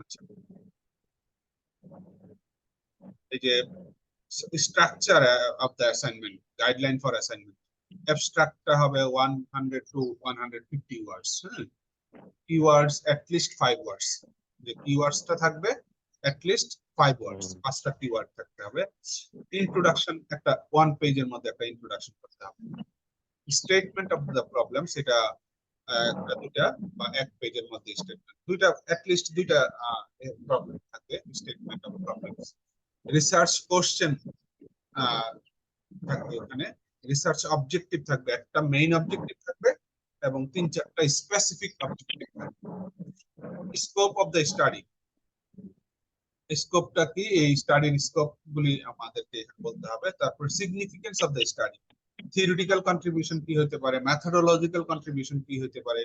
আচ্ছা, এই যে structure of the assignment, guideline for assignment, অ্যাবস্ট্রাক্টটা হবে 100 to 150 ওয়ার্ডস। হ্যাঁ, keywords at least 5 words, যে keywordsটা থাকবে at least 5 words, 5টা কিওয়ার্ড থাকতে হবে। ইন্ট্রোডাকশন একটা 1 পেজের মধ্যে একটা ইন্ট্রোডাকশন করতে হবে। স্টেটমেন্ট অফ দ্য প্রবলেম সেটা একটা দুটা বা 1 পেজের মধ্যে স্টেটমেন্ট, দুইটা at least দুইটা প্রবলেম থাকবে, statement of problems. Research question থাকবে ওখানে, রিসার্চ অবজেক্টিভ থাকবে, একটা মেইন অবজেক্টিভ থাকবে এবং 3-4টা স্পেসিফিক অবজেক্টিভ থাকবে। স্কোপ অফ দ্য স্টাডি, স্কোপটা কি, এই স্টাডির স্কোপ গুলি আমাদেরকে বলতে হবে। তারপর significance of the study, theoretical contribution কি হতে পারে, ম্যাথোডোলজিক্যাল কন্ট্রিবিউশন কি হতে পারে,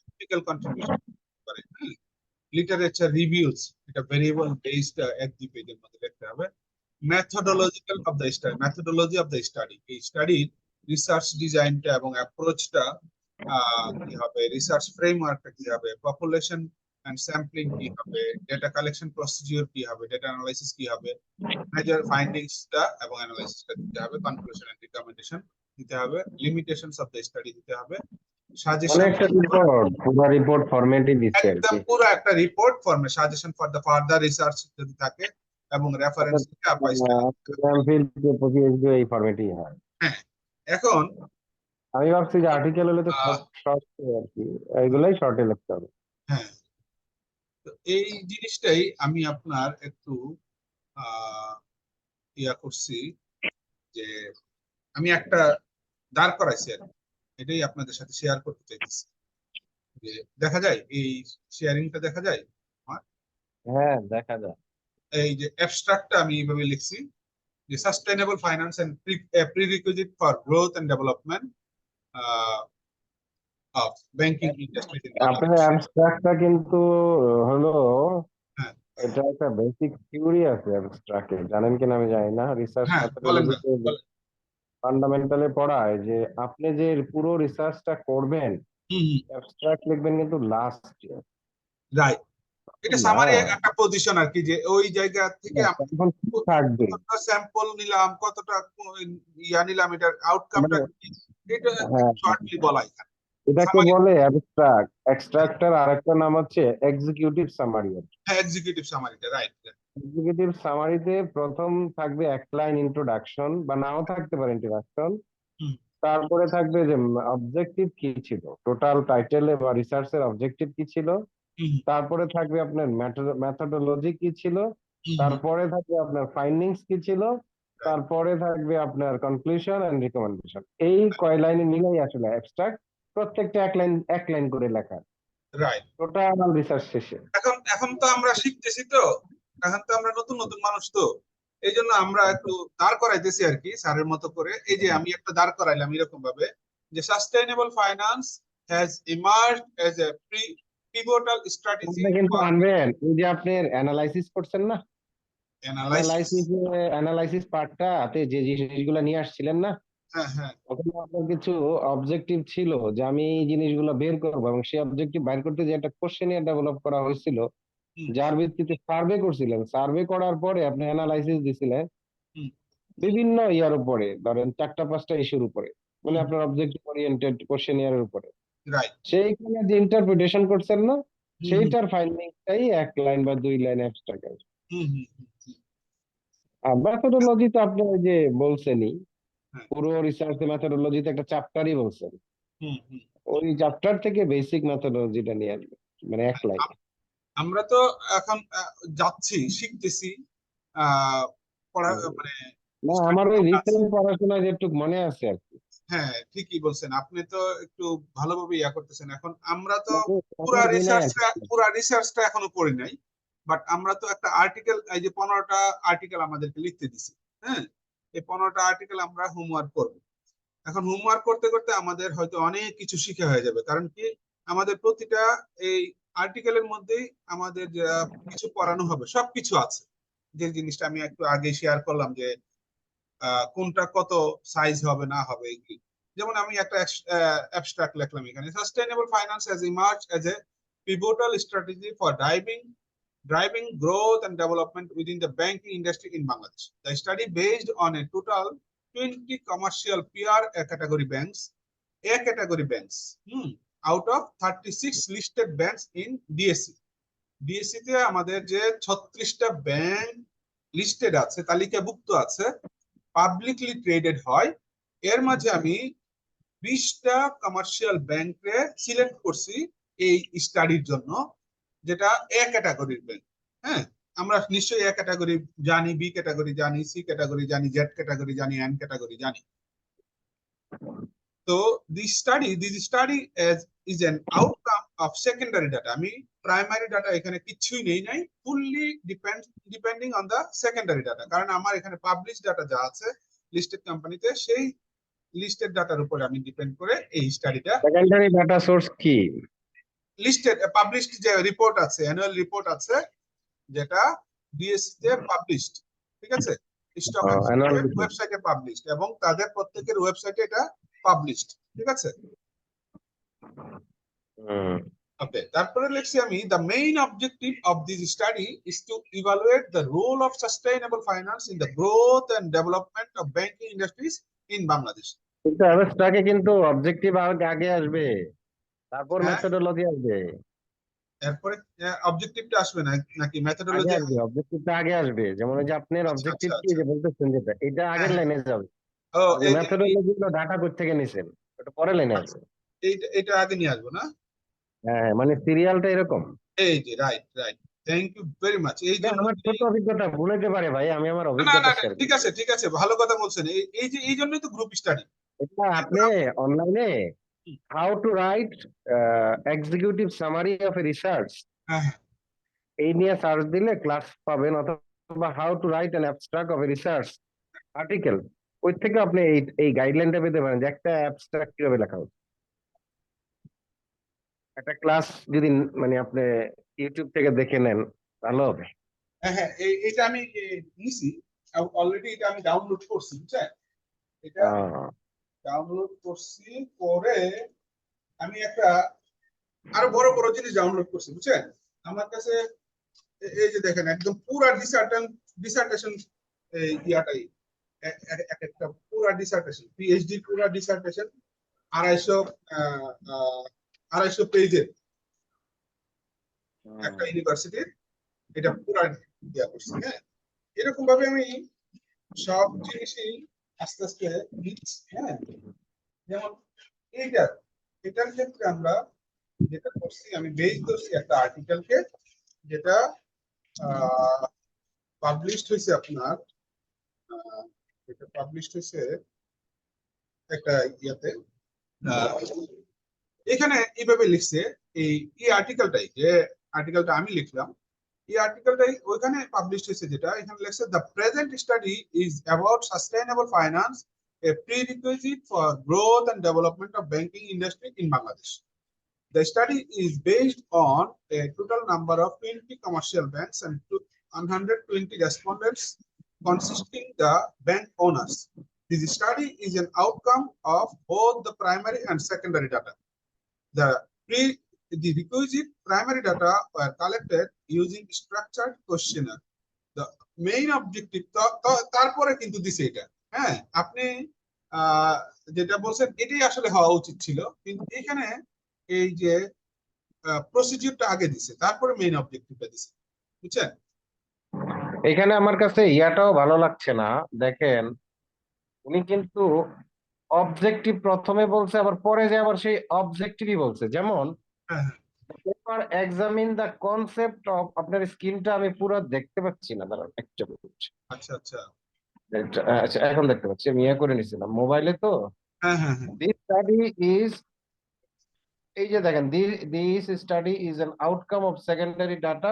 টেকনিক্যাল কন্ট্রিবিউশন হতে পারে, লিটারেচার রিভিউজ, এটা ভেরিয়েবল বেসড 1-2 পেজের মধ্যে লিখতে হবে। Methodological of the study, methodology of the study, এই স্টাডির রিসার্চ ডিজাইনটা এবং অ্যাপ্রোচটা কি হবে, রিসার্চ ফ্রেমওয়ার্কটা কি হবে, পপুলেশন এন্ড স্যাম্পলিং কি হবে, ডেটা কালেকশন প্রসিডিউর কি হবে, ডেটা অ্যানালাইসিস কি হবে, মেজর ফাইন্ডিংসটা এবং অ্যানালাইসিসটা দিতে হবে, কনক্লুশন এন্ড রিকমেন্ডেশন দিতে হবে, লিমিটেশনস অফ দ্য স্টাডি দিতে হবে, সাজেশন, একটা রিপোর্ট, পুরো রিপোর্ট ফরম্যাটে দিচ্ছে আর একদম কি। পুরো একটা রিপোর্ট ফর্মে, suggestion for the further research যদি থাকে এবং রেফারেন্স পিএইচডি এই ফরম্যাটেই হয়। হ্যাঁ, এখন আমি ভাবছি যে আর্টিকেল হলে তো সব শর্ট আর কি, এইগুলাই শর্টে লিখতে হবে। হ্যাঁ, তো এই জিনিসটাই আমি আপনার একটু ইয়া করছি, যে আমি একটা দাঁড় করাইছি আর কি। এটাই আপনাদের সাথে শেয়ার করতে চাইতেছি, যে দেখা যায় এই শেয়ারিংটা দেখা যায় আমার। হ্যাঁ, দেখা যায়। এই যে অ্যাবস্ট্রাক্টটা আমি এইভাবে লিখছি, যে sustainable finance and prerequisite for growth and development of banking industry in আপনার বাংলাদেশ। অ্যাবস্ট্রাক্টটা কিন্তু হলো, হ্যাঁ এটা একটা বেসিক থিওরি আছে অ্যাবস্ট্রাক্টে, জানেন কিনা আমি জানি না। রিসার্চ হ্যাঁ, বলেন না, মেথোডোলজিতে বলেন। ফান্ডামেন্টালে পড়ায় যে আপনি যে পুরো রিসার্চটা করবেন, হুম, অ্যাবস্ট্রাক্ট লিখবেন কিন্তু লাস্ট ইয়ার রাইট। এটা না। সামারি একটা পজিশন আর কি, যে ওই জায়গা থেকে আমরা তখন কি থাকবে, কতটা স্যাম্পল নিলাম, কতটা ইয়া নিলাম, এটার আউটকামটা মানে কি, এটা হ্যাঁ, শর্টলি বলাই এটাকে সামারি। বলে অ্যাবস্ট্রাক্ট। এক্সট্রাক্টর আরেকটা নাম হচ্ছে এক্সিকিউটিভ সামারি। হ্যাঁ, এক্সিকিউটিভ সামারিটা, রাইট। এক্সিকিউটিভ সামারিতে প্রথম থাকবে এক লাইন ইন্ট্রোডাকশন, বা নাও থাকতে পারে ইন্ট্রোডাকশন। হুম তারপরে থাকবে যে অবজেক্টিভ কি ছিল, টোটাল টাইটেলে বা রিসার্চের অবজেক্টিভ কি ছিল। হুম তারপরে থাকবে আপনার মেথোডোলজি কি ছিল। হুম, তারপরে থাকবে আপনার ফাইন্ডিংস কি ছিল। রাইট তারপরে থাকবে আপনার কনক্লুশন এন্ড রিকমেন্ডেশন। এই কয় লাইনে মিলাই আসলে অ্যাবস্ট্রাক্ট, প্রত্যেকটা এক লাইন করে লেখা রাইট। টোটাল রিসার্চ শেষে। এখন এখন তো আমরা শিখতেছি, তো এখন তো আমরা নতুন নতুন মানুষ, তো এই জন্য আমরা একটু দাঁড় করাইতেছি আর কি স্যারের মতো করে। এই যে আমি একটা দাঁড় করাইলাম এরকম ভাবে, যে sustainable finance has emerged as a pivotal strategy আপনি কিন্তু ফর আনবেন, এই যে আপনি অ্যানালাইসিস করছেন না, অ্যানালাইসিস। অ্যানালাইসিস পার্টটাতে যে জিনিসগুলো নিয়ে আসছিলেন না, হ্যাঁ হ্যাঁ, ওখানে আপনার কিছু অবজেক্টিভ ছিল যে আমি এই জিনিসগুলো বের করবো, এবং সেই অবজেক্টিভ বের করতে যে একটা কোশ্চেনিয়ার ডেভেলপ করা হয়েছিল, হুম যার ভিত্তিতে সার্ভে করছিলেন। সার্ভে করার পরে আপনি অ্যানালাইসিস দিছিলেন হুম বিভিন্ন ইয়ার উপরে, ধরেন 4-5টা ইস্যুর উপরে, মানে হুম, আপনার অবজেক্টিভ ওরিয়েন্টেড কোশ্চেনিয়ারের উপরে। রাইট। সেইখানে যে ইন্টারপ্রিটেশন করছেন না, হুম হুম সেইটার ফাইন্ডিংটাই 1 লাইন বা 2 লাইন অ্যাবস্ট্রাক্ট। হুম হুম হুম, হুম, আর মেথোডোলজি তো আপনি ওই যে বলছেনই, হ্যাঁ, পুরো রিসার্চ মেথোডোলজিতে একটা চ্যাপ্টারই বলছেন, হুম হুম, ওই চ্যাপ্টার থেকে বেসিক মেথোডোলজিটা নিয়ে আসবে, মানে 1 লাইনে। আমরা তো এখন যাচ্ছি, শিখতেছি, আহ পড়া মানে না, আমার ওই স্টার্টিং আছি। রিসেন্ট পড়াশোনা যেটুকু মনে আছে আর কি। হ্যাঁ, ঠিকই বলছেন, আপনি তো একটু ভালোভাবে ইয়া করতেছেন। এখন আমরা তো মানে পুরা আমার দিনে আর রিসার্চটা কি। পুরা রিসার্চটা এখনো করি নাই, বাট আমরা তো একটা আর্টিকেল, এই যে 15টা আর্টিকেল আমাদেরকে লিখতে দিছি। হ্যাঁ, এই 15টা আর্টিকেল আমরা হোমওয়ার্ক করব। এখন হোমওয়ার্ক করতে করতে আমাদের হয়তো অনেক কিছু শিখে হয়ে যাবে, কারণ কি আমাদের প্রতিটা এই আর্টিকেলের মধ্যেই আমাদের যা কিছু পড়ানো হবে সবকিছু আছে। যে জিনিসটা আমি একটু আগে শেয়ার করলাম, যে কোনটা কত সাইজ হবে না হবে এগুলি। যেমন আমি একটা অ্যাবস্ট্রাক্ট লিখলাম এখানে, sustainable finance has emerged as a pivotal strategy for driving driving growth and development within the banking industry in Bangladesh. The study based on a total 20 commercial PR category banks out of 36 listed banks in DSE. DSE তে আমাদের যে 36টা bank listed আছে, তালিকাভুক্ত আছে, publicly traded হয়, এর মাঝে আমি 20টা কমার্শিয়াল ব্যাংকে সিলেক্ট করছি এই স্টাডির জন্য, যেটা এ ক্যাটাগরির ব্যাংক। হ্যাঁ, আমরা নিশ্চয়ই এ ক্যাটাগরি জানি, বি ক্যাটাগরি জানি, সি ক্যাটাগরি জানি, জেড ক্যাটাগরি জানি, এন ক্যাটাগরি জানি। তো this study is an outcome of secondary data. আমি প্রাইমারি ডাটা এখানে কিছুই নেই নাই, fully depending on the secondary data, কারণ আমার এখানে পাবলিশ ডাটা যা আছে লিস্টেড কোম্পানিতে, সেই লিস্টেড ডাটার উপর আমি ডিপেন্ড করে এই স্টাডিটা। সেকেন্ডারি ডাটা সোর্স কি? লিস্টেড পাবলিশড যে রিপোর্ট আছে, অ্যানুয়াল রিপোর্ট আছে, যেটা ডিএসসি তে পাবলিশড, ঠিক আছে, স্টক ওয়েবসাইটে পাবলিশড, এবং তাদের প্রত্যেকের ওয়েবসাইটে এটা পাবলিশড, ঠিক আছে। ওকে, তারপরে লিখছি আমি, the main objective of this study is to evaluate the role of sustainable finance in the growth and development of banking industries in Bangladesh. কিন্তু অ্যাবস্ট্রাক্টে কিন্তু অবজেক্টিভ আগে আসবে, তারপর হ্যাঁ। মেথডোলজি আসবে। এরপরে অবজেক্টিভটা আসবে না নাকি আগে মেথডোলজি? আসবে, অবজেক্টিভটা আগে আসবে। যেমন ওই যে আপনার আচ্ছা, অবজেক্টিভ আচ্ছা, কি যে বলতেছেন, যেটা এটা আগের হ্যাঁ। লাইনে যাবে। ও মেথডোলজি গুলো ডাটা কোথা থেকে নিছেন ওটা পরের লাইনে আছে। এটা আগে নিয়ে আসবো না? হ্যাঁ, মানে সিরিয়ালটা এরকম। এই যে right, thank you very much. এই জন্য আমার ছোট অভিজ্ঞতা ভুল হতে পারে ভাই, আমি আমার না, অভিজ্ঞতা শেয়ার ঠিক করি। আছে, ঠিক আছে, ভালো কথা বলছেন। এই জন্যই তো গ্রুপ স্টাডি। এটা আপনি অনলাইনে how to right executive summary of a research হ্যাঁ, এই নিয়ে সার্চ দিলে ক্লাস পাবেন, অথবা how to write an abstract of a research article, ওই থেকে আপনি এই গাইডলাইনটা পেতে পারেন যে একটা অ্যাবস্ট্রাক্ট কিভাবে লেখা উচিত। একটা ক্লাস যদি মানে আপনি ইউটিউব থেকে দেখে নেন ভালো হবে। হ্যাঁ, এটা আমি নিছি অলরেডি, এটা আমি ডাউনলোড করছি, বুঝছেন? এটা ডাউনলোড করছি, পরে আমি একটা আরো বড় বড় জিনিস ডাউনলোড করছি, বুঝছেন? আমার কাছে এই যে দেখেন, একদম পুরা ডিসার্টেশন ইয়াটাই, একটা পুরা ডিসার্টেশন, পিএইচডি পুরা ডিসার্টেশন, 250 পেজের একটা ইউনিভার্সিটির, এটা পুরা ইয়া করছি। হ্যাঁ, এরকম ভাবে আমি সব জিনিসই আস্তে আস্তে লিখছি। হ্যাঁ, যেমন এটার ক্ষেত্রে আমরা যেটা করছি, আমি বেস করছি একটা আর্টিকেলকে, যেটা পাবলিশড হয়েছে আপনার, এটা পাবলিশড হয়েছে একটা ইয়াতে, এখানে এইভাবে লিখছে, এই আর্টিকেলটাই, যে আর্টিকেলটা আমি লিখলাম, এই আর্টিকেলটাই ওইখানে পাবলিশড হয়েছে, যেটা এখানে লিখছে, the present study is about sustainable finance, a prerequisite for growth and development of banking industry in Bangladesh. The study is based on a total number of 20 commercial banks and 120 respondents consisting the bank owners. This study is an outcome of both the primary and secondary data. The requisite primary data were collected using structured questionnaire. The main objective, তারপরে কিন্তু দিছে এটা। হ্যাঁ, আপনি যেটা বলছেন এটাই আসলে হওয়া উচিত ছিল, কিন্তু এখানে এই যে প্রসিডিউরটা আগে দিছে, তারপরে মেইন অবজেক্টিভটা দিছে, বুঝছেন? এখানে আমার কাছে ইয়াটাও ভালো লাগছে না, দেখেন উনি কিন্তু অবজেক্টিভ প্রথমে বলছে, আবার পরে যে আবার সেই অবজেক্টিভই বলছে। যেমন হ্যাঁ, paper examine the concept of, আপনার স্ক্রিনটা আমি পুরো দেখতে পাচ্ছি না, দাঁড়ান একটা মিনিট। আচ্ছা, আচ্ছা, আচ্ছা এখন দেখতে পাচ্ছি, আমি ইয়ে করে নিছিলাম মোবাইলে তো। হ্যাঁ, দিস স্টাডি ইজ, এই যে দেখেন, this study is an outcome of secondary data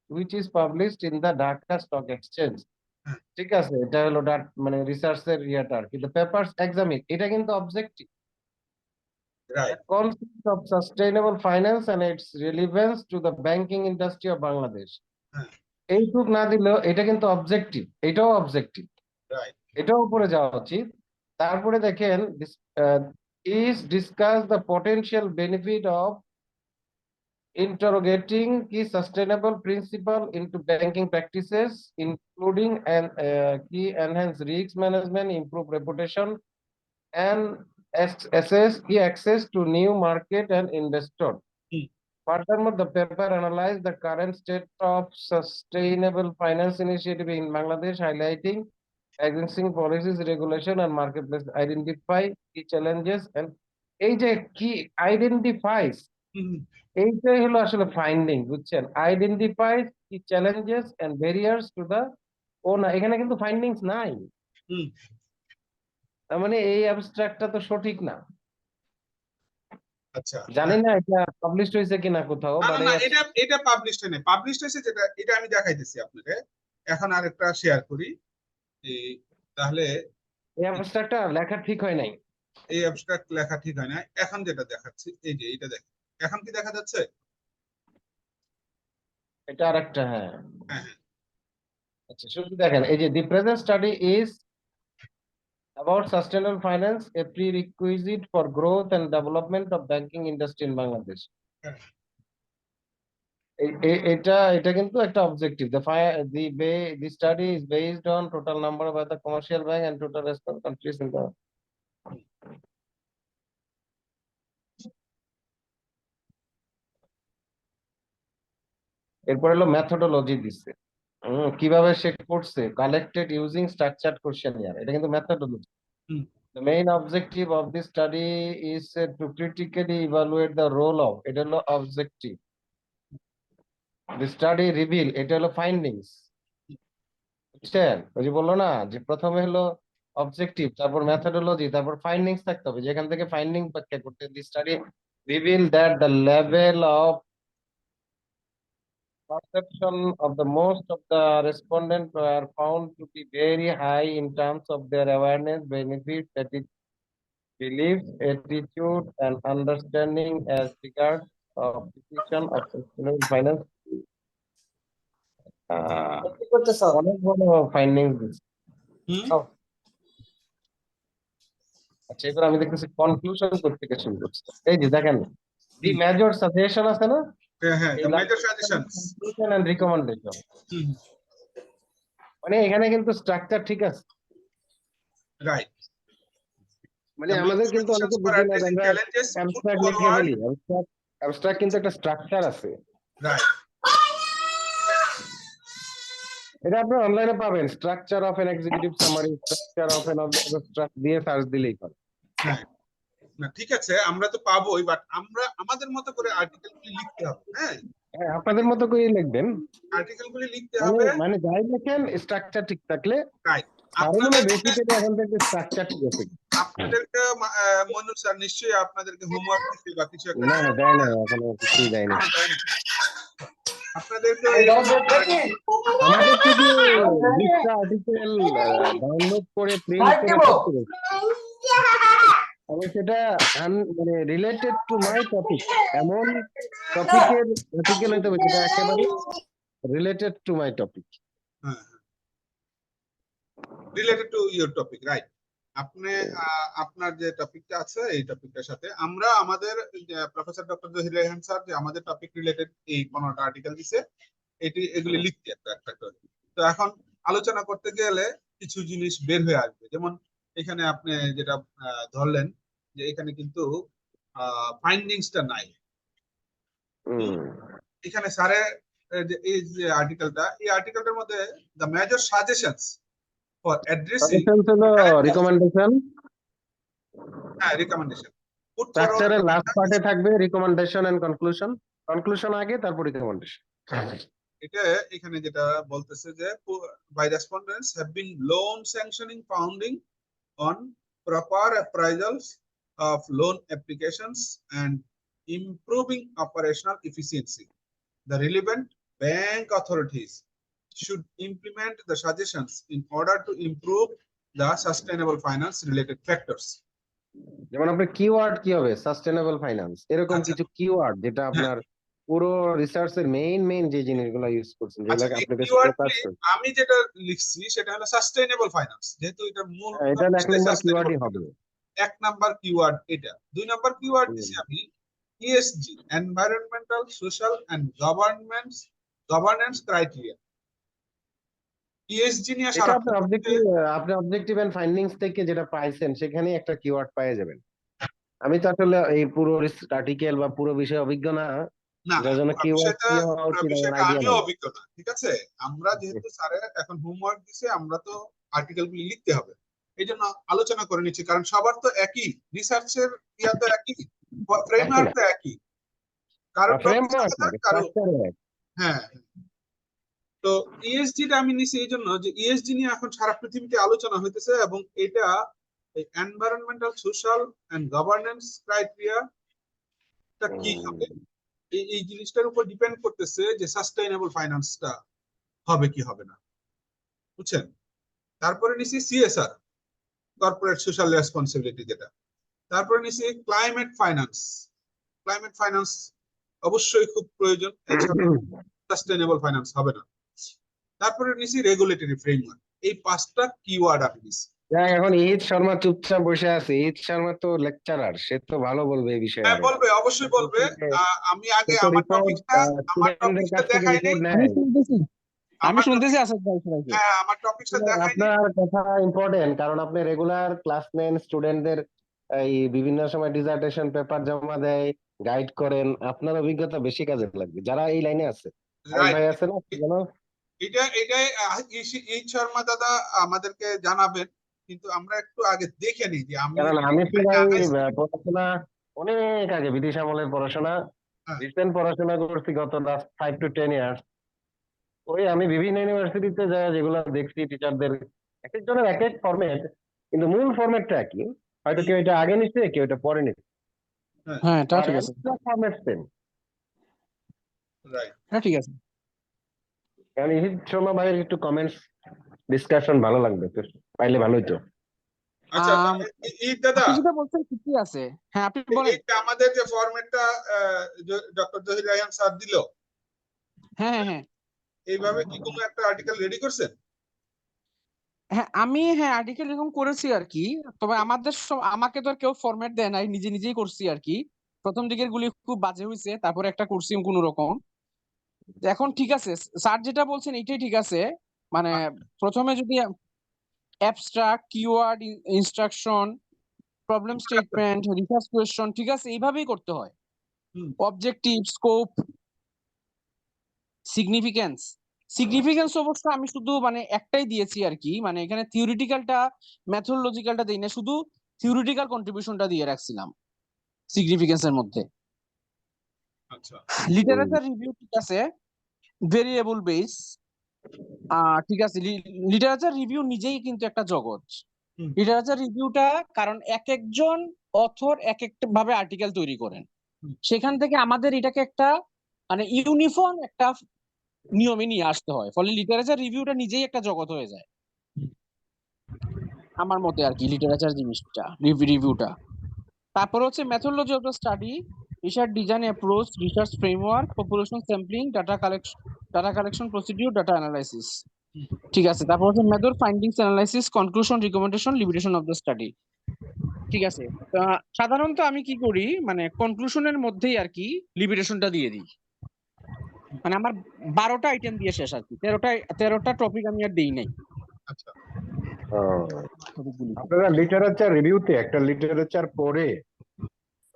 which is published in the Dhaka Stock Exchange. হ্যাঁ, ঠিক আছে, এটা হলো মানে রিসার্চের ইয়াটা, কিন্তু পেপারস এক্সামিন এটা কিন্তু objective. Right, Concept of sustainable finance and its relevance to the banking industry of Bangladesh. হ্যাঁ, এইটুক না দিলেও এটা কিন্তু অবজেক্টিভ, এটাও অবজেক্টিভ, রাইট, এটাও উপরে যাওয়া উচিত। তারপরে দেখেন, is discuss the potential benefit of interrogating key sustainable principle into banking practices, including and key enhance risk management, improve reputation, and assess key access to new market and investor. Hmm. Furthermore, the paper analyzed the current state of sustainable finance initiative in Bangladesh, highlighting existing policies, regulation, and marketplace, identify key challenges, and এই যে কি identifies হুম, এইটাই হলো আসলে finding, বুঝছেন? Identifies key challenges and barriers to the owner, এখানে কিন্তু findings নাই। হুম। তার মানে এই অ্যাবস্ট্রাক্টটা তো সঠিক না। আচ্ছা, জানি হ্যাঁ। না এটা পাবলিশ হয়েছে কিনা কোথাও, না, না, বাট না, এই এটা পাবলিশড হয় নাই। পাবলিশড হয়েছে যেটা, এটা আমি দেখাইতেছি আপনাকে। এখন আরেকটা শেয়ার করি। এই তাহলে অ্যাবস্ট্রাক্টটা লেখা ঠিক হয় নাই। এই অ্যাবস্ট্রাক্ট লেখা ঠিক হয় না। এখন যেটা দেখাচ্ছি, এই যে এটা দেখেন। এখন কি দেখা যাচ্ছে? এটা আরেকটা, হ্যাঁ। হ্যাঁ, হ্যাঁ। আচ্ছা, শুধু দেখেন, এই যে the present study is about sustainable finance, a prerequisite for growth and development of banking industry in Bangladesh. হ্যাঁ। এটা কিন্তু একটা objective. The study is based on total number of other commercial bank and total response countries in the এরপর হলো methodology দিচ্ছে। কিভাবে সে করছে, collected using structured questionnaire, এটা কিন্তু methodology. Hmm. The main objective of this study is to critically evaluate the role of, এটা হলো objective. The study reveal, এটা হলো ফাইন্ডিংস, বুঝছেন? ওই যে বললো না যে প্রথমে হলো অবজেক্টিভ, তারপর মেথোডোলজি, তারপর ফাইন্ডিংস থাকতে হবে, যেখান থেকে ফাইন্ডিং ব্যাখ্যা করতে। দি study reveal that the level of perception of the most of the respondents were found to be very high in terms of their awareness, benefits, beliefs, attitude, and understanding as regards of decision of sustainable finance. অনেক বড় findings. হুম। আচ্ছা, এবার আমি দেখতেছি conclusion করতে থেকে শুরু করছি। এই যে দেখেন, দি হুম। মেজর সাজেশন আছে না, হ্যাঁ, হ্যাঁ, এই the last major suggestions. Conclusion and recommendation, হুম। মানে এখানে কিন্তু স্ট্রাকচার ঠিক আছে। রাইট। মানে The আমাদের major কিন্তু suggestions অনেকে for বুঝি না যে addressing আমরা challenges put অ্যাবস্ট্রাক্ট লিখে forward. ফেলি। অ্যাবস্ট্রাক্ট কিন্তু একটা স্ট্রাকচার আছে, রাইট। এটা আপনি অনলাইনে পাবেন। Structure of N executive summary, structure of N abstract দিয়ে সার্চ দিলেই পাবেন। হ্যাঁ, না, ঠিক আছে, আমরা তো পাবোই, বাট আমরা আমাদের মতো করে আর্টিকেল গুলি লিখতে হবে। হ্যাঁ, হ্যাঁ, আপনাদের মতো করে লিখবেন, আর্টিকেল গুলি লিখতে মানে হবে। মানে যাই লেখেন স্ট্রাকচার ঠিক থাকলে। রাইট। আরো মনে হয় আপনাদেরকে বেশি পেলে এখন থেকে স্ট্রাকচার ঠিক আছে। আপনাদেরকে মনুর স্যার নিশ্চয়ই আপনাদেরকে হোমওয়ার্ক দিচ্ছে বা কিছু একটা না, দিচ্ছে। দেয় না, এখনো কিছুই দেয়নি। তাই না? আপনাদেরকে আমাদের তো যে 20টা আর্টিকেল ডাউনলোড করে প্রিন্ট করে করতে হবে, আমি সেটা মানে রিলেটেড টু মাই টপিক, এমন টপিকের আর্টিকেল হইতে হবে যেটা একেবারে related to my topic. Related to your topic, right. আপনি আপনার যে টপিকটা আছে এই টপিকটার সাথে আমরা আমাদের professor doctor Zahir Rehan sir যে আমাদের টপিক রিলেটেড এই 15টা আর্টিকেল দিছে, এগুলি লিখতে একটা একটা করে। তো এখন আলোচনা করতে গেলে কিছু জিনিস বের হয়ে আসবে, যেমন এখানে আপনি যেটা ধরলেন যে এখানে কিন্তু ফাইন্ডিংসটা নাই। এখানে স্যারের এই যে আর্টিকেলটা, এই আর্টিকেলটার মধ্যে the major suggestions for addressing recommendation, recommendation put forward. স্ট্রাকচারের লাস্ট পার্টে থাকবে রিকমেন্ডেশন এন্ড কনক্লুশন, কনক্লুশন আগে তারপর রিকমেন্ডেশন। এটা এখানে যেটা বলতেছে যে by respondents have been loan sanctioning founding on proper appraisals of loan applications and improving operational efficiency. The relevant bank authorities should implement the suggestions in order to improve the sustainable finance related factors. যেমন আপনার keyword কি হবে, sustainable finance, এরকম আচ্ছা, কিছু keyword যেটা হ্যাঁ, আপনার পুরো রিসার্চের মেইন যে জিনিসগুলো ইউজ করছেন, আচ্ছা, যেগুলো এই আপনাদের কিওয়ার্ডগুলি আমি যেটা লিখছি সেটা হলো সাস্টেইনেবল ফাইন্যান্স, যেহেতু এটা মূল এটা এক নম্বর সাস্টেইনেবল। কিওয়ার্ডই হবে। এক নাম্বার কিওয়ার্ড এটা। 2 নাম্বার কিওয়ার্ড দিছি আমি ESG, environmental, social and governance criteria. ESG নিয়ে এটা সারা আপনার অবজেক্টিভ এন্ড ফাইন্ডিংস থেকে যেটা পাইছেন সেখানে একটা কিওয়ার্ড পেয়ে যাবেন। আমি তো আসলে এই পুরো আর্টিকেল বা পুরো বিষয়ে অভিজ্ঞ না, না যার জন্য কিওয়ার্ড বিষয়টা কি হওয়া উচিত আমার বিষয়টা আইডিয়া আমিও নেই। অভিজ্ঞ না, ঠিক আছে। আমরা যেহেতু স্যারে এখন হোমওয়ার্ক দিছে, আমরা তো আর্টিকেল গুলি লিখতে হবে, এই জন্য আলোচনা করে নিচ্ছি, কারণ সবার তো একই রিসার্চের ইয়া তো একই, একই ফ্রেমওয়ার্ক না, তো একই, কারো টপিক ফ্রেমওয়ার্ক না, আলাদা কারো। স্ট্রাকচার এক। হ্যাঁ, তো ইএসজি টা আমি নিছি এই জন্য যে ইএসজি নিয়ে এখন সারা পৃথিবীতে আলোচনা হইতেছে, এবং এটা environmental, social and governance criteria টা কি হবে, এই জিনিসটার উপর ডিপেন্ড করতেছে যে সাস্টেইনেবল ফাইন্যান্সটা হবে কি হবে না, বুঝছেন। তারপরে নিছি সিএসআর, কর্পোরেট সোশ্যাল রেসপন্সিবিলিটি যেটা। তারপরে নিছি ক্লাইমেট ফাইন্যান্স। ক্লাইমেট ফাইন্যান্স অবশ্যই খুব প্রয়োজন, এছাড়া সাস্টেইনেবল ফাইন্যান্স হবে না। তারপরে নিছি রেগুলেটরি ফ্রেমওয়ার্ক। এই 5টা কিওয়ার্ড আমি নিছি। এখন ঈদ শর্মা চুপচাপ বসে আছে। ঈদ শর্মা তো লেকচারার, সে তো ভালো বলবে এই বিষয়ে হ্যাঁ আরো। বলবে, অবশ্যই বলবে। আমি সে আগে তো আমার রিপোর্ট স্টুডেন্টদের কাছ থেকে দেখাই নেই। রিপোর্ট আমি নেয়। শুনতেছি আমি আমার শুনতেছি টপিক, আসাদ ভাই সবাইকে। হ্যাঁ আমার টপিকটা দেখাই নেই। আপনার কথা ইম্পর্টেন্ট, কারণ আপনি রেগুলার ক্লাস নেন, স্টুডেন্টদের এই বিভিন্ন সময় ডিসার্টেশন পেপার জমা দেয়, গাইড করেন, আপনার অভিজ্ঞতা বেশি কাজে লাগবে যারা এই লাইনে আছে। আইন রাইট, ভাই আছে না জানো? এটাই ঈদ শর্মা দাদা আমাদেরকে জানাবেন, কিন্তু আমরা একটু আগে দেখে নিই যে আমি কারণ আমি তো ভাই জানাইছি। পড়াশোনা অনেক আগে, ব্রিটিশ আমলের পড়াশোনা, হ্যাঁ, রিসেন্ট পড়াশোনা করছি গত লাস্ট 5 to 10 ইয়ার্স। ওই আমি বিভিন্ন ইউনিভার্সিটিতে যাই, যেগুলো দেখছি টিচারদের এক একজনের এক এক ফরম্যাট, কিন্তু মূল ফরম্যাটটা একই। হয়তো কেউ এটা আগে নিচ্ছে, কেউ এটা পরে নিচ্ছে, হ্যাঁ, হ্যাঁ তা আর ঠিক আছে, ফরম্যাট সেম। রাইট। হ্যাঁ ঠিক আছে। কারণ ইহিত শর্মা ভাইয়ের একটু কমেন্টস ডিসকাশন ভালো লাগবে, তো পাইলে ভালো হতো। আচ্ছা, আম, ঈদ দাদা, আপনি যেটা বলছেন ঠিকই আছে, হ্যাঁ আপনি বলেন। এই যে আমাদের যে ফরম্যাটটা ডক্টর জহির রায়হান স্যার দিল, হ্যাঁ হ্যাঁ হ্যাঁ এইভাবে কি কোনো একটা আর্টিকেল রেডি করছেন? হ্যাঁ আমি হ্যাঁ আর্টিকেল এরকম করেছি আর কি। তবে আমাকে তো আর কেউ ফরম্যাট দেয় নাই, নিজে নিজেই করছি আর কি। প্রথম দিকের গুলি খুব বাজে হয়েছে, তারপরে একটা করছি কোন রকম। এখন ঠিক আছে, স্যার যেটা বলছেন এটাই ঠিক আছে। মানে প্রথমে যদি abstract, keyword, instruction, problem statement, research question, ঠিক আছে এইভাবেই করতে হয়। হুম, অবজেক্টিভ, স্কোপ, সিগনিফিকেন্স। সিগনিফিকেন্স অবশ্য আমি শুধু মানে একটাই দিয়েছি আর কি, মানে এখানে থিওরিটিক্যালটা মেথোডোলজিক্যালটা দিই না, শুধু থিওরিটিক্যাল কন্ট্রিবিউশনটা দিয়ে রাখছিলাম সিগনিফিকেন্সের মধ্যে। আচ্ছা, লিটারেচার রিভিউ ঠিক আছে, ভেরিয়েবল বেস ঠিক আছে। লিটারেচার রিভিউ নিজেই কিন্তু একটা জগৎ। হুম, লিটারেচার রিভিউটা, কারণ এক একজন অথর এক একটা ভাবে আর্টিকেল তৈরি করেন, হুম, সেখান থেকে আমাদের এটাকে একটা মানে ইউনিফর্ম একটা নিয়মে নিয়ে আসতে হয়, ফলে লিটারেচার রিভিউটা নিজেই একটা জগৎ হয়ে যায় হুম, আমার মতে আর কি, লিটারেচার জিনিসটা রিভিউটা। তারপর হচ্ছে methodology of the study, research design approach, research framework, population sampling, data collection procedure, data analysis, হুম। ঠিক আছে। তারপর হচ্ছে method, findings, analysis, conclusion, recommendation, limitation of the study, ঠিক আছে। সাধারণত আমি কি করি, মানে কনক্লুশনের মধ্যেই আর কি লিমিটেশনটা দিয়ে দিই। মানে আমার 12টা আইটেম দিয়ে শেষ আর কি, 13টা টপিক আমি আর দেই নাই আচ্ছা, টপিকগুলিতে। আপনারা লিটারেচার রিভিউতে একটা লিটারেচার পড়ে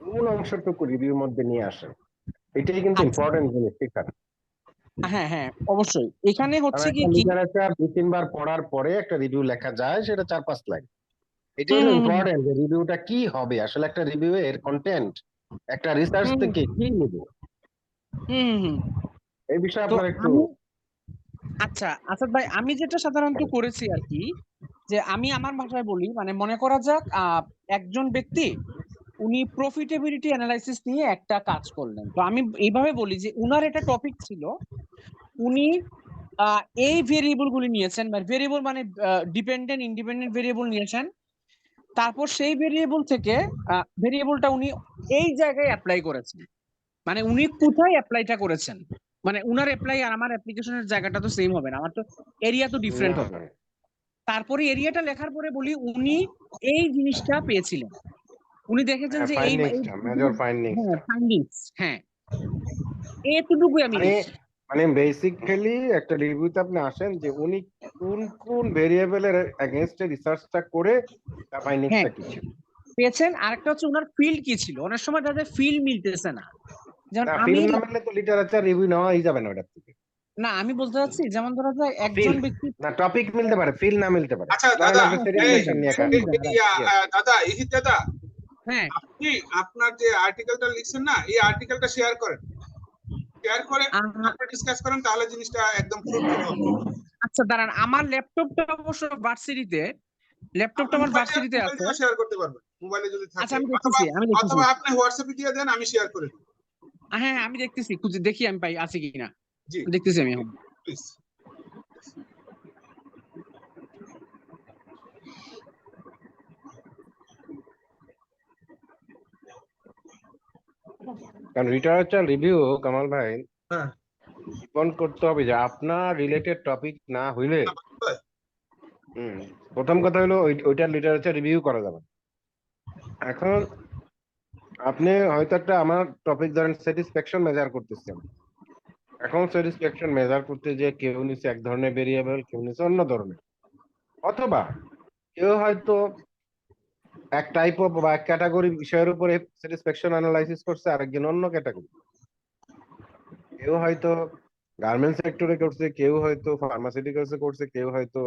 মূল অংশটুকু রিভিউর মধ্যে নিয়ে আসেন, এটাই কিন্তু আচ্ছা, ইম্পর্টেন্ট জিনিস শেখার। হ্যাঁ হ্যাঁ অবশ্যই। এখানে কারণ হচ্ছে একটা কি লিটারেচার 2-3 বার পড়ার পরে একটা রিভিউ লেখা যায়, সেটা 4-5 লাইন। এটা হুম হলো হুম ইম্পর্টেন্ট যে রিভিউটা কি হবে, আসলে একটা রিভিউ এর কন্টেন্ট একটা রিসার্চ হুম থেকে কি নেব, হুম হুম হুম। এই বিষয়ে তো আপনার একটু। আমি, আচ্ছা আসাদ ভাই, আমি যেটা সাধারণত করেছি আর কি, যে আমি আমার ভাষায় বলি, মানে মনে করা যাক একজন ব্যক্তি উনি প্রফিটেবিলিটি অ্যানালাইসিস নিয়ে একটা কাজ করলেন, তো আমি এইভাবে বলি যে উনার একটা টপিক ছিল, উনি এই ভেরিয়েবল গুলি নিয়েছেন, মানে ভেরিয়েবল মানে ডিপেন্ডেন্ট ইন্ডিপেন্ডেন্ট ভেরিয়েবল নিয়েছেন। তারপর সেই ভেরিয়েবল থেকে ভেরিয়েবলটা উনি এই জায়গায় অ্যাপ্লাই করেছেন, মানে উনি কোথায় অ্যাপ্লাইটা করেছেন, মানে উনার অ্যাপ্লাই আর আমার অ্যাপ্লিকেশনের জায়গাটা তো সেম হবে না, আমার তো এরিয়া তো ডিফারেন্ট হবে। তারপরে এরিয়াটা লেখার পরে বলি উনি এই জিনিসটা পেয়েছিলেন, উনি দেখেছেন যে এই ফাইন্ডিংসটা মেজর ফাইন্ডিংসটা ফাইন্ডিংস, হ্যাঁ এতটুকুই আমি মানে লিখছি। মানে বেসিক্যালি একটা রিভিউতে আপনি আসেন যে উনি কোন কোন ভেরিয়েবলের এগেইনস্টে রিসার্চটা করে তার হ্যাঁ ফাইন্ডিংসটা কি ছিল। পেয়েছেন। আরেকটা হচ্ছে ওনার ফিল্ড কি ছিল, অনেক সময় তাদের ফিল্ড মিলতেছে না। যেমন না আমি, ফিল্ম না মিললে তো লিটারেচার রিভিউ নেওয়াই যাবে না ওটার থেকে। না আমি বলতে চাচ্ছি যেমন ধরা যায় একজন ফিল্ড ব্যক্তি, না টপিক মিলতে পারে, ফিল্ড না মিলতে পারে। আচ্ছা ধরেন দাদা, আপনি এই স্যাটিসফ্যাকশন নিয়ে কাজ করেন। Yes. দাদা ইহিত দাদা, হ্যাঁ আপনি আপনার যে আর্টিকেলটা লিখছেন না, এই আর্টিকেলটা শেয়ার করেন, শেয়ার করে আহ, তারপরে ডিসকাস করেন, তাহলে জিনিসটা একদম ফ্রুটফুল হবে। আচ্ছা দাঁড়ান, আমার ল্যাপটপটা অবশ্য ভার্সিটিতে, ল্যাপটপটা আমার ভার্সিটিতে মোবাইল আছে। দিয়ে শেয়ার করতে পারবেন, মোবাইলে যদি আচ্ছা থাকে, আমি অথবা দেখতেছি, আমি দেখতেছি। অথবা আপনি হোয়াটসঅ্যাপে দিয়ে দেন, আমি শেয়ার করে দিই। হ্যাঁ আমি দেখতেছি, খুঁজে দেখি আমি পাই আছে কিনা, জি দেখতেছি আমি এখন। প্লিজ। কারণ লিটারেচার রিভিউ কামাল ভাই হ্যাঁ ডিপেন্ড করতে হবে যে আপনার রিলেটেড টপিক না হইলে হয়। প্রথম কথা হলো ওইটার লিটারেচার রিভিউ করা যাবে না। এখন আপনি হয়তো একটা আমার টপিক ধরেন স্যাটিসফ্যাকশন মেজার করতেছেন, এখন স্যাটিসফ্যাকশন মেজার করতে যে কেউ নিচ্ছে এক ধরনের ভেরিয়েবল, কেউ নিচ্ছে অন্য ধরনের, অথবা কেউ হয়তো এক টাইপ অফ বা এক ক্যাটাগরি বিষয়ের উপরে স্যাটিসফ্যাকশন অ্যানালাইসিস করছে, আরেকজন অন্য ক্যাটাগরি। কেউ হয়তো গার্মেন্টস সেক্টরে করছে, কেউ হয়তো ফার্মাসিউটিক্যালসে করছে, কেউ হয়তো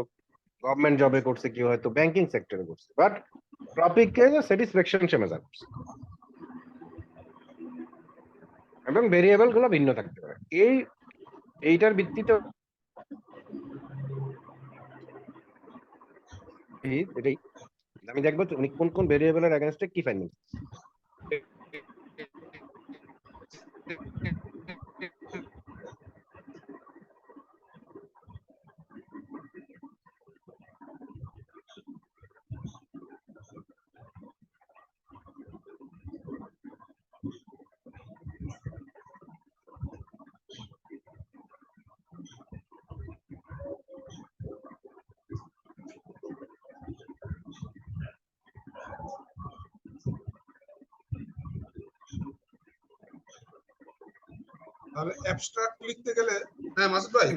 গভর্নমেন্ট জবে করছে, কেউ হয়তো ব্যাংকিং সেক্টরে করছে, বাট টপিককে স্যাটিসফ্যাকশন সে মেজার করছে এবং ভেরিয়েবল গুলো ভিন্ন থাকতে পারে। এইটার ভিত্তিতে এটাই আমি দেখবো উনি কোন কোন ভেরিয়েবলের এগেইনস্টে কি ফাইন্ডিং। তাহলে অ্যাবস্ট্রাক্ট লিখতে গেলে, হ্যাঁ মাসুদ ভাই,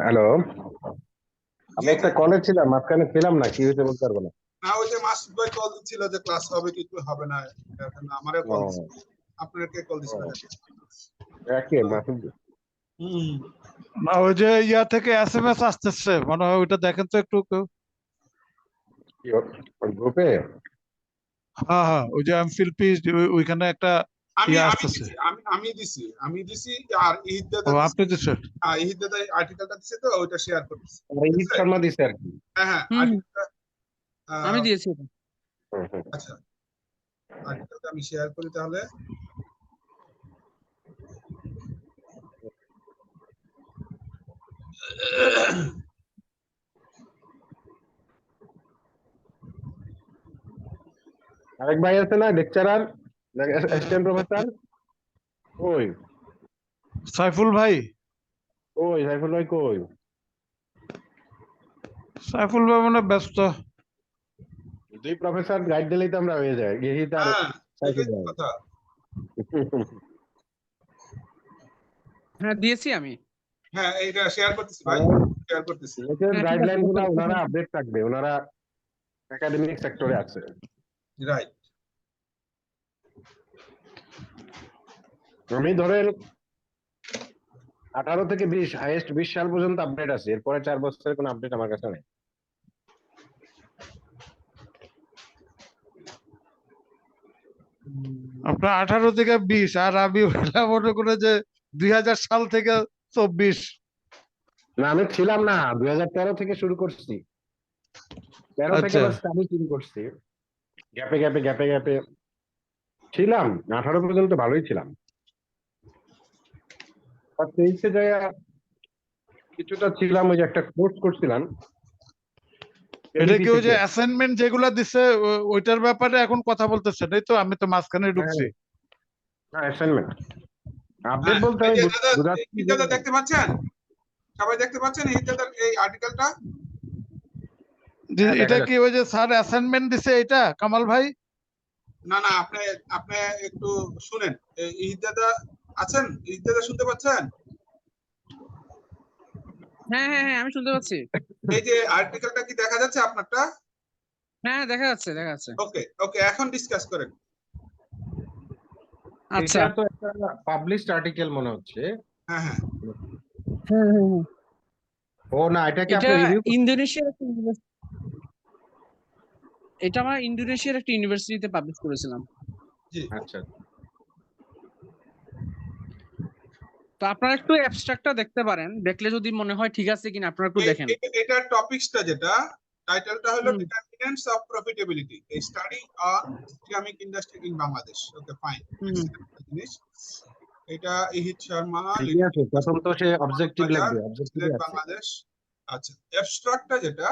হ্যালো, আমি জি একটা কলে ছিলাম, মাঝখানে ছিলাম না, কি হয়েছে বলতে পারবো না। না, ওই যে মাসুদ ভাই কল দিচ্ছিল যে ক্লাস হবে কি হবে না, এখন আমারও কল দিচ্ছে। আপনার কে কল দিছিল? একই মাসুদ। না ওই যে ইয়া থেকে এসএমএস আসতেছে মনে হয়, ওইটা দেখেন তো একটু কেউ। গ্রুপে হ্যাঁ হ্যাঁ, ওই যে এমফিল পিস ওইখানে একটা আমি ইয়া আমি আসতেছে। দিছি, আমি দিছি আর ইহিত দাদা ও দিছে। আপনি দিচ্ছেন? হ্যাঁ ইহিত দাদা আর্টিকেলটা দিছে, তো ওইটা শেয়ার করতেছে। ইহিত শর্মা দিছে আর কি। হ্যাঁ হ্যাঁ হুম, আর্টিকেলটা, আমি দিয়েছি এটা। আচ্ছা আর্টিকেলটা আমি শেয়ার করি তাহলে। আরেক ভাই আছে না লেকচারার, অ্যাসিস্ট্যান্ট প্রফেসর, ওই সাইফুল ভাই, ওই সাইফুল ভাই কই? সাইফুল ভাই মানে ব্যস্ত। দুই প্রফেসর গাইড দিলেই তো আমরা হয়ে যায়, ইহিত আর হ্যাঁ সাইফুল এটাই তো ভাই। কথা। হ্যাঁ দিয়েছি আমি। হ্যাঁ এইটা শেয়ার করতেছি ভাই, শেয়ার করতেছি। লেটেস্ট হ্যাঁ ঠিক আছে, গাইডলাইন গুলো ওনারা আপডেট থাকবে, ওনারা একাডেমিক সেক্টরে আছে। রাইট। আমি ধরেন 18 থেকে 20 হাইয়েস্ট 20 সাল পর্যন্ত আপডেট আছে, এরপরে 4 বছরের কোনো আপডেট আমার কাছে নেই। আপনার 18 থেকে 20, আর আমি হইলাম মনে করে যে 2000 সাল থেকে 24। না আমি ছিলাম না, 2013 থেকে শুরু করছি, 13 থেকে আচ্ছা আবার স্টাডি শুরু করছি, গ্যাপে গ্যাপে গ্যাপে গ্যাপে ছিলাম, 18 পর্যন্ত ভালোই ছিলাম। আর 23-এ যায় কিছুটা ছিলাম, ওই যে একটা কোর্স করছিলাম এটা LEP কি ওই যে থেকে। অ্যাসাইনমেন্ট যেগুলা দিছে ওইটার ব্যাপারে এখন কথা বলতেছেন, এই তো? আমি তো মাঝখানে ঢুকছি। হ্যাঁ, অ্যাসাইনমেন্ট আপডেট হ্যাঁ, বলতে এই আমি যে দাদা, বুঝাচ্ছি এই যে দাদা দেখতে পাচ্ছেন? সবাই দেখতে পাচ্ছেন এই দাদার এই আর্টিকেলটা? হ্যাঁ, দেখা এটা কি যাচ্ছে। ওই যে স্যার অ্যাসাইনমেন্ট দিছে এটা, কামাল ভাই? না না, আপনি আপনি একটু শুনেন। এই দাদা আছেন? এই দাদা শুনতে পাচ্ছেন? হ্যাঁ হ্যাঁ হ্যাঁ, আমি শুনতে পাচ্ছি। এই যে আর্টিকেলটা কি দেখা যাচ্ছে আপনারটা? হ্যাঁ, দেখা যাচ্ছে দেখা যাচ্ছে। ওকে ওকে, এখন ডিসকাস করেন। আচ্ছা। এটা তো একটা পাবলিশড আর্টিকেল মনে হচ্ছে। হ্যাঁ হ্যাঁ, হ্যাঁ হ্যাঁ হ্যাঁ। ও না, এটাকে এটা আপনি রিভিউ ইন্দোনেশিয়ার একটা এটা আমরা ইন্দোনেশিয়ার একটা ইউনিভার্সিটিতে পাবলিশ করেছিলাম। জি। আচ্ছা। তো আপনারা একটু অ্যাবস্ট্রাক্টটা দেখতে পারেন, দেখলে যদি মনে হয় ঠিক আছে কিনা আপনারা একটু দেখেন। এটার টপিকসটা যেটা টাইটেলটা হলো হুম। Determinants of profitability, a study on ceramic industry in Bangladesh. Okay fine, হুম। জিনিস। এটা ইহিত শর্মা, ঠিকই আছে, প্রথম তো সে অবজেক্টিভ বাজার, লিখবে, অবজেক্টিভে সিলেট আছে। বাংলাদেশ। আচ্ছা, অ্যাবস্ট্রাক্টটা যেটা,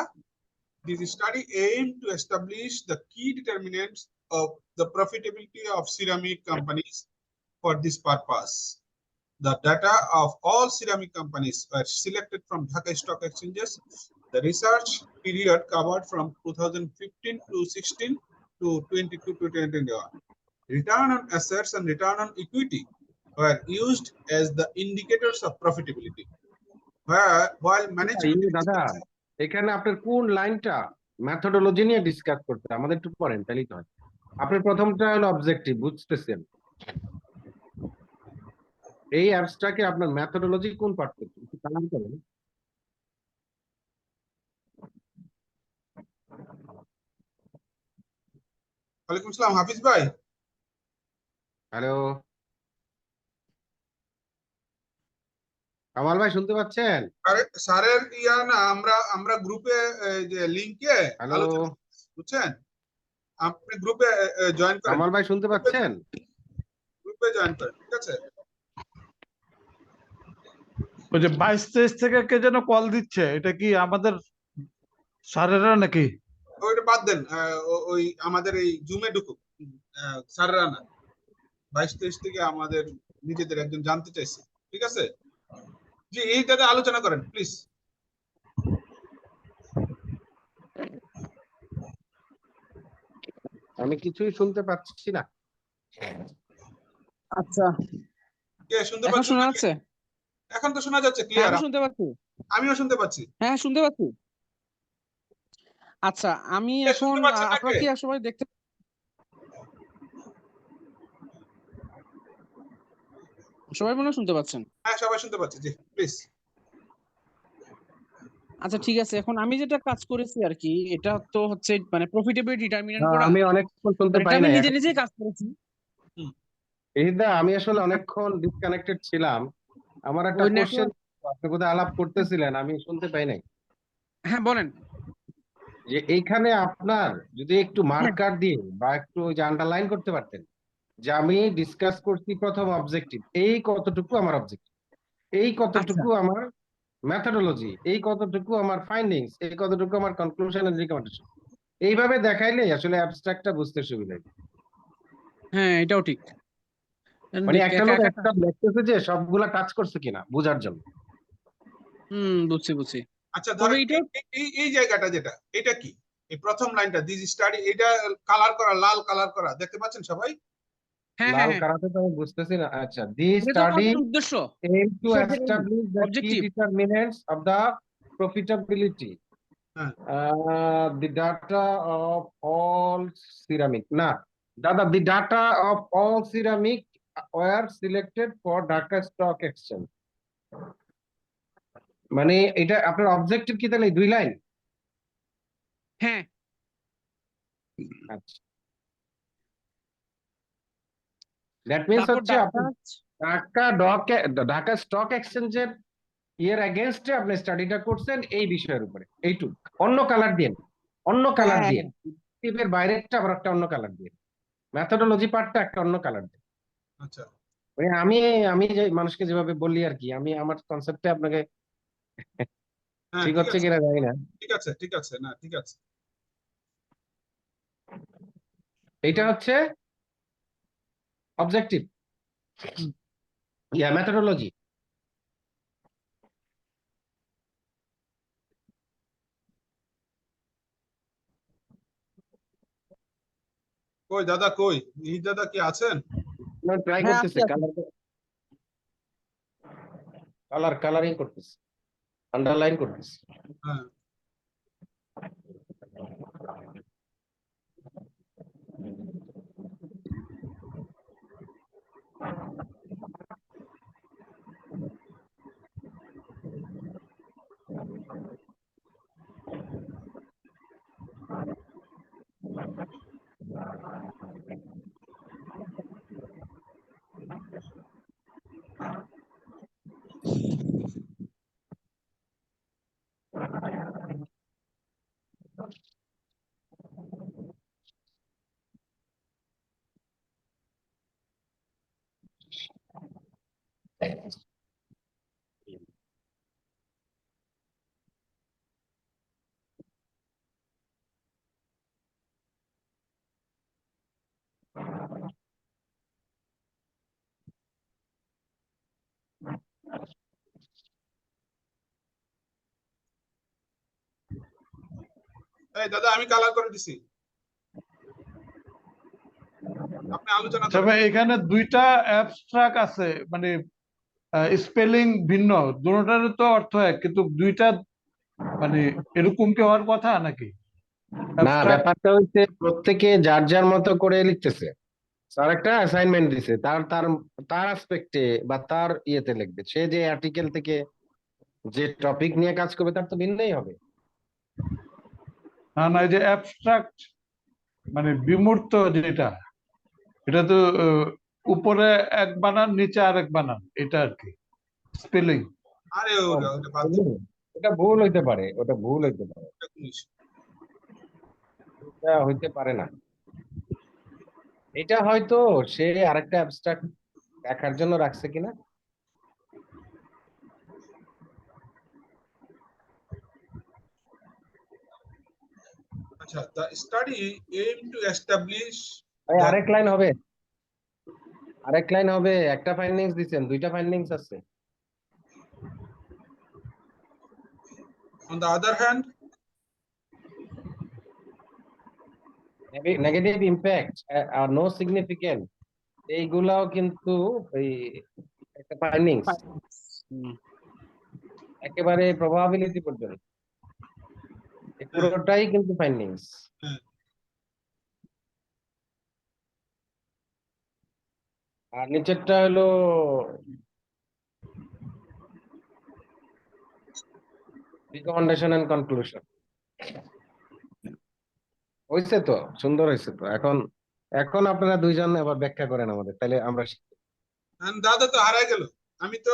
this study aimed to establish the key determinants of the profitability of ceramic companies. For this purpose, the data of all ceramic companies were selected from Dhaka Stock Exchanges. The research period covered from 2015 to 16 to 22 to 2021. Return on assets and return on equity were used as the indicators of profitability. While management দাদা, এখানে আপনার কোন লাইনটা methodology নিয়ে discuss করতে আমাদের একটু পড়েন, তাহলেই তো হয়। আপনার প্রথমটা হলো অবজেক্টিভ, বুঝতেছেন? এই অ্যাবস্ট্রাক্টে আপনার মেথোডোলজি কোন পার্ট করতে একটু কালার করেন। ওয়ালাইকুম আসসালাম হাফিজ ভাই। হ্যালো কামাল ভাই, শুনতে পাচ্ছেন? আরে স্যারের ইয়া না, আমরা আমরা গ্রুপে যে লিংকে হ্যালো আলোচনা, বুঝছেন? আপনি গ্রুপে জয়েন করেন, কামাল ভাই, শুনতে পাচ্ছেন? গ্রুপে জয়েন করেন, ঠিক আছে? ওই যে 22-23 থেকে কে যেন কল দিচ্ছে, এটা কি আমাদের স্যারেরা নাকি? ওইটা বাদ দেন, ওই আমাদের এই জুমে ঢুকুক। স্যাররা না, 22-23 থেকে আমাদের নিজেদের একজন জানতে চাইছে, ঠিক আছে? জি, এই দাদা আলোচনা করেন প্লিজ। আমি কিছুই শুনতে পাচ্ছি না। আচ্ছা, কে শুনতে এখন পাচ্ছেন শোনা নাকি? যাচ্ছে? এখন তো শোনা যাচ্ছে হ্যাঁ, ক্লিয়ার, আমি শুনতে পাচ্ছি। আমিও শুনতে পাচ্ছি। হ্যাঁ, শুনতে পাচ্ছি। আচ্ছা, আমি কে এখন শুনতে পাচ্ছেন আপনারা নাকি? কি সবাই দেখতে, সবাই মনে হয় শুনতে পাচ্ছেন? হ্যাঁ, সবাই শুনতে পাচ্ছি, জি প্লিজ। আচ্ছা ঠিক আছে, এখন আমি যেটা কাজ করেছি আর কি, এটা তো হচ্ছে মানে প্রফিটেবিলিটি ডিটারমিনেন্ট করা। আমি অনেকক্ষণ শুনতে এটা পাই আমি নাই নিজে এখন। নিজেই কাজ করেছি। আমি আসলে অনেকক্ষণ ডিসকানেক্টেড ছিলাম। আমার একটা ওই কোশ্চেন, নেটওয়ার্ক। আপনি বোধহয় আলাপ করতেছিলেন, আমি শুনতে পাই নাই। হ্যাঁ বলেন। যে এইখানে আপনার যদি একটু হ্যাঁ মার্কার দিয়ে বা একটু ওই যে আন্ডারলাইন করতে পারতেন যে আমি ডিসকাস করছি প্রথম অবজেক্টিভ, এই কতটুকু আমার অবজেক্টিভ, এই আচ্ছা কতটুকু আমার মেথোডোলজি, এই কতটুকু আমার ফাইন্ডিংস, এই কতটুকু আমার কনক্লুশন এন্ড রিকমেন্ডেশন। এইভাবে দেখাইলে আসলে অ্যাবস্ট্রাক্টটা বুঝতে সুবিধা হয়। হ্যাঁ, এটাও ঠিক। মানে একটা লোক একা একটা দেখতেছে যে সবগুলা টাচ করছে কিনা বোঝার জন্য। বুঝছি বুঝছি। আচ্ছা তবে ধরেন এটাও এই জায়গাটা যেটা, এটা কি? এই প্রথম লাইনটা, দিস স্টাডি, এটা কালার করা, লাল কালার করা, দেখতে পাচ্ছেন সবাই? হ্যাঁ হ্যাঁ লাল হ্যাঁ, কারাতে তো আমি বুঝতেছি না। আচ্ছা, দি এটা তো স্টাডি আমাদের উদ্দেশ্য, aim to রিসার্চের establish the key objective. determinants of the profitability. হ্যাঁ, The data of all ceramic. না দাদা, the data of all ceramic were selected for Dhaka Stock Exchange. মানে এটা আপনার অবজেক্টিভ কি তাহলে 2 লাইন? হ্যাঁ, আচ্ছা, দ্যাট মিন্স তারপর হচ্ছে আপনি ঢাকা স্টক এক্সচেঞ্জের ইয়ের এগেনস্টে আপনি স্টাডিটা করছেন এই বিষয়ের উপরে, এইটুক। অন্য কালার দিয়ে, অন্য কালার হ্যাঁ দিয়ে, এর বাইরেরটা আবার একটা অন্য কালার দিয়ে, মেথোডোলজি পার্টটা একটা অন্য কালার দিয়ে। আচ্ছা মানে আমি আমি যে মানুষকে যেভাবে বলি আর কি, আমি আমার কনসেপ্টে আপনাকে হ্যাঁ ঠিক ঠিক হচ্ছে আছে, কিনা জানি না। ঠিক আছে, ঠিক আছে, না ঠিক আছে। এটা হচ্ছে অবজেক্টিভ, মেথোডোলজি। কই দাদা, কই এই দাদা কি আছেন? ট্রাই হ্যাঁ আছি করতেছে, আছি। কালারিং করতেছে, আন্ডারলাইন করতেছে। হ্যাঁ এই দাদা আমি কালার করে দিছি, আপনি আলোচনা আচ্ছা করেন। ভাই, এখানে দুইটা অ্যাবস্ট্রাক্ট আছে, মানে স্পেলিং ভিন্ন, দুটোটার তো অর্থ এক, কিন্তু দুইটা মানে এরকম কি হওয়ার কথা নাকি? না, অ্যাবস্ট্রাক্ট। ব্যাপারটা হচ্ছে প্রত্যেকে যার যার মতো করে লিখতেছে। স্যার একটা অ্যাসাইনমেন্ট দিছে, তার তার তার অ্যাসপেক্টে বা তার ইয়েতে লিখবে। সে যে আর্টিকেল থেকে যে টপিক নিয়ে কাজ করবে তার তো ভিন্নই হবে। না না, এই যে অ্যাবস্ট্রাক্ট মানে বিমূর্ত যেটা, এটা তো উপরে এক বানান নিচে আরেক বানান, এটা আর কি স্পেলিং। আরে ওটা ওটা বাদ দিন, ওটা ভুল হইতে পারে, ওটা ভুল হইতে পারে, ওটা কোন issue? এটা হইতে পারে না। এটা হয়তো সে আরেকটা অ্যাবস্ট্রাক্ট দেখার জন্য রাখছে কিনা। আচ্ছা, the study aim to establish ভাই the আরেক লাইন হবে, আরেক লাইন হবে। একটা ফাইন্ডিংস দিচ্ছেন, দুইটা ফাইন্ডিংস আছে। on the other hand negative impact আর নো সিগনিফিকেন্ট, এইগুলাও কিন্তু এই একটা ফাইন্ডিংস, একেবারে প্রবাবিলিটি পর্যন্ত এই পুরোটাই কিন্তু ফাইন্ডিংস। হ্যাঁ, আর নিচেরটা হলো রিকমেন্ডেশন এন্ড কনক্লুশন। হয়েছে তো, সুন্দর হয়েছে তো। এখন এখন আপনারা দুইজন আবার ব্যাখ্যা করেন আমাদের, তাহলে আমরা and দাদা তো হারায় গেল, আমি তো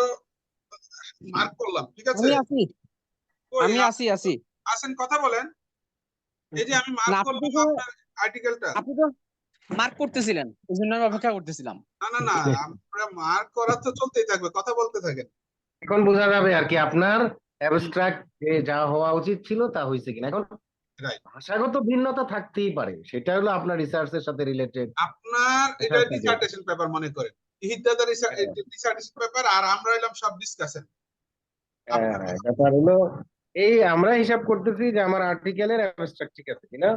মার্ক করলাম, ঠিক আছে। আমি আছি, কই আমি আছি আছি। আসেন কথা বলেন, এই যে আমি মার্ক না আপনি করলাম তো আপনার আর্টিকেলটা। আপনি তো মার্ক করতেছিলেন, এই জন্য আমি অপেক্ষা করতেছিলাম। না না না, আমরা মার্ক করা তো চলতেই থাকবে, কথা বলতে থাকেন। এখন বোঝা যাবে আর কি আপনার অ্যাবস্ট্রাক্ট যা হওয়া উচিত ছিল তা হয়েছে কিনা। এখন রাইট, ভাষাগত ভিন্নতা থাকতেই পারে, সেটা হলো আপনার রিসার্চের সাথে রিলেটেড। আপনার এটা ডিসার্টেশন পেপার মনে করেন, ইহিদাদা ডিসার্টেশন পেপার, আর আমরা এলাম সব ডিসকাশন। আপনার ব্যাপার হলো এই আমরা হিসাব করতেছি যে আমার আর্টিকেলের অ্যাবস্ট্রাক্ট ঠিক আছে কিনা,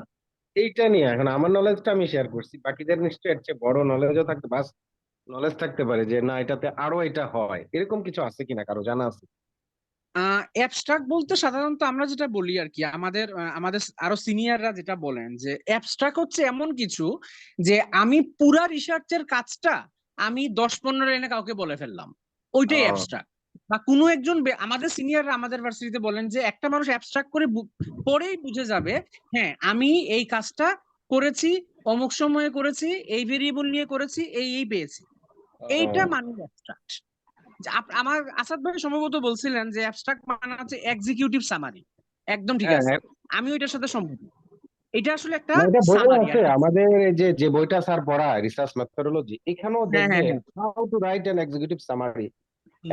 এইটা নিয়ে এখন আমার নলেজটা আমি শেয়ার করছি। বাকিদের নিশ্চয়ই এর চেয়ে বড় নলেজও থাকতে, বাস নলেজ থাকতে পারে যে না এটাতে আরো এটা হয়, এরকম কিছু আছে কিনা কারো জানা আছে? অ্যাবস্ট্রাক্ট বলতে সাধারণত আমরা যেটা বলি আর কি, আমাদের আরো সিনিয়ররা যেটা বলেন যে অ্যাবস্ট্রাক্ট হচ্ছে এমন কিছু যে আমি পুরা রিসার্চের কাজটা আমি 10-15 লাইনে কাউকে বলে ফেললাম, ওইটাই ও, অ্যাবস্ট্রাক্ট। বা কোনো একজন আমাদের সিনিয়ররা আমাদের ভার্সিটিতে বলেন যে একটা মানুষ অ্যাবস্ট্রাক্ট করে পরেই বুঝে যাবে, হ্যাঁ আমি এই কাজটা করেছি, অমুক সময়ে করেছি, এই ভেরিয়েবল নিয়ে করেছি, এই পেয়েছি, এইটা মানে অ্যাবস্ট্রাক্ট। আমার আসাদ ভাই সম্ভবত বলছিলেন যে অ্যাবস্ট্রাক্ট মানে হচ্ছে এক্সিকিউটিভ সামারি, একদম ঠিক হ্যাঁ আছে, হ্যাঁ, আমি ওইটার সাথে সম্মত। এটা আসলে একটা না, এটা বইও সামারি আছে আমাদের এই যে যে বইটা স্যার পড়ায় রিসার্চ মেথোডোলজি, এখানেও হ্যাঁ দেখবে হ্যাঁ হ্যাঁ how to write an executive summary.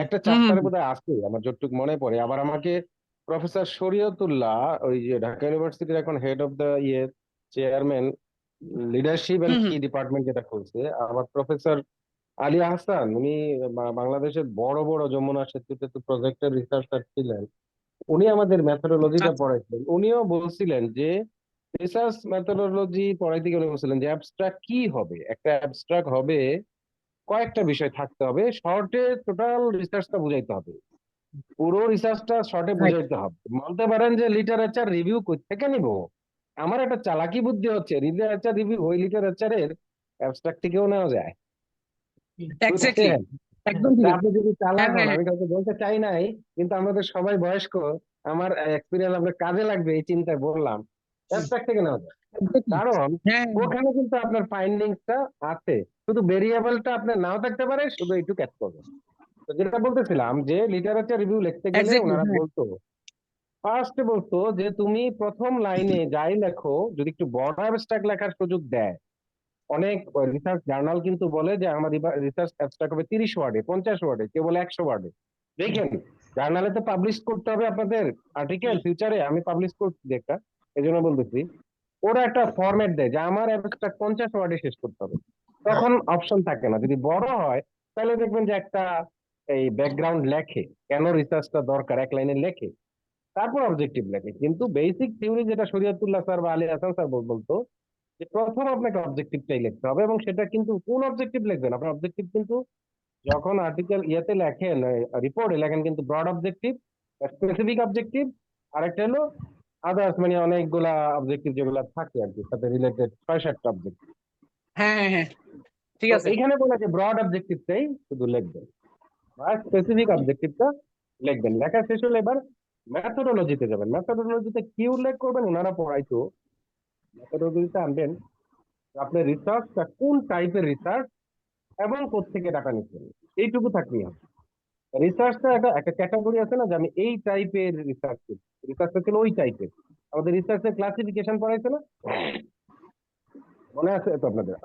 একটা হুম, চ্যাপ্টারে হুম। বোধহয় আছে আমার যতটুকু মনে পড়ে। আবার আমাকে প্রফেসর শরীয়তুল্লাহ, ওই যে ঢাকা ইউনিভার্সিটির এখন head of the chairman leadership and হুম, কি হুম। ডিপার্টমেন্ট যেটা খুলছে, আবার প্রফেসর আলী আহসান, উনি বাংলাদেশের বড় বড় যমুনা সেতু টেতু প্রজেক্টের রিসার্চার ছিলেন। উনি আমাদের মেথোডোলজিটা আচ্ছা, পড়াইছিলেন। উনিও বলছিলেন যে রিসার্চ মেথোডোলজি পড়াইতে গিয়ে উনি বলছিলেন যে অ্যাবস্ট্রাক্ট কি হবে, একটা অ্যাবস্ট্রাক্ট হবে কয়েকটা বিষয় থাকতে হবে, শর্টে টোটাল রিসার্চটা বুঝাইতে হবে, পুরো রিসার্চটা শর্টে রাইট, বুঝাইতে হবে। বলতে পারেন যে লিটারেচার রিভিউ কই থেকে নিব, আমার একটা চালাকি বুদ্ধি হচ্ছে লিটারেচার রিভিউ ওই লিটারেচারের অ্যাবস্ট্রাক্ট থেকেও নেওয়া যায়, এক্স্যাক্টলি, বুঝছেন? একদম তা ঠিক। আপনি যদি চালাক হ্যাঁ, হন, হ্যাঁ, হ্যাঁ। আমি কাউকে বলতে চাই নাই, কিন্তু আমাদের সবাই বয়স্ক, আমার এক্সপিরিয়েন্স আপনার কাজে লাগবে এই চিন্তায় বললাম অ্যাবস্ট্রাক্ট থেকে নেওয়া যায়। Exactly. কারণ হ্যাঁ, ওখানে কিন্তু আপনার ফাইন্ডিংসটা আছে, শুধু ভেরিয়েবলটা আপনার নাও থাকতে পারে, শুধু এইটুকু ক্যাচ করবে। তো যেটা বলতেছিলাম যে লিটারেচার রিভিউ লিখতে গেলে এক্স্যাক্টলি, ওনারা হ্যাঁ। বলতো, ফার্স্টে বলতো যে তুমি প্রথম লাইনে যাই লেখো, যদি একটু বড় অ্যাবস্ট্রাক্ট লেখার সুযোগ দেয়, অনেক রিসার্চ জার্নাল কিন্তু বলে যে আমার রিসার্চ অ্যাবস্ট্রাক্ট হবে 30 ওয়ার্ডে, 50 ওয়ার্ডে, কেবল 100 ওয়ার্ডে। দেখেন, জার্নালে তো পাবলিশ করতে হবে আপনাদের আর্টিকেল ফিউচারে, আমি পাবলিশ করছি একটা, এই জন্য বলতেছি। ওরা একটা ফরম্যাট দেয় যে আমার অ্যাবস্ট্রাক্ট 50 ওয়ার্ডে শেষ করতে হবে, তখন অপশন থাকে না। যদি বড় হয় তাহলে দেখবেন যে একটা এই ব্যাকগ্রাউন্ড লেখে, কেন রিসার্চটা দরকার এক লাইনে লেখে, তারপর অবজেক্টিভ লেখে। কিন্তু বেসিক থিওরি যেটা শরীয়তুল্লাহ স্যার বা আলী হাসান স্যার বলতো, যে প্রথম আপনাকে অবজেক্টিভটাই লিখতে হবে, এবং সেটা কিন্তু কোন অবজেক্টিভ লিখবেন, আপনার অবজেক্টিভ কিন্তু যখন আর্টিকেল ইয়েতে লেখেন, রিপোর্টে লেখেন, কিন্তু ব্রড অবজেক্টিভ, স্পেসিফিক অবজেক্টিভ, আরেকটা হলো আদার্স, মানে অনেকগুলা অবজেক্টিভ যেগুলো থাকে আর কি, সাথে রিলেটেড 6-7টা অবজেক্টিভ। হ্যাঁ, হ্যাঁ, হ্যাঁ, ঠিক তো আছে। এইখানে বলে যে ব্রড অবজেক্টিভটাই শুধু লিখবেন, আর স্পেসিফিক অবজেক্টিভটা লিখবেন। লেখা শেষ হলে এবার ম্যাথোডোলজিতে যাবেন। ম্যাথোডোলজিতে কি উল্লেখ করবেন ওনারা পড়াইতো, মেথোডোলজিতে আনবেন আপনার রিসার্চটা কোন টাইপের রিসার্চ এবং কোত্থেকে টাকা নিচ্ছেন, এইটুকু থাকলেই হবে। রিসার্চটা একটা একটা ক্যাটাগরি আছে না, যে আমি এই টাইপের রিসার্চ করছি, রিসার্চটা ছিল ওই টাইপের। আমাদের রিসার্চের ক্লাসিফিকেশন পড়াইছে না, মনে আছে তো আপনাদের?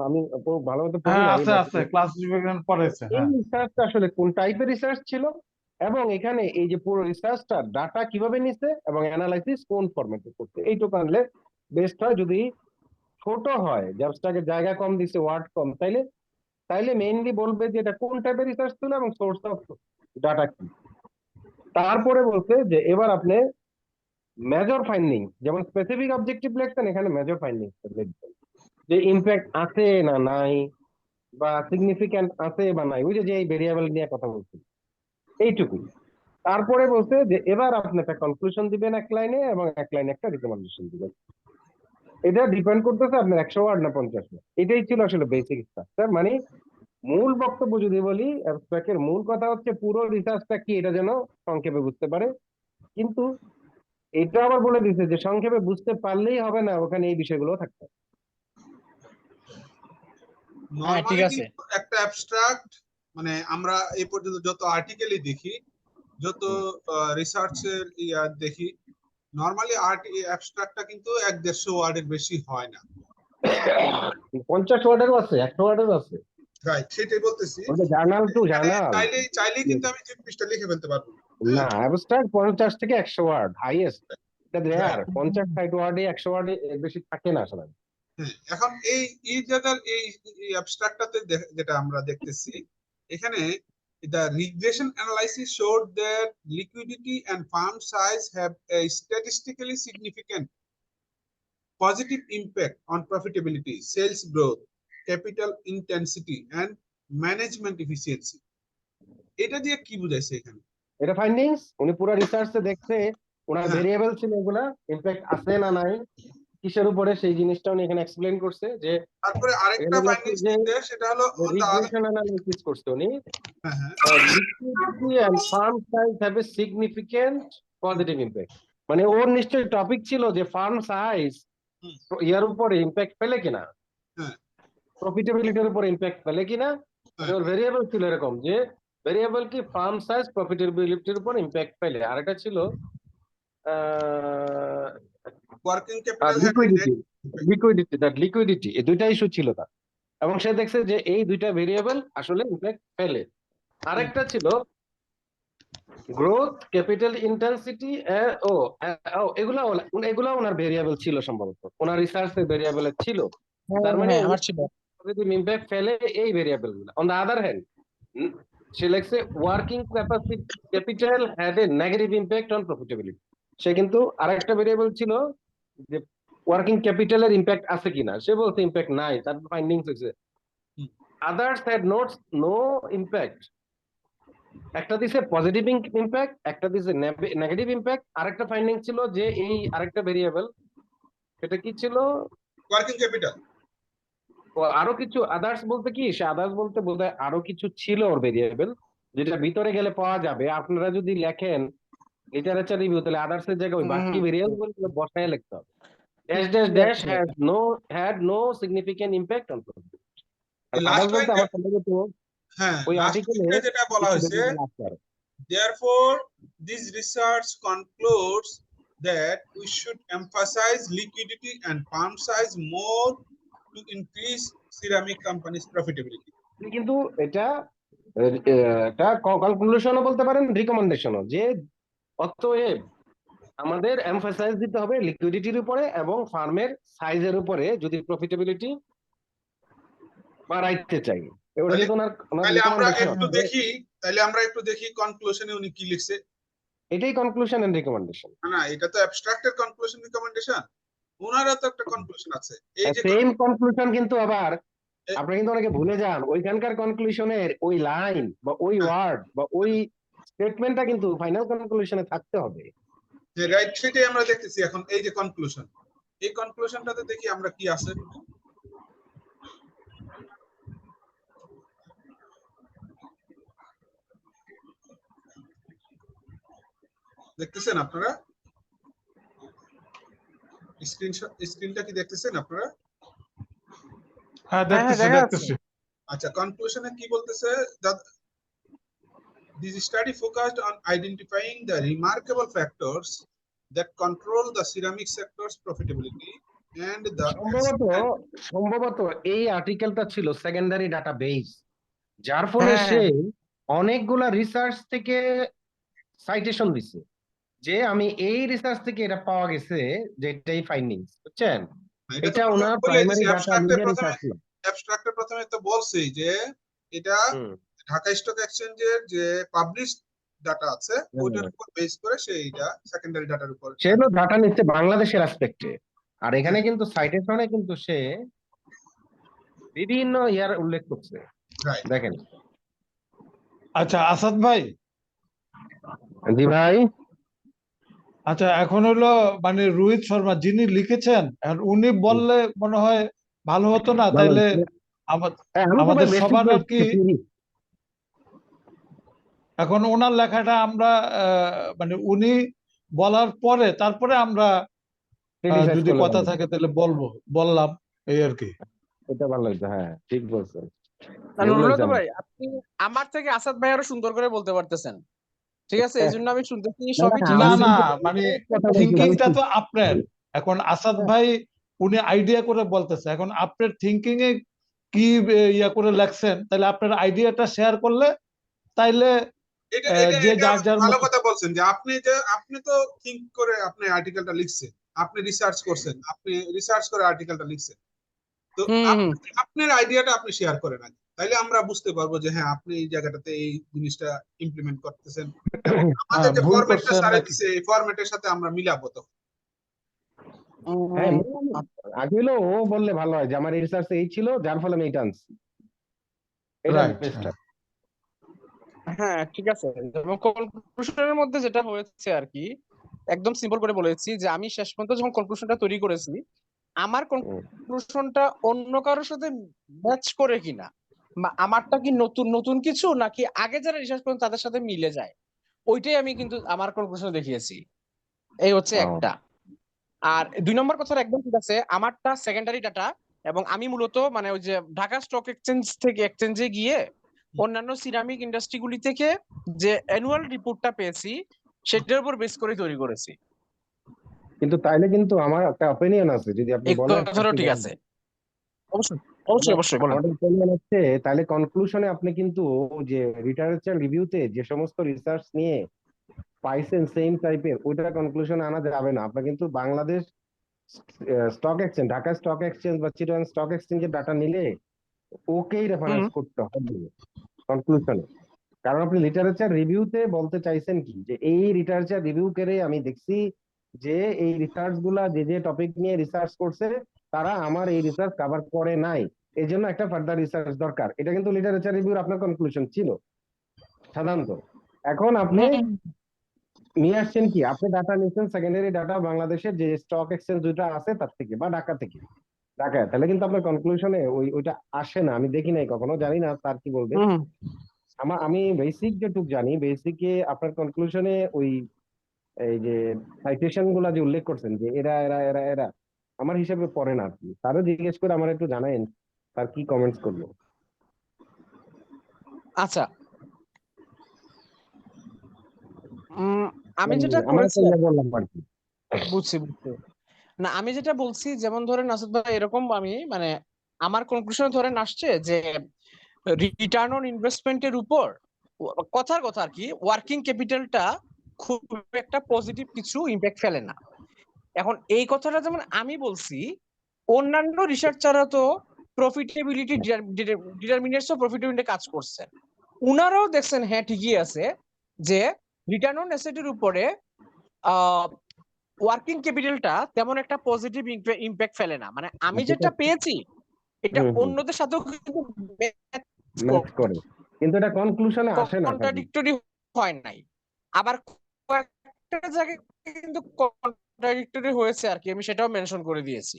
আমি খুব ভালো মতো পড়ি হ্যাঁ, নাই, আছে বাট আছে, ক্লাসিফিকেশন পড়েছে, এই হ্যাঁ। রিসার্চটা আসলে কোন টাইপের রিসার্চ ছিল, এবং এখানে এই যে পুরো রিসার্চটা ডাটা কিভাবে নিচ্ছে এবং অ্যানালাইসিস কোন ফরম্যাটে করছে, এইটুকু আনলে বেস্ট হয়। যদি ছোট হয়, জাস্টটাকে জায়গা কম দিছে, ওয়ার্ড কম, তাইলে তাইলে মেইনলি বলবে যে এটা কোন টাইপের রিসার্চ ছিল এবং সোর্স অফ ডাটা কি। তারপরে বলছে যে এবার আপনি মেজর ফাইন্ডিং, যেমন স্পেসিফিক অবজেক্টিভ লিখছেন, এখানে মেজর ফাইন্ডিং লিখবেন, যে ইমপ্যাক্ট আছে না নাই, বা সিগনিফিক্যান্ট আছে বা নাই, ওই যে এই ভেরিয়েবল নিয়ে কথা বলছি, এইটুকুই। তারপরে বলছে যে এবার আপনি একটা কনক্লুশন দিবেন এক লাইনে, এবং এক লাইনে একটা রিকমেন্ডেশন দিবেন। এটা ডিপেন্ড করতেছে আপনার 100 ওয়ার্ড না 50 ওয়ার্ড। এটাই ছিল আসলে বেসিক স্ট্রাকচার। মানে মূল বক্তব্য যদি বলি, অ্যাবস্ট্রাক্টের মূল কথা হচ্ছে পুরো রিসার্চটা কি এটা যেন সংক্ষেপে বুঝতে পারে। কিন্তু এটা আবার বলে দিচ্ছে যে সংক্ষেপে বুঝতে পারলেই হবে না, ওখানে এই বিষয়গুলো থাকতে হবে। হ্যাঁ, ঠিক নরমালি আছে। কিন্তু একটা অ্যাবস্ট্রাক্ট, মানে আমরা এই পর্যন্ত যত আর্টিকেলই দেখি, যত রিসার্চের ইয়া দেখি, নরমালি অ্যাবস্ট্রাক্টটা কিন্তু 1-150 ওয়ার্ডের বেশি হয় না। 50 ওয়ার্ডেরও আছে, 100 ওয়ার্ডেরও আছে, রাইট, সেটাই বলতেছি। ওটা জার্নাল টু এখানে জার্নাল। চাইলেই কিন্তু আমি 2 পৃষ্ঠা লিখে ফেলতে পারবো না। না, অ্যাবস্ট্রাক্ট 50 থেকে 100 ওয়ার্ড হাইয়েস্ট, এটা রেয়ার। রাইট, 50-60 ওয়ার্ডে, 100 ওয়ার্ডে এর বেশি থাকে না আসলে। হ্যাঁ। এখন এই জায়গার এই অ্যাবস্ট্রাক্টটাতে যেটা আমরা দেখতেছি এখানে, the regression analysis showed that liquidity and farm size have a statistically significant positive impact on profitability, sales growth, capital intensity, and management efficiency. এটা দিয়ে কি বুঝাইছে এখানে? এটা ফাইন্ডিংস, উনি পুরো রিসার্চে দেখছে, ওনার হ্যাঁ, ভেরিয়েবল ছিল এগুলা, ইমপ্যাক্ট আছে না নাই, কিসের উপরে, সেই জিনিসটা উনি এখানে এক্সপ্লেইন করছে। যে তারপরে আরেকটা এখানে লেখছে ফাইন্ডিংস যে দিতে, সেটা হলো রিগ্রেশন অ্যানালাইসিস করছে উনি, হ্যাঁ, হ্যাঁ, liquidity and firm size have a significant positive impact. মানে ওর নিশ্চয়ই টপিক ছিল যে ফার্ম সাইজ হুম, ইয়ার উপরে ইমপ্যাক্ট ফেলে কিনা, হ্যাঁ, প্রফিটেবিলিটির উপর ইমপ্যাক্ট ফেলে কিনা। মানে হ্যাঁ। ওর ভেরিয়েবল ছিল এরকম যে ভেরিয়েবল কি ফার্ম সাইজ প্রফিটেবিলিটির উপর ইমপ্যাক্ট ফেলে, আর এটা ছিল working capital had liquidity, liquidity, এই দুইটা ইস্যু ছিল তার। এবং সে দেখছে যে এই দুইটা ভেরিয়েবল আসলে ইমপ্যাক্ট ফেলে। আরেকটা ছিল গ্রোথ, ক্যাপিটাল ইন্টেন্সিটি, এগুলা ওনার ভেরিয়েবল ছিল সম্ভবত, ওনার রিসার্চের ভেরিয়েবল ছিল। তার মানে হ্যাঁ আমার ছিল। পজিটিভ ইম্প্যাক্ট ফেলে এই ভেরিয়েবল গুলো। অন দ্য আদার হ্যান্ড, সে লেখছে working capital had a negative impact on profitability. সে কিন্তু আরেকটা ভেরিয়েবল ছিল যে ওয়ার্কিং ক্যাপিটালের ইম্প্যাক্ট আছে কিনা, সে বলছে ইম্প্যাক্ট নাই, তার ফাইন্ডিংস হয়েছে আদার্স হ্যাড নো ইম্প্যাক্ট। একটা দিছে পজিটিভ ইম্প্যাক্ট, একটা দিছে নেগেটিভ ইম্প্যাক্ট, আরেকটা ফাইন্ডিং ছিল যে এই আরেকটা ভেরিয়েবল, সেটা কি ছিল, ওয়ার্কিং ক্যাপিটাল। ও আরো কিছু আদার্স বলতে কি, সে আদার্স বলতে বোধহয় আরো কিছু ছিল ওর ভেরিয়েবল, যেটা ভিতরে গেলে পাওয়া যাবে। আপনারা যদি লেখেন লিটারেচার রিভিউ, তাহলে আদার্স এর জায়গায় ওই বাকি ভেরিয়েবল গুলো বসায় লিখতে হবে। Dash dash dash had no significant impact on profit। আর লাস্ট আদার্স বলতে আমার সম্ভবত হ্যাঁ ওই লাস্ট আর্টিকেলে যেটা বলা হয়েছে, therefore this research concludes that we should emphasize liquidity and farm size more to increase ceramic companies profitability. কিন্তু এটা একটা কনক্লুশনও বলতে পারেন, রিকমেন্ডেশনও, যে অতএব আমাদের এমফাসাইজ দিতে হবে লিকুইডিটির উপরে এবং ফার্মের সাইজের উপরে, যদি প্রফিটেবিলিটি বাড়াইতে চাই। ওটা কিন্তু তাহলে আমরা একটু দেখি কনক্লুশনে উনি কি লিখছে। এটাই কনক্লুশন এন্ড রিকমেন্ডেশন। না এটা তো অ্যাবস্ট্রাক্টের কনক্লুশন রিকমেন্ডেশন, ওনারও তো একটা কনক্লুশন আছে। এই যে সেম কনক্লুশন, কিন্তু আবার আপনারা কিন্তু অনেকে ভুলে যান ওইখানকার কনক্লুশনের ওই লাইন বা ওই ওয়ার্ড বা ওই স্টেটমেন্টটা কিন্তু ফাইনাল কনক্লুশনে থাকতে হবে। রাইট, সেটাই আমরা দেখতেছি এখন। এই যে কনক্লুশন, এই কনক্লুশনটাতে দেখি আমরা কি আছে। দেখতেছেন আপনারা স্ক্রিনটা কি দেখতেছেন আপনারা? হ্যাঁ দেখতেছি। আচ্ছা, কনক্লুশনে কি বলতেছে? This study focused on identifying the remarkable factors that control the ceramic sector's profitability and the সম্ভবত এই আর্টিকেলটা ছিল সেকেন্ডারি ডাটাবেস, যার ফলে সে অনেকগুলা রিসার্চ থেকে সাইটেশন দিছে যে আমি এই রিসার্চ থেকে এটা পাওয়া গেছে, যেটাই ফাইন্ডিংস, বুঝছেন? এটা ওনার প্রাইমারি ডাটা নিজের রিসার্চ না। অ্যাবস্ট্রাক্টের প্রথমে তো বলছেই যে এটা ঢাকা স্টক এক্সচেঞ্জের যে পাবলিশ ডাটা আছে ওটার উপর বেস করে সে এটা সেকেন্ডারি ডাটার উপর সে হলো ডাটা নিচ্ছে বাংলাদেশের অ্যাসপেক্টে। আর এখানে কিন্তু সাইটেশনে কিন্তু সে বিভিন্ন ইয়ার উল্লেখ করছে, দেখেন। আচ্ছা আসাদ ভাই। জি ভাই। আচ্ছা, এখন হলো মানে রোহিত শর্মা যিনি লিখেছেন, এখন উনি বললে মনে হয় ভালো হতো না? তাইলে আমাদের সবার আর কি এখন ওনার লেখাটা আমরা মানে উনি বলার পরে তারপরে আমরা যদি কথা থাকে তাহলে বললাম, এই আর কি। এটা ভালো লাগছে। হ্যাঁ ঠিক বলছেন। ভাই আপনি আমার থেকে আসাদ ভাই আরো সুন্দর করে বলতে পারতেছেন, ঠিক আছে? এই জন্য আমি শুনতেছি সবই ঠিক আছে। না মানে থিংকিংটা তো আপনার। এখন আসাদ ভাই উনি আইডিয়া করে বলতেছে, এখন আপনার থিংকিং এ কি ইয়া করে লেখছেন, তাহলে আপনার আইডিয়াটা শেয়ার করলে তাইলে যে যার ভালো কথা বলছেন যে আপনি তো থিংক করে আপনি আর্টিকেলটা লিখছেন, আপনি রিসার্চ করছেন, আপনি রিসার্চ করে আর্টিকেলটা লিখছেন, তো আপনার আইডিয়াটা আপনি শেয়ার করেন আগে, তাইলে আমরা বুঝতে পারবো যে হ্যাঁ আপনি এই জায়গাটাতে এই জিনিসটা ইমপ্লিমেন্ট করতেছেন। আমাদের যে ফরম্যাটটা সারা দিছে এই ফরম্যাটের সাথে আমরা মিলাবো। তো আগে হলো ও বললে ভালো হয় যে আমার রিসার্চ এই ছিল, যার ফলে আমি এটা আনছি। হ্যাঁ ঠিক আছে। কনক্লুশনের মধ্যে যেটা হয়েছে আর কি, একদম সিম্পল করে বলেছি যে আমি শেষ পর্যন্ত যখন কনক্লুশনটা তৈরি করেছি, আমার কনক্লুশনটা অন্য কারোর সাথে ম্যাচ করে কিনা, আমারটা কি নতুন নতুন কিছু নাকি আগে যারা রিসার্চ করেন তাদের সাথে মিলে যায়, ওইটাই আমি কিন্তু আমার কনক্লুশন দেখিয়েছি। এই হচ্ছে একটা। আর 2 নম্বর কথা একদম ঠিক আছে, আমারটা সেকেন্ডারি ডাটা, এবং আমি মূলত মানে ওই যে ঢাকা স্টক এক্সচেঞ্জে গিয়ে অন্যান্য সিরামিক ইন্ডাস্ট্রিগুলি থেকে যে অ্যানুয়াল রিপোর্টটা পেয়েছি সেটার উপর বেস করে তৈরি করেছি। কিন্তু তাইলে কিন্তু আমার একটা অপিনিয়ন আছে, যদি আপনি বলেন। কথাটাও ঠিক আছে, অবশ্যই অবশ্যই অবশ্যই বলেন। আমাদের opinion হচ্ছে তাহলে কনক্লুশনে আপনি কিন্তু যে লিটারেচার রিভিউতে যে সমস্ত রিসার্চ নিয়ে পাইছেন সেম টাইপের ওইটা কনক্লুশনে আনা যাবে না। আপনার কিন্তু Bangladesh stock exchange, Dhaka stock exchange বা চিটাগাং স্টক এক্সচেঞ্জের ডাটা নিলে ওকেই রেফারেন্স করতে হবে কনক্লুশনে। কারণ আপনি লিটারেচার রিভিউতে বলতে চাইছেন কি যে এই লিটারেচার রিভিউ করে আমি দেখছি যে এই রিসার্চ গুলা যে যে টপিক নিয়ে রিসার্চ করছে তারা আমার এই রিসার্চ কভার করে নাই, এই জন্য একটা ফার্দার রিসার্চ দরকার। এটা কিন্তু লিটারেচার রিভিউর আপনার কনক্লুশন ছিল সাধারণত। এখন আপনি নিয়ে আসছেন কি, আপনি ডাটা নিচ্ছেন সেকেন্ডারি ডাটা বাংলাদেশের যে স্টক এক্সচেঞ্জ দুইটা আছে তার থেকে বা ঢাকা থেকে, ঢাকায়, তাহলে কিন্তু আপনার কনক্লুশনে ওইটা আসে না। আমি দেখি নাই কখনো, জানি না স্যার কি বলবে। আমি বেসিক যেটুক জানি, বেসিকে আপনার কনক্লুশনে ওই এই যে সাইটেশন গুলা যে উল্লেখ করছেন যে এরা এরা এরা এরা আমার হিসাবে পড়ে না। আপনি তারও জিজ্ঞেস করে আমার একটু জানাইন তার কি কমেন্টস করলো। আচ্ছা, আমি যেটা আমার করেছি তো বললাম আর কি। বুঝছি বুঝছি। না আমি যেটা বলছি, যেমন ধরেন আসাদ ভাই, এরকম আমি মানে আমার কনক্লুশন ধরেন আসছে যে রিটার্ন অন ইনভেস্টমেন্টের উপর কথার কথা আর কি ওয়ার্কিং ক্যাপিটালটা খুব একটা পজিটিভ কিছু ইম্প্যাক্ট ফেলে না। এখন এই কথাটা যেমন আমি বলছি, অন্যান্য রিসার্চাররা তো প্রফিটেবিলিটি ডিটারমিনেটস অফ প্রফিটেবিলিটি কাজ করছেন, উনারাও দেখছেন হ্যাঁ ঠিকই আছে যে রিটার্ন অন অ্যাসেটের উপরে ওয়ার্কিং ক্যাপিটালটা তেমন একটা পজিটিভ ইম্প্যাক্ট ফেলে না। মানে আমি যেটা পেয়েছি এটা অন্যদের সাথেও কিন্তু ম্যাচ করে, কিন্তু এটা কনক্লুশনে আসে না। কন্ট্রাডিক্টরি হয় নাই। আবার কয়েকটা জায়গায় কিন্তু কন্ট্রাডিক্টরি হয়েছে আর কি, আমি সেটাও মেনশন করে দিয়েছি।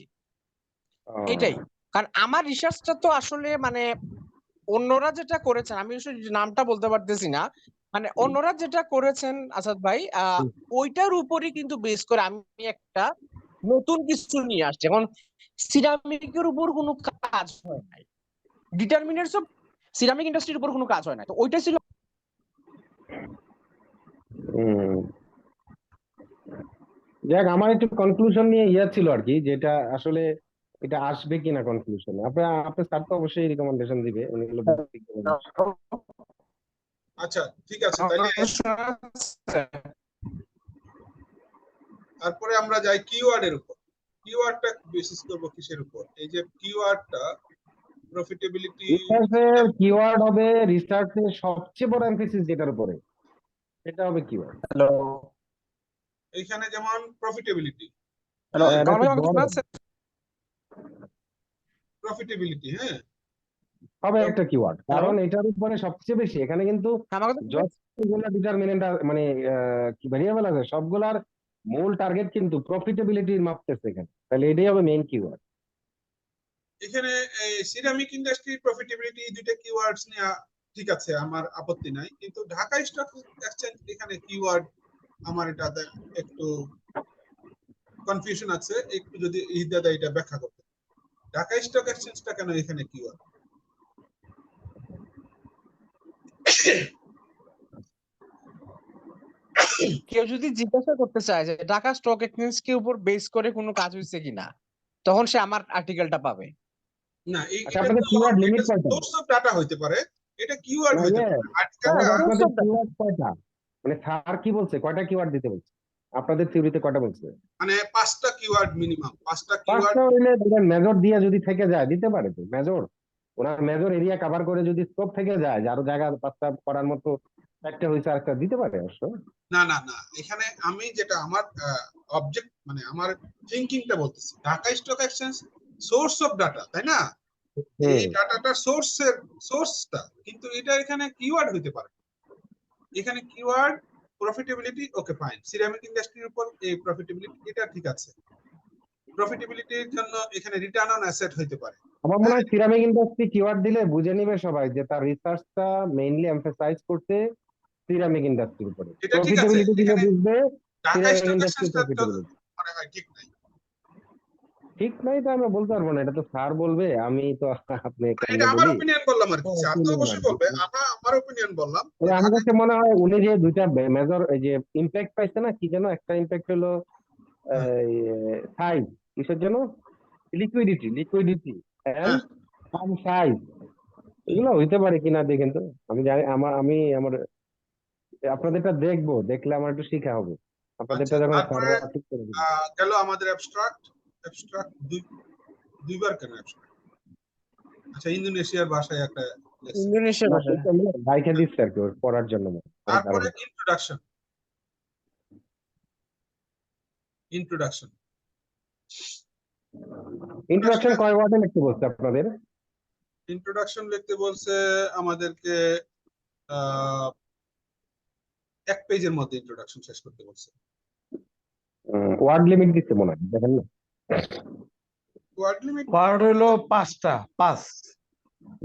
এটাই, কারণ আমার রিসার্চটা তো আসলে মানে অন্যরা যেটা করেছেন, আমি আসলে নামটা বলতে পারতেছি না, মানে অন্যরা যেটা করেছেন আসাদ ভাই ওইটার উপরই কিন্তু বেস করে আমি একটা নতুন কিছু নিয়ে আসছি। এখন সিরামিকের উপর কোনো কাজ হয় নাই, ডিটারমিনেটস অফ সিরামিক ইন্ডাস্ট্রির উপর কোনো কাজ হয় না, তো ওইটা ছিল। যাক, আমার একটু কনক্লুশন নিয়ে ছিল আর কি, যেটা আসলে এটা আসবে কিনা কনক্লুশনে। আপনার স্যার তো অবশ্যই রিকমেন্ডেশন দিবে, উনি হলো basic recommendation। আচ্ছা ঠিক আছে, তাইলে তারপরে আমরা যাই কিওয়ার্ডের উপর। কিওয়ার্ডটা বেসিস করব কিসের উপর? এই যে কিওয়ার্ডটা প্রফিটেবিলিটি, রিসার্চের কিওয়ার্ড হবে, রিসার্চের সবচেয়ে বড় এমফেসিস যেটার উপরে সেটা হবে কিওয়ার্ড। হ্যালো এইখানে যেমন প্রফিটেবিলিটি, হ্যালো হ্যাঁ, কামাল ভাই, আমাকে শোনা যাচ্ছে? প্রফিটেবিলিটি হ্যাঁ হবে একটা কিওয়ার্ড, হ্যালো, কারণ এটার উপরে সবচেয়ে বেশি এখানে কিন্তু আমাকে তো যতগুলো ডিটারমিনেন্ট মানে কি ভেরিয়েবল আছে সবগুলার মূল টার্গেট কিন্তু প্রফিটেবিলিটির মাপতেছে এখানে, তাহলে এটাই হবে মেইন কিওয়ার্ড। এখানে সিরামিক ইন্ডাস্ট্রি প্রফিটেবিলিটি দুইটা কিওয়ার্ডস নেওয়া ঠিক আছে, আমার আপত্তি নাই, কিন্তু ঢাকা স্টক এক্সচেঞ্জ এখানে কিওয়ার্ড আমার এটাতে একটু কনফিউশন আছে, একটু যদি দাদা এটা ব্যাখ্যা করতে। ঢাকা স্টক এক্সচেঞ্জটা কেন এখানে কিওয়ার্ড? কেউ যদি জিজ্ঞাসা করতে চায় যে ঢাকা স্টক এক্সচেঞ্জ কে উপর বেস করে কোনো কাজ হয়েছে কিনা, তখন সে আমার আর্টিকেলটা পাবে। না আচ্ছা, এটা আপনাদের তো কিওয়ার্ড লিমিট এটা কয়টা? সোর্স অফ ডাটা হইতে পারে, এটা কিওয়ার্ড হইতে পারে আর্টিকেলটা। আপনাদের কিওয়ার্ড কয়টা, মানে স্যার কি বলছে কয়টা কিওয়ার্ড দিতে বলছে আপনাদের থিওরিতে, কয়টা বলছে? মানে 5টা কিওয়ার্ড মিনিমাম, 5টা কিওয়ার্ড। 5টা হইলে মেজর দিয়ে যদি থেকে যায় দিতে পারে তো, মেজর ওনার মেজর এরিয়া কভার করে যদি স্কোপ থেকে যায় যে আরো জায়গা 5টা করার মতো, 4টা হয়েছে আরেকটা দিতে পারে অবশ্য। না না না, এখানে আমি যেটা আমার অবজেক্ট মানে আমার থিংকিংটা বলতেছি, Dhaka stock exchange source of data, তাই না? এই ডাটাটার সোর্সটা, কিন্তু এটা এখানে কিওয়ার্ড হইতে পারে। এখানে keyword profitability, okay fine, ceramic ইন্ডাস্ট্রির উপর এই প্রফিটেবিলিটি, এটা ঠিক আছে। প্রফিটেবিলিটির জন্য এখানে রিটার্ন অন অ্যাসেট হইতে পারে। আমার মনে হয় সিরামিক ইন্ডাস্ট্রি কিওয়ার্ড দিলে বুঝে নিবে সবাই যে তার রিসার্চটা মেইনলি এমফাসাইজ করতে সিরামিক ইন্ডাস্ট্রির উপরে। এটা ঠিক আছে, প্রফিটেবিলিটি দিলে এখানে বুঝবে ঢাকা সিরামিক স্টক ইন্ডাস্ট্রির এক্সচেঞ্জটা প্রফিটেবিলিটি। মনে হয় ঠিক নাই। ঠিক নাই তো আমরা বলতে পারবো না, এটা তো স্যার বলবে, আমি তো আপনি এটা কেমনে আমার বলি। ওপিনিয়ন বললাম আর কি, স্যার তো opinion অবশ্যই আর কি। বলবে, আমার ওপিনিয়ন বললাম। তবে আমার কাছে মনে হয় উনি যে দুইটা মেজর এই যে ইম্প্যাক্ট পাইছে না, কি যেন একটা ইম্প্যাক্ট হলো সাইজ, কিসের জন্য, লিকুইডিটি হ্যাঁ, ফার্ম সাইজ এগুলো হইতে পারে কিনা দেখেন তো। আমি জানি আমার আপনাদেরটা দেখবো, দেখলে আমার একটু শিখা হবে। আপনাদেরটা আচ্ছা, যখন তারপরে সার্ভার ঠিক করে দিবে। গেল আমাদের অ্যাবস্ট্রাক্ট। অ্যাবস্ট্রাক্ট দুইবার কেন অ্যাবস্ট্রাক্ট? আচ্ছা, ইন্দোনেশিয়ার ভাষায় একটা লেসন। ইন্দোনেশিয়া না ভাষায়। এটা আমি রাইখা দিচ্ছে আর কি ওর পড়ার জন্য পরে তারপরে কারণে। ইন্ট্রোডাকশন। ইন্ট্রোডাকশন ইন্ট্রোডাকশন কয় ওয়ার্ডে লিখতে বলছে আপনাদের? ইন্ট্রোডাকশন লিখতে বলছে আমাদেরকে আহ, এক পেজের মধ্যে ইন্ট্রোডাকশন শেষ করতে বলছে। ওয়ার্ড লিমিট দিচ্ছে মনে হয়, দেখেন না? ওয়ার্ড লিমিট ওয়ার্ড হলো 5টা, 5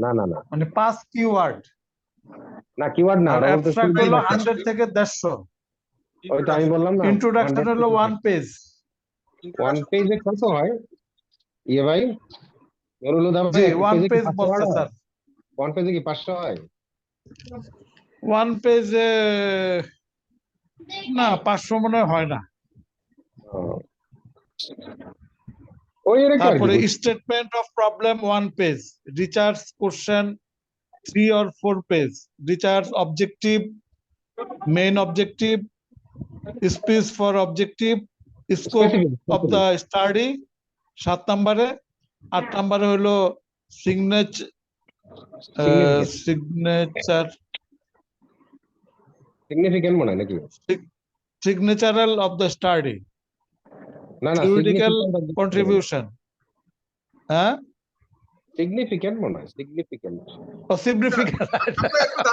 না না না মানে 5 কিওয়ার্ড। না, কিওয়ার্ড না, আর ওরা বলতে অ্যাবস্ট্রাক্ট হলো 100 থেকে 150। ওইটা আমি বললাম না। ইন্ট্রোডাকশন হলো 1 পেজ। ওয়ান পেজে কত হয় ইয়ে ভাই? নুরুল হুদা জি, ভাই, 1 পেজে কি পেজ 500 বলছে ওয়ার্ড হয়? স্যার। ওয়ান পেজে কি 500 হয়? 1 পেজে না 500 মনে হয় না। ও। ওই এরকম আর কি তারপরে বলছি। Statement of problem 1 page, research question 3 or 4 page, research objective, main objective, speech for objective, scope of the study 7 নম্বরে। 8 নম্বরে হলো সিগনেচার সিগনিফিকেন্ট মনে হয় নাকি? সিগনেচারাল অফ দ্য স্টাডি, না না, থিওরিটিক্যাল কন্ট্রিবিউশন। হ্যাঁ, সিগনিফিকেন্ট মনে হয়, সিগনিফিকেন্ট। ও সিগনিফিক্যান্ট।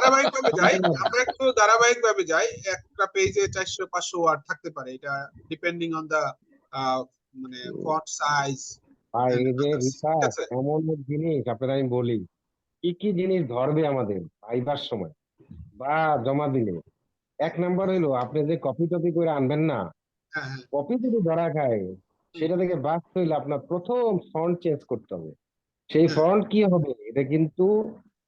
আমরা একটু ধারাবাহিকভাবে যাই। একটা পেজে 400-500 ওয়ার্ড থাকতে পারে, এটা ডিপেন্ডিং অন দা মানে ফন্ট সাইজ। আর এই যে ঠিক রিসার্চ আছে। এমন এক জিনিস, আপনারা আমি বলি কি কি জিনিস ধরবে আমাদের পাইবার সময় বা জমা দিলে। এক নাম্বার হইলো আপনি যে কপি টপি করে আনবেন না, হ্যাঁ, হ্যাঁ। কপি যদি ধরা খায় সেটা থেকে বাঁচতে হইলে আপনার প্রথম ফন্ট চেঞ্জ করতে হবে। সেই হ্যাঁ। ফন্ট কি হবে এটা কিন্তু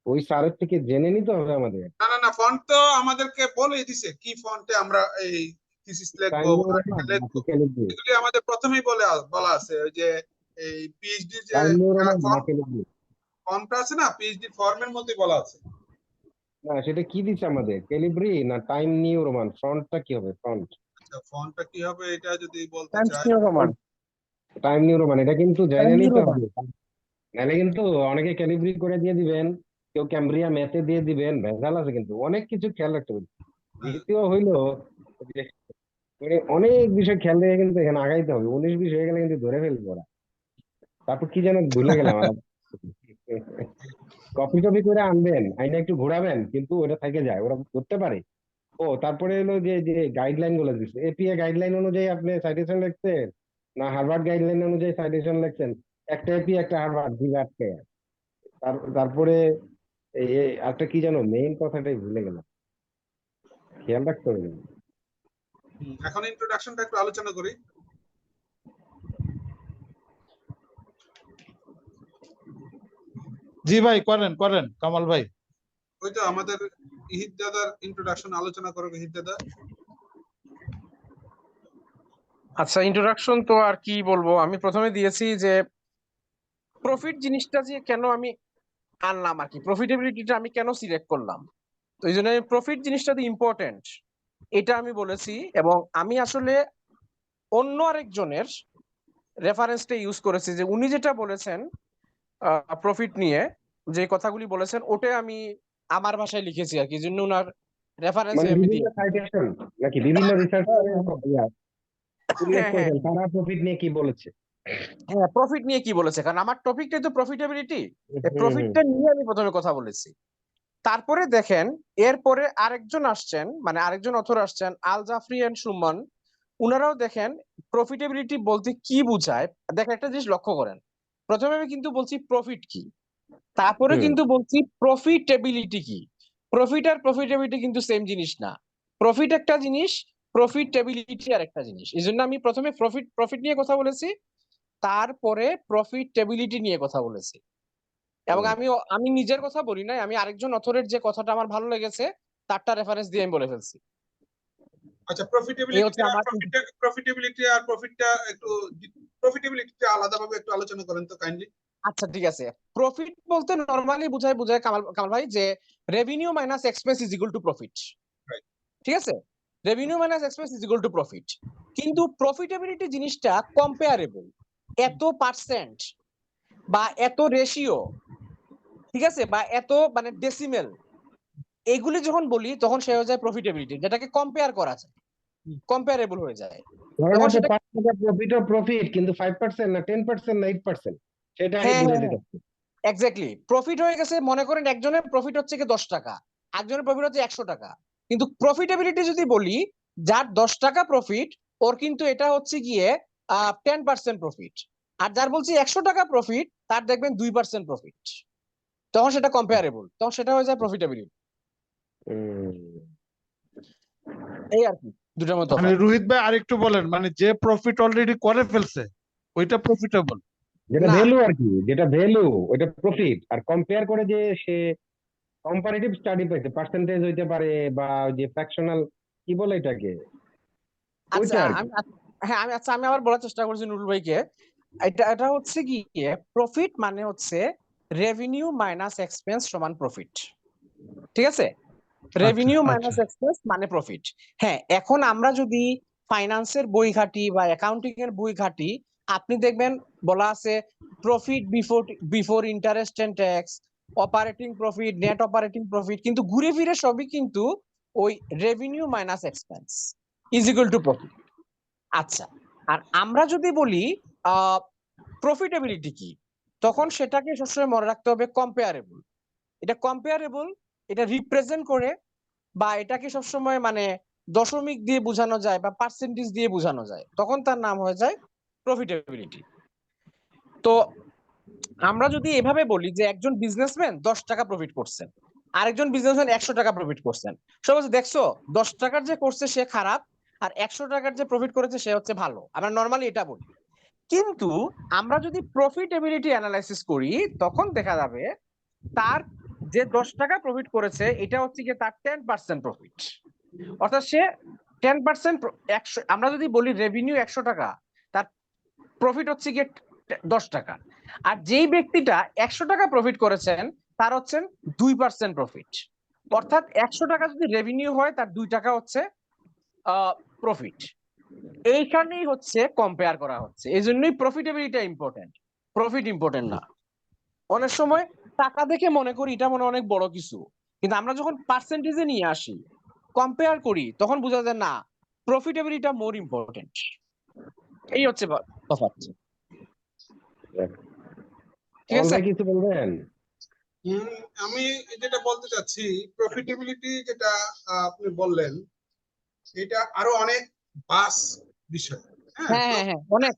ওই স্যারের থেকে জেনে নিতে হবে আমাদের। না, ফন্ট তো আমাদেরকে বলে দিছে কি ফন্টে আমরা এই থিসিস লিখবো টাইম বা নিউরো article লিখবো। নাকি লিখবে? এগুলি আমাদের প্রথমেই বলা আছে, ওই যে এই পিএইচডি যে টাইম নিউরো ফর্ম, নাকি লিখবে? ফর্মটা আছে না, পিএইচডি ফর্মের মধ্যে বলা আছে। না সেটা কি দিচ্ছে আমাদের, ক্যালিব্রি না টাইম নিউ রোমান? ফন্টটা কি হবে ফন্ট? আচ্ছা, ফন্টটা কি হবে এটা যদি বলতে টাইমস চাই। New Roman. Time new Roman এটা কিন্তু টাইম জেনে নিউ নিতে রোমান। হবে, নাহলে কিন্তু অনেকে ক্যালিব্রি করে দিয়ে দিবেন, কেউ ক্যামব্রিয়া ম্যাথে দিয়ে দিবেন, ভেজাল আছে কিন্তু অনেক কিছু খেয়াল রাখতে হবে। দ্বিতীয় হইলো যে মানে অনেক বিষয় খেয়াল রেখে কিন্তু এখানে আগাইতে হবে, 19-20 হয়ে গেলে কিন্তু ধরে ফেলবো ওরা। তারপর কি যেন ভুলে গেলাম আর। কপি টপি করে আনবেন, আইনা একটু ঘোরাবেন কিন্তু ওটা থেকে যায়, ওরা করতে পারে। ও তারপরে হলো যে যে গাইডলাইন গুলো দিচ্ছে, এপিএ গাইডলাইন অনুযায়ী আপনি সাইটেশন লিখছেন না হার্ভার্ড গাইডলাইন অনুযায়ী সাইটেশন লিখছেন? একটা এপি একটা হার্ভার্ড দিবে আটকে। তারপরে একটা কি জানো মেইন কথাটাই ভুলে গেলাম, খেয়াল রাখতে হবে কিন্তু। এখন ইন্ট্রোডাকশনটা একটু আলোচনা করি। জি ভাই, করেন করেন কামাল ভাই। ওই তো আমাদের ইহিদ দাদার ইন্ট্রোডাকশন আলোচনা করো, ইহিদ দাদা। আচ্ছা, ইন্ট্রোডাকশন তো আর কি বলবো, আমি প্রথমে দিয়েছি যে প্রফিট জিনিসটা যে কেন আমি আনলাম আর কি, প্রফিটেবিলিটিটা আমি কেন সিলেক্ট করলাম, তো এই জন্য প্রফিট জিনিসটা তো ইম্পর্টেন্ট এটা আমি বলেছি। এবং আমি আসলে অন্য আরেকজনের রেফারেন্সটা ইউজ করেছি, যে উনি যেটা বলেছেন প্রফিট নিয়ে যে কথাগুলি বলেছেন ওটাই আমি আমার ভাষায় লিখেছি আর কি, এই জন্য ওনার রেফারেন্স মানে আমি বিভিন্ন দিই। সাইটেশন নাকি বিভিন্ন রিসার্চ উল্লেখ হ্যাঁ, হ্যাঁ, করেছেন তারা প্রফিট নিয়ে কি বলেছে? হ্যাঁ, প্রফিট নিয়ে কি বলেছে, কারণ আমার টপিকটাই তো প্রফিটেবিলিটি। হুম হুম। প্রফিটটা নিয়ে আমি প্রথমে কথা বলেছি। তারপরে দেখেন এরপরে আরেকজন আসছেন, মানে আরেকজন অথর আসছেন, আল জাফরি এন্ড সুমন। উনারাও দেখেন প্রফিটেবিলিটি বলতে কি বুঝায়। দেখেন একটা জিনিস লক্ষ্য করেন, প্রথমে আমি কিন্তু বলছি প্রফিট কি, তারপরে হুম। কিন্তু বলছি প্রফিটেবিলিটি কি। প্রফিট আর প্রফিটেবিলিটি কিন্তু সেম জিনিস না। প্রফিট একটা জিনিস, প্রফিটেবিলিটি আর একটা জিনিস। এই জন্য আমি প্রথমে প্রফিট নিয়ে কথা বলেছি, তারপরে প্রফিটেবিলিটি নিয়ে কথা বলেছি। এবং আমি নিজের কথা বলি নাই, আমি আরেকজন অথরের যে কথাটা আমার ভালো লেগেছে তারটা রেফারেন্স দিয়ে আমি বলে ফেলছি। আচ্ছা, এই হচ্ছে আমার প্রফিটেবিলিটি আর প্রফিটটা একটু, প্রফিটেবিলিটিটা আলাদাভাবে একটু আলোচনা করেন তো কাইন্ডলি। আচ্ছা ঠিক আছে, প্রফিট বলতে নরমালি বোঝায় কামাল কামাল ভাই যে revenue minus expense is equal to profit. Right. ঠিক আছে, revenue minus expense is equal to profit. কিন্তু প্রফিটেবিলিটি জিনিসটা কম্পেয়ারেবল, এত পার্সেন্ট বা এত রেশিও, ঠিক আছে, বা এত মানে ডেসিমেল, এগুলি যখন বলি তখন সে হয়ে যায় প্রফিটেবিলিটি, যেটাকে কম্পেয়ার করা যায়, কম্পেয়ারেবল হয়ে যায়। ধরেন তখন আপনি সেটা 5 টাকা প্রফিটও প্রফিট, কিন্তু 5% না 10% না 8%, সেটা আগে হ্যাঁ বুঝে হ্যাঁ দিতে হবে। এক্স্যাক্টলি, প্রফিট হয়ে গেছে, মনে করেন একজনের প্রফিট হচ্ছে কি 10 টাকা, একজনের প্রফিট হচ্ছে 100 টাকা, কিন্তু প্রফিটেবিলিটি যদি বলি, যার 10 টাকা প্রফিট ওর কিন্তু এটা হচ্ছে গিয়ে 10% প্রফিট, আর যার বলছি 100 টাকা প্রফিট তার দেখবেন 2% প্রফিট, তখন সেটা কম্পেয়ারেবল, তখন সেটা হয়ে যায় প্রফিটেবিলিটি। হুম। এই আর কি দুটার মধ্যে মানে তফাৎ। রোহিত ভাই আরেকটু বলেন, মানে যে প্রফিট অলরেডি করে ফেলছে ওইটা প্রফিটেবল। যেটা না। ভ্যালু আর কি, যেটা ভ্যালু ওইটা প্রফিট, আর কম্পেয়ার করে যে সে কম্পারেটিভ স্টাডি পাইছে, পার্সেন্টেজ হইতে পারে বা ওই যে ফ্র্যাকশনাল, কি বলে এটাকে, আচ্ছা ওইটা আর কি। আমি আবার বলার চেষ্টা করছি নুরুল ভাইকে, এটা হচ্ছে কি প্রফিট মানে হচ্ছে রেভিনিউ মাইনাস এক্সপেন্স সমান প্রফিট, ঠিক আছে, রেভিনিউ আচ্ছা মাইনাস এক্সপেন্স মানে প্রফিট। হ্যাঁ, এখন আমরা যদি ফাইন্যান্সের বই ঘাটি বা অ্যাকাউন্টিং এর বই ঘাটি, আপনি দেখবেন বলা আছে profit before interest and tax, operating profit, net operating profit, কিন্তু ঘুরে ফিরে সবই কিন্তু ওই revenue minus expense is equal to profit. আচ্ছা, আর আমরা যদি বলি প্রফিটেবিলিটি কি, তখন সেটাকে সবসময় মনে রাখতে হবে কম্পেয়ারেবল। এটা কম্পেয়ারেবল, এটা রিপ্রেজেন্ট করে, বা এটাকে সবসময় মানে দশমিক দিয়ে বোঝানো যায় বা পার্সেন্টেজ দিয়ে বোঝানো যায়, তখন তার নাম হয়ে যায় প্রফিটেবিলিটি। তো আমরা যদি এভাবে বলি যে একজন বিজনেসম্যান 10 টাকা প্রফিট করছেন, আরেকজন বিজনেসম্যান 100 টাকা প্রফিট করছেন, সব বলছে দেখছো 10 টাকার যে করছে সে খারাপ, আর 100 টাকার যে প্রফিট করেছে সে হচ্ছে ভালো, আমরা নর্মালি এটা বলি। কিন্তু আমরা যদি প্রফিটেবিলিটি অ্যানালাইসিস করি, তখন দেখা যাবে তার যে 10 টাকা প্রফিট করেছে এটা হচ্ছে কি তার 10% প্রফিট, অর্থাৎ সে 10%, আমরা যদি বলি রেভিনিউ 100 টাকা, তার প্রফিট হচ্ছে গিয়ে 10 টাকা, আর যেই ব্যক্তিটা 100 টাকা প্রফিট করেছেন তার হচ্ছেন 2% প্রফিট, অর্থাৎ 100 টাকা যদি রেভিনিউ হয় তার 2 টাকা হচ্ছে প্রফিট। এইখানেই হচ্ছে কম্পেয়ার করা হচ্ছে, এই জন্যই প্রফিটেবিলিটি ইম্পর্টেন্ট, প্রফিট ইম্পর্টেন্ট না। অনেক সময় টাকা দেখে মনে করি এটা মনে অনেক বড় কিছু, কিন্তু আমরা যখন পার্সেন্টেজে নিয়ে আসি, কম্পেয়ার করি, তখন বোঝা যায় না, প্রফিটেবিলিটি মোর ইম্পর্টেন্ট। এই হচ্ছে তফাৎ। ঠিক অল আছে, ভাই কিছু বলবেন? আমি যেটা বলতে চাচ্ছি, প্রফিটেবিলিটি যেটা আপনি বললেন, এটা আরো অনেক বাস বিষয়। হ্যাঁ হ্যাঁ হ্যাঁ অনেক।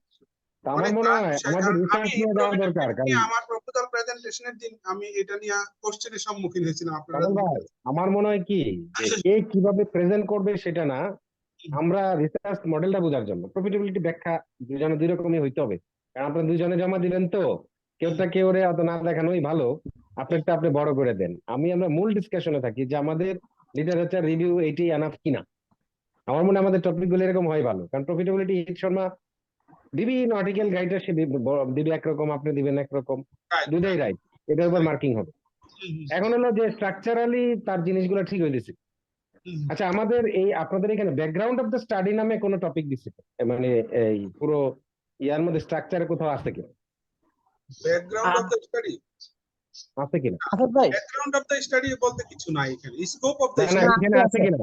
তা আমার অনেক মনে বাস হয় বিষয়, আমাদের কারণ রিসার্চ আমি নিয়ে যাওয়া দরকার, প্রফিটেবিলিটি কারণ নিয়ে আমার প্রপোজাল প্রেজেন্টেশনের দিন আমি এটা নিয়ে কোশ্চেনের সম্মুখীন হয়েছিলাম আপনারা কারণ ভাই আমার মনে হয় কি, যে কে কিভাবে প্রেজেন্ট করবে সেটা না, আমরা রিসার্চ মডেলটা বোঝার জন্য প্রফিটেবিলিটি ব্যাখ্যা দুজনে দুই রকমই হইতে হবে। কারণ আপনারা দুজনে জমা দিলেন, তো কেউটা কেউ অত না দেখানোই ভালো, আপনারটা আপনি বড় করে দেন। আমরা মূল ডিসকাশনে থাকি যে আমাদের লিটারেচার রিভিউ এইটাই এনাফ কিনা। আমার মনে হয় আমাদের টপিক গুলো এরকম হয় ভালো, কারণ প্রফিটেবিলিটি হিট শর্মা বিভিন্ন আর্টিকেল গাইডার সে দিবে একরকম, আপনি দিবেন একরকম, দুটাই রাইট, এটার উপর মার্কিং হবে। এখন হলো যে স্ট্রাকচারালি তার জিনিসগুলো ঠিক হয়ে দিছে। আচ্ছা, আমাদের এই আপনাদের এখানে ব্যাকগ্রাউন্ড অফ দ্য স্টাডি নামে কোনো টপিক দিচ্ছে, মানে এই পুরো ইয়ার মধ্যে স্ট্রাকচারে কোথাও আছে কিনা? ব্যাকগ্রাউন্ড অফ দ্য স্টাডি, আছে কিনা? আসাদ ভাই, ব্যাকগ্রাউন্ড অফ দ্য স্টাডি বলতে কিছু নাই এখানে, স্কোপ অফ দ্য না না, স্টাডি। এখানে আছে কিনা?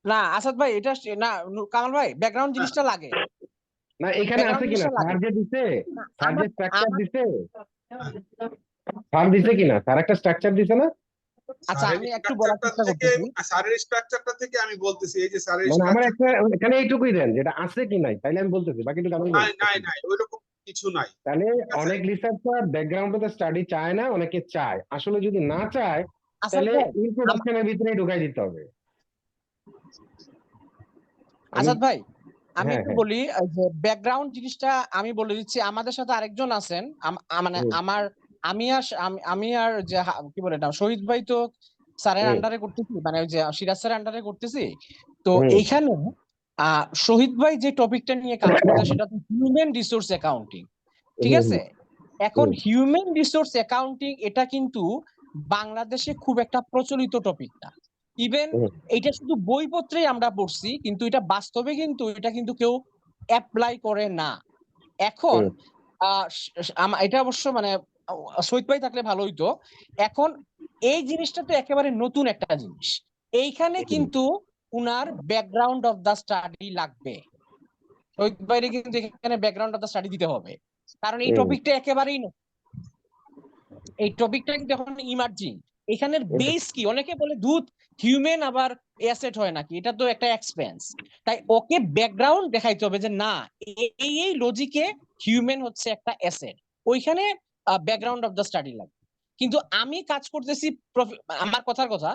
না আসাদ ভাই, এটা না কামাল ভাই, ব্যাকগ্রাউন্ড জিনিসটা লাগে, না এখানে আছে ব্যাকগ্রাউন্ড কিনা? জিনিসটা লাগে। স্যার যে দিছে, স্যার যে আমার স্ট্রাকচার আমার দিছে, স্যার দিছে কিনা? স্যার একটা স্ট্রাকচার দিছে না? আচ্ছা আমি একটু বলার চেষ্টা করতেছি। স্যারের স্ট্রাকচারটা থেকে আমি বলতেছি, এই যে স্যারের মানে আমার স্ট্রাকচার, একটা এখানে এইটুকুই দেন, যেটা আছে কি নাই, তাইলে আমি বলতেছি, বাকিটুকু আমি নাই নাই নাই ওইরকম কিছু নাই। তাহলে ঠিক আছে? অনেক researcher background of the study চায় না, অনেকে চায়। আসলে যদি না চায় আসাদ তাহলে ভাই, ইন্ট্রোডাকশনের ভিতরে ঢুকাই দিতে হবে। আসাদ ভাই আমি হ্যাঁ একটু হ্যাঁ, বলি, এই যে ব্যাকগ্রাউন্ড জিনিসটা আমি বলে দিচ্ছি। আমাদের সাথে আরেকজন আছেন, মানে আমার আমি আর যে কি বলে এটা শহীদ ভাই, তো স্যারের আন্ডারে করতেছি, মানে ওই যে সিরাজ স্যারের আন্ডারে করতেছি। তো এইখানে শহীদ ভাই যে টপিকটা নিয়ে কাজ করছে সেটা হচ্ছে হিউম্যান রিসোর্স অ্যাকাউন্টিং, ঠিক আছে। এখন হুম। হিউম্যান রিসোর্স অ্যাকাউন্টিং এটা কিন্তু বাংলাদেশে খুব একটা প্রচলিত টপিক না। ইভেন হুম। এটা শুধু বইপত্রেই আমরা পড়ছি, কিন্তু এটা বাস্তবে কিন্তু এটা কিন্তু কেউ অ্যাপ্লাই করে না। এখন হুম। এটা অবশ্য মানে সৈয়দ ভাই থাকলে ভালো হইতো। এখন এই জিনিসটা তো একেবারে নতুন একটা জিনিস, এইখানে হুম। কিন্তু উনার ব্যাকগ্রাউন্ড অফ দা স্টাডি লাগবে। সৈয়দ ভাইরে কিন্তু এখানে ব্যাকগ্রাউন্ড অফ দা স্টাডি দিতে হবে, কারণ এই হুম। টপিকটা একেবারেই এই টপিকটা কিন্তু এখন ইমার্জিং। এখানের বেস কি? অনেকে বলে দুধ হিউম্যান আবার অ্যাসেট হয় নাকি, এটা তো একটা এক্সপেন্স। তাই ওকে ব্যাকগ্রাউন্ড দেখাইতে হবে যে না, এই লজিকে হিউম্যান হচ্ছে একটা অ্যাসেট, ওইখানে ব্যাকগ্রাউন্ড অফ দ্য স্টাডি লাগবে। কিন্তু আমি কাজ করতেছি আমার কথার কথা,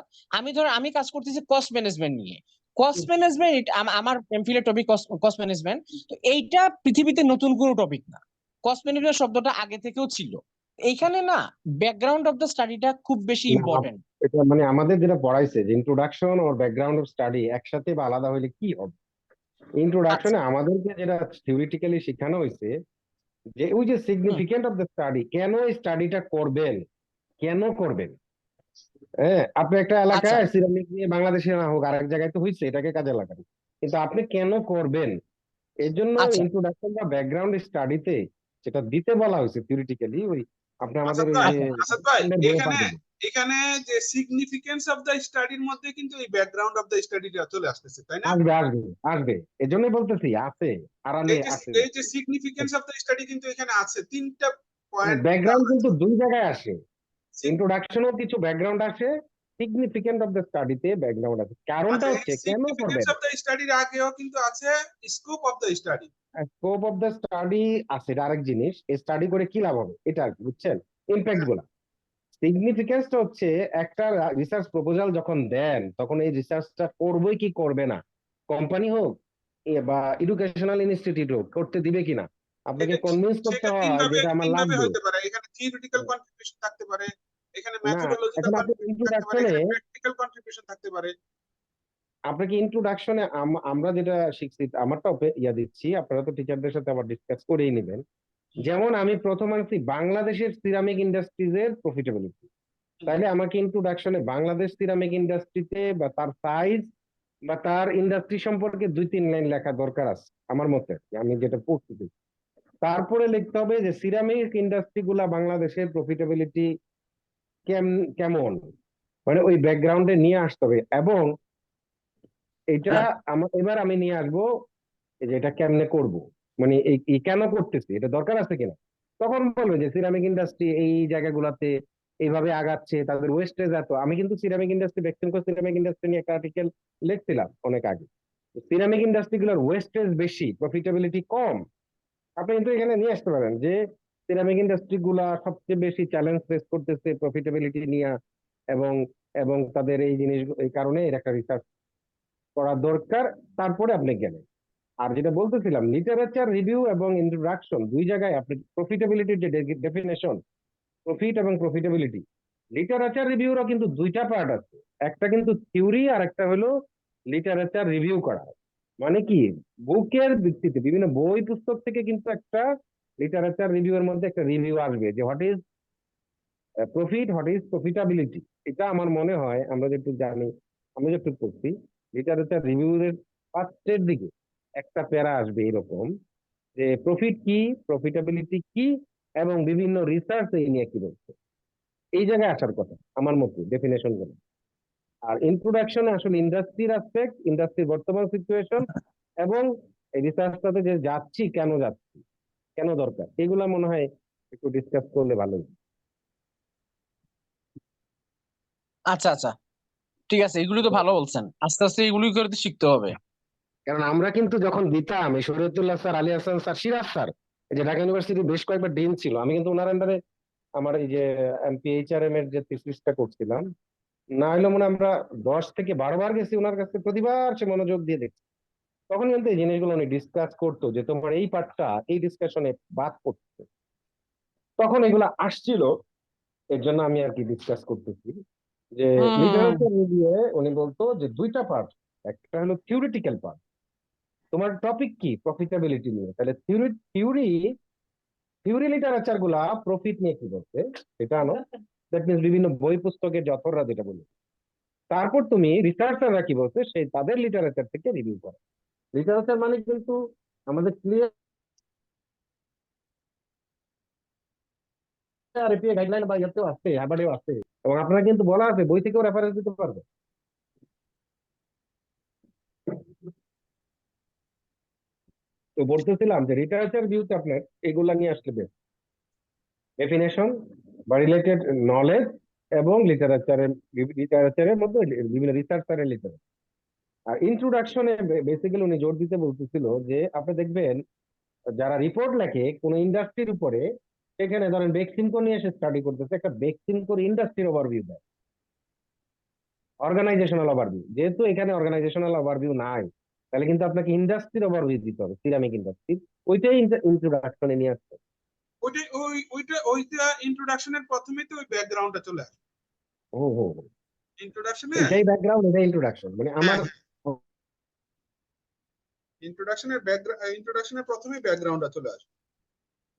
আমি কাজ করতেছি কস্ট ম্যানেজমেন্ট নিয়ে। কস্ট ম্যানেজমেন্ট আমার এমফিলের টপিক কস্ট ম্যানেজমেন্ট। তো এইটা পৃথিবীতে নতুন কোনো টপিক না, কস্ট ম্যানেজমেন্ট শব্দটা আগে থেকেও ছিল। এইখানে না ব্যাকগ্রাউন্ড অফ দ্য স্টাডিটা খুব বেশি না, ইম্পর্টেন্ট। এটা মানে আমাদের যেটা পড়াইছে যে ইন্ট্রোডাকশন আর ব্যাকগ্রাউন্ড অফ স্টাডি একসাথে বা আলাদা হইলে কি হবে? ইন্ট্রোডাকশনে আচ্ছা, আমাদেরকে যেটা থিওরিটিক্যালি শেখানো হয়েছে যে ওই যে হুম, সিগনিফিকেন্ট অফ দ্য স্টাডি, কেন এই স্টাডিটা করবেন, কেন করবেন। হ্যাঁ, আপনি একটা আচ্ছা, এলাকায় সিরামিক নিয়ে বাংলাদেশে না হোক আরেক জায়গায় তো হয়েছে, এটাকে কাজে লাগান, কিন্তু আপনি কেন করবেন এর জন্য আচ্ছা, ইন্ট্রোডাকশন বা ব্যাকগ্রাউন্ড স্টাডিতে যেটা দিতে বলা হয়েছে থিওরিটিক্যালি, ওই আপনি আমাদের আসাদ ওই ভাই, যে আচ্ছা, আসাদ ভাই, বইয়ে এখানে পাবেন। এখানে যে সিগনিফিকেন্স অফ দ্য স্টাডির মধ্যে কিন্তু এই ব্যাকগ্রাউন্ড অফ দ্য স্টাডিটা চলে আসতেছে, তাই না? আসবে আসবে আসবে, এজন্যই বলতেছি আছে, আরামে আছে। এই যে সিগনিফিকেন্স অফ দ্য স্টাডি কিন্তু এখানে আছে তিনটা পয়েন্ট ব্যাকগ্রাউন্ড দেওয়া কিন্তু আছে। দুই জায়গায় আসে, ইন্ট্রোডাকশনও কিছু ব্যাকগ্রাউন্ড আসে, সিগনিফিকেন্ট অফ দ্য স্টাডিতে ব্যাকগ্রাউন্ড আছে, কারণটা আচ্ছা, এই হচ্ছে কেন সিগনিফিকেন্স করবেন। অফ দ্য স্টাডির আগেও কিন্তু আছে scope of the study. Scope of the study আছে, এটা আরেক জিনিস, স্টাডি করে কি লাভ হবে এটা আর কি, বুঝছেন, ইম্প্যাক্ট গুলা। সিগনিফিকেন্সটা হচ্ছে একটা রিসার্চ প্রপোজাল যখন দেন তখন এই রিসার্চটা করবে কি করবে না, কোম্পানি হোক বা এডুকেশনাল ইনস্টিটিউট হোক, করতে দিবে কিনা, আপনাকে এটা কনভিন্স করতে সেটা হয় যে এটা আমার তিন ভাবে লাগবে। হতে পারে। এখানে থিওরিটিক্যাল কন্ট্রিবিউশন থাকতে পারে, এখানে না, মেথোডোলজিক্যাল এখন আপনি কন্ট্রিবিউশন থাকতে পারে, ইন্ট্রোডাকশনে, এখানে প্র্যাকটিক্যাল কন্ট্রিবিউশন থাকতে পারে। আপনাকে ইন্ট্রোডাকশনে আমরা যেটা শিখছি, আমারটাও ইয়া দিচ্ছি, আপনারা তো টিচারদের সাথে আবার ডিসকাস করেই নেবেন। যেমন আমি প্রথম আনছি বাংলাদেশের সিরামিক ইন্ডাস্ট্রিজ এর প্রফিটেবিলিটি, তাইলে আমাকে ইন্ট্রোডাকশনে বাংলাদেশ সিরামিক ইন্ডাস্ট্রিতে বা তার সাইজ বা তার ইন্ডাস্ট্রি সম্পর্কে 2-3 লাইন লেখা দরকার আছে আমার মতে, আমি যেটা পড়ছি। তারপরে লিখতে হবে যে সিরামিক ইন্ডাস্ট্রি গুলা বাংলাদেশের প্রফিটেবিলিটি কেমন, মানে ওই ব্যাকগ্রাউন্ডে নিয়ে আসতে হবে। এবং এটা এবার আমি নিয়ে আসবো যে এটা কেমনে করব, মানে এই কেন করতেছি, এটা দরকার আছে কিনা। তখন বলবে যে সিরামিক ইন্ডাস্ট্রি এই জায়গাগুলোতে এইভাবে আগাচ্ছে, তাদের ওয়েস্টেজ এত। আমি কিন্তু ceramic industry, Beximco ceramic industry নিয়ে একটা আর্টিকেল লিখছিলাম অনেক আগে। সিরামিক ইন্ডাস্ট্রি গুলোর ওয়েস্টেজ বেশি, প্রফিটেবিলিটি কম। আপনি কিন্তু এখানে নিয়ে আসতে পারেন যে সিরামিক ইন্ডাস্ট্রি গুলা সবচেয়ে বেশি চ্যালেঞ্জ ফেস করতেছে প্রফিটেবিলিটি নিয়ে, এবং এবং তাদের এই জিনিস, এই কারণে এর একটা রিসার্চ করা দরকার। তারপরে আপনি গেলেন। আর যেটা বলতেছিলাম, লিটারেচার রিভিউ এবং ইন্ট্রোডাকশন দুই জায়গায় আপনি প্রফিটেবিলিটির যে ডেফিনেশন, প্রফিট এবং প্রফিটেবিলিটি, লিটারেচার রিভিউরও কিন্তু দুইটা পার্ট আছে, একটা কিন্তু থিওরি আর একটা হলো লিটারেচার রিভিউ করা। মানে কি, বুকের ভিত্তিতে বিভিন্ন বই পুস্তক থেকে কিন্তু একটা লিটারেচার রিভিউ এর মধ্যে একটা রিভিউ আসবে যে what is profit, what is profitability. এটা আমার মনে হয় আমরা যেটুকু জানি, আমি যেটুকু করছি, লিটারেচার রিভিউ এর ফার্স্টের দিকে একটা প্যারা আসবে এরকম যে প্রফিট কি, প্রফিটাবিলিটি কি, এবং বিভিন্ন রিসার্চ এই নিয়ে কি বলছে। এই জায়গায় আসার কথা আমার মতে ডেফিনেশন গুলো। আর ইন্ট্রোডাকশনে আসলে ইন্ডাস্ট্রির অ্যাসপেক্ট, ইন্ডাস্ট্রির বর্তমান সিচুয়েশন, এবং এই রিসার্চটাতে যে যাচ্ছি, কেন যাচ্ছি, কেন দরকার, এগুলা মনে হয় একটু ডিসকাস করলে ভালো হতো। আচ্ছা, আচ্ছা, ঠিক আছে, এগুলো তো ভালো বলছেন, আস্তে আস্তে এগুলি করে তো শিখতে হবে। কারণ আমরা কিন্তু যখন দিতাম, এই Shariatullah sir, Ali Hasan sir, Siraj sir, এই যে ঢাকা ইউনিভার্সিটি বেশ কয়েকবার ডিন ছিল, আমি কিন্তু ওনার আন্ডারে আমার এই যে এমপিএইচআরএম এর যে থিসিসটা করছিলাম, না হলে মনে হয় আমরা 10 থেকে 12 বার গেছি ওনার কাছে, প্রতিবার সে মনোযোগ দিয়ে দেখছি। তখন কিন্তু এই জিনিসগুলো উনি ডিসকাস করতো যে তোমার এই পার্টটা এই ডিসকাশনে বাদ পড়ছে, তখন এগুলো আসছিল। এর জন্য আমি আর কি ডিসকাস করতেছি যে হুম, হুম, হুম। লিটারেচার রিভিউয়ে উনি বলতো যে দুইটা পার্ট, একটা হলো থিওরিটিক্যাল পার্ট, তোমার টপিক কি প্রফিটেবিলিটি নিয়ে, তাহলে থিওরি থিওরি লিটারেচার গুলা প্রফিট নিয়ে কি করছে সেটা আনো, দ্যাট মিনস বিভিন্ন বই পুস্তকের যে অথররা যেটা বলে, তারপর তুমি রিসার্চাররা কি বলছে সেই তাদের লিটারেচার থেকে রিভিউ করো। লিটারেচার মানে কিন্তু আমাদের ক্লিয়ার এপিএ গাইডলাইন বা ইয়েতেও আছে, হার্ভার্ডেও আছে, এবং আপনারা কিন্তু বলা আছে বই থেকেও রেফারেন্স দিতে পারবে। তো বলতেছিলাম যে লিটারেচার ভিউতে আপনার এগুলা নিয়ে আসলে বেশ ডেফিনেশন বা রিলেটেড নলেজ এবং লিটারেচারের মধ্যে বিভিন্ন রিসার্চারের লিটারেচার। আর ইন্ট্রোডাকশনে বেসিক্যালি উনি জোর দিতে বলতেছিল যে আপনি দেখবেন যারা রিপোর্ট লেখে কোন ইন্ডাস্ট্রির উপরে, সেখানে ধরেন বেক্সিমকো নিয়ে এসে স্টাডি করতেছে, একটা বেক্সিমকোর ইন্ডাস্ট্রির ওভারভিউ দেয়, অর্গানাইজেশনাল ওভারভিউ। যেহেতু এখানে অর্গানাইজেশনাল ওভারভিউ নাই, তাহলে কিন্তু আপনাকে ইন্ডাস্ট্রির ওভারভিউ দিতে হবে, সিরামিক ইন্ডাস্ট্রি। ওইটাই ইন্ট্রোডাকশনে নিয়ে আসছে। ওইটা ইন্ট্রোডাকশনের প্রথমেই তো ওই ব্যাকগ্রাউন্ডটা চলে আসে ও হো হো। ইন্ট্রোডাকশনে। এটাই ব্যাকগ্রাউন্ড, এটাই ইন্ট্রোডাকশন, মানে আমার ইন্ট্রোডাকশনের প্রথমেই ব্যাকগ্রাউন্ডটা চলে আসে।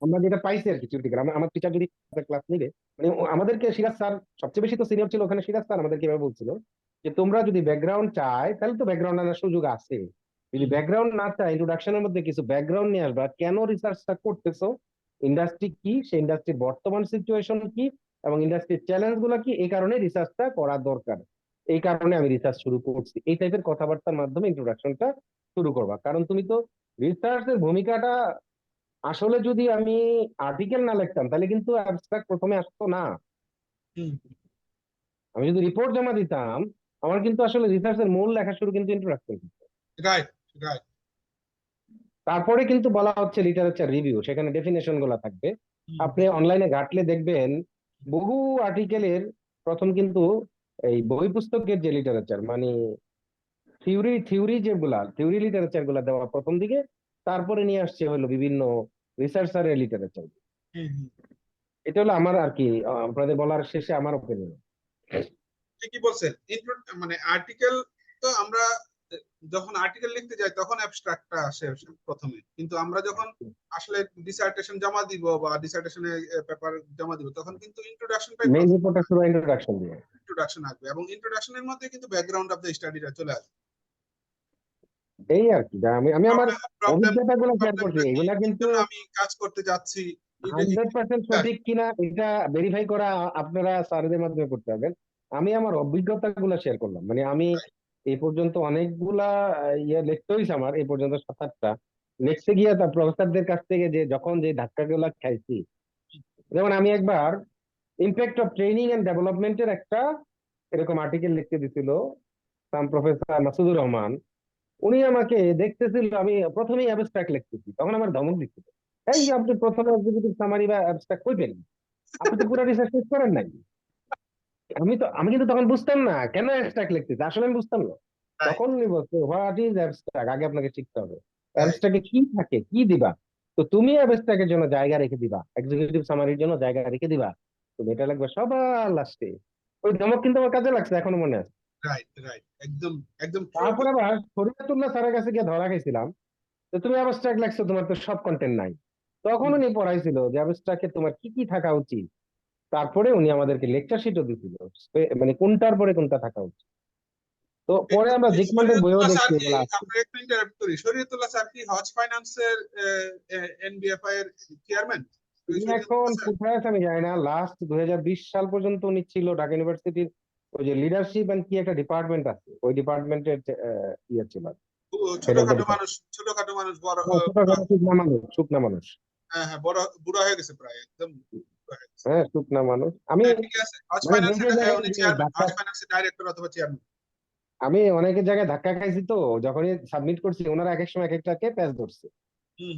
আমরা যেটা পাইছি আর কি থিওরিটিক্যাল, আমার টিচার যদি ক্লাস নিবে, মানে আমাদেরকে সিরাজ স্যার সবচেয়ে বেশি তো সিনিয়র ছিল ওখানে, সিরাজ স্যার আমাদেরকে এভাবে বলছিল যে তোমরা যদি ব্যাকগ্রাউন্ড চাই তাহলে তো ব্যাকগ্রাউন্ড আনার সুযোগ আছে, যদি ব্যাকগ্রাউন্ড না চাই ইন্ট্রোডাকশনের মধ্যে কিছু ব্যাকগ্রাউন্ড নিয়ে আসবা, কেন রিসার্চটা করতেছো, ইন্ডাস্ট্রি কি, সেই ইন্ডাস্ট্রির বর্তমান সিচুয়েশন কি, এবং ইন্ডাস্ট্রির চ্যালেঞ্জ গুলা কি, এই কারণে রিসার্চটা করা দরকার, এই কারণে আমি রিসার্চ শুরু করছি, এই টাইপের কথাবার্তার মাধ্যমে ইন্ট্রোডাকশনটা শুরু করবা। কারণ তুমি তো রিসার্চের ভূমিকাটা আসলে যদি আমি আর্টিকেল না লিখতাম তাহলে কিন্তু অ্যাবস্ট্রাক্ট প্রথমে আসতো না। হুম, আমি যদি রিপোর্ট জমা দিতাম, আমার কিন্তু আসলে রিসার্চের মূল লেখা শুরু কিন্তু ইন্ট্রোডাকশন। Right right. তারপরে কিন্তু বলা হচ্ছে লিটারেচার রিভিউ, সেখানে ডেফিনেশন গুলা থাকবে। আপনি অনলাইনে ঘাটলে দেখবেন বহু আর্টিকেলের প্রথম কিন্তু এই বই পুস্তকের যে লিটারেচার মানে থিওরি লিটারেচার গুলা দেওয়া প্রথম দিকে, তারপরে নিয়ে আসছে হলো বিভিন্ন রিসার্চারের লিটারেচার। এটা হলো আমার আর কি আপনাদের বলার শেষে আমার ওপিনিয়ন। ঠিকই বলছেন। মানে আর্টিকেল তো আমরা যখন আর্টিকেল লিখতে যাই তখন অ্যাবস্ট্রাক্টটা আসে প্রথমে, কিন্তু আমরা যখন আসলে ডিসার্টেশন জমা দিব বা ডিসার্টেশনে পেপার জমা দিব তখন কিন্তু মেইন রিপোর্টটা শুরু ইন্ট্রোডাকশন দিয়ে, ইন্ট্রোডাকশন আসবে, এবং ইন্ট্রোডাকশনের মধ্যে কিন্তু ব্যাকগ্রাউন্ড অফ দ্য স্টাডিটা চলে আসবে। এই আর কি। যা আমি আমার প্রবলেম অভিজ্ঞতাগুলো শেয়ার করছি, এগুলা কিন্তু আমি কাজ করতে যাচ্ছি 100% সঠিক কিনা এটা ভেরিফাই করা আপনারা স্যারদের মাধ্যমে করতে পারবেন। আমি আমার অভিজ্ঞতাগুলো শেয়ার করলাম, মানে আমি এই পর্যন্ত অনেকগুলা ইয়ে লিখতে হয়েছে আমার, এই পর্যন্ত 7-8টা লিখতে গিয়ে তার প্রফেসরদের কাছ থেকে যে যখন যে ধাক্কাগুলো খাইছি, যেমন আমি একবার ইম্প্যাক্ট অফ ট্রেনিং এন্ড ডেভেলপমেন্টের একটা এরকম আর্টিকেল লিখতে দিছিল সাম প্রফেসর মাসুদুর রহমান। উনি আমাকে দেখতেছিল আমি প্রথমেই অ্যাবস্ট্রাক্ট লিখতেছি, তখন আমার ধমক দিচ্ছিল, এই আপনি প্রথমে এক্সিকিউটিভ সামারি বা অ্যাবস্ট্রাক্ট কই পেলেন, আপনি তো পুরো রিসার্চ শেষ করেন নাই। আমি কিন্তু তখন বুঝতাম না কেন অ্যাবস্ট্রাক্ট লিখতেছি, আসলে আমি বুঝতাম না। তখন উনি বলছে হোয়াট ইজ অ্যাবস্ট্রাক্ট, আগে আপনাকে শিখতে হবে অ্যাবস্ট্রাক্টে কি থাকে, কি দিবা। তো তুমি অ্যাবস্ট্রাক্টের জন্য জায়গা রেখে দিবা, এক্সিকিউটিভ সামারির জন্য জায়গা রেখে দিবা, তুমি এটা লাগবে সবার লাস্টে। ওই ধমক কিন্তু আমার কাজে লাগছে, এখনো মনে আছে। রাইট রাইট, একদম একদম তারপরে আবার শরীয়তুল্লাহ স্যারের কাছে গিয়ে ধরা খাইছিলাম, তো তুমি অ্যাবস্ট্রাক্ট লাগছো, তোমার তো সব কন্টেন্ট নাই। তখন উনি পড়াইছিল যে অ্যাবস্ট্রাক্টে তোমার কি কি থাকা উচিত, তারপরে উনি আমাদেরকে লেকচার শিটও দিছিল, মানে কোনটার পরে কোনটা থাকা উচিত। তো পরে আমরা জিকমান্ডের বইও দেখছি এগুলো আছে। আপনার একটু ইন্টারাপ্ট করি, শরীয়তুল্লাহ স্যার কি হজ ফাইন্যান্সের এনবিএফআই এর চেয়ারম্যান? উনি এখন কোথায় আছে আমি জানি না, লাস্ট 2020 সাল পর্যন্ত উনি ছিল ঢাকা ইউনিভার্সিটির ওই যে লিডারশিপ এন্ড কি একটা ডিপার্টমেন্ট আছে, ওই ডিপার্টমেন্টের ইয়ে ছিল। ছোটখাটো মানুষ বড়, শুকনা মানুষ। হ্যাঁ হ্যাঁ, বড় বুড়া হয়ে গেছে প্রায় একদম। হ্যাঁ শুকনা মানুষ। আমি ঠিক আছে, হজ মানে ফাইন্যান্সের উনি চেয়ারম্যান, হজ ফাইন্যান্সের ডাইরেক্টর অথবা চেয়ারম্যান। আমি অনেকের জায়গায় ধাক্কা খাইছি, তো যখনই সাবমিট করছি ওনারা এক এক সময় এক একটাকে প্যাচ ধরছে,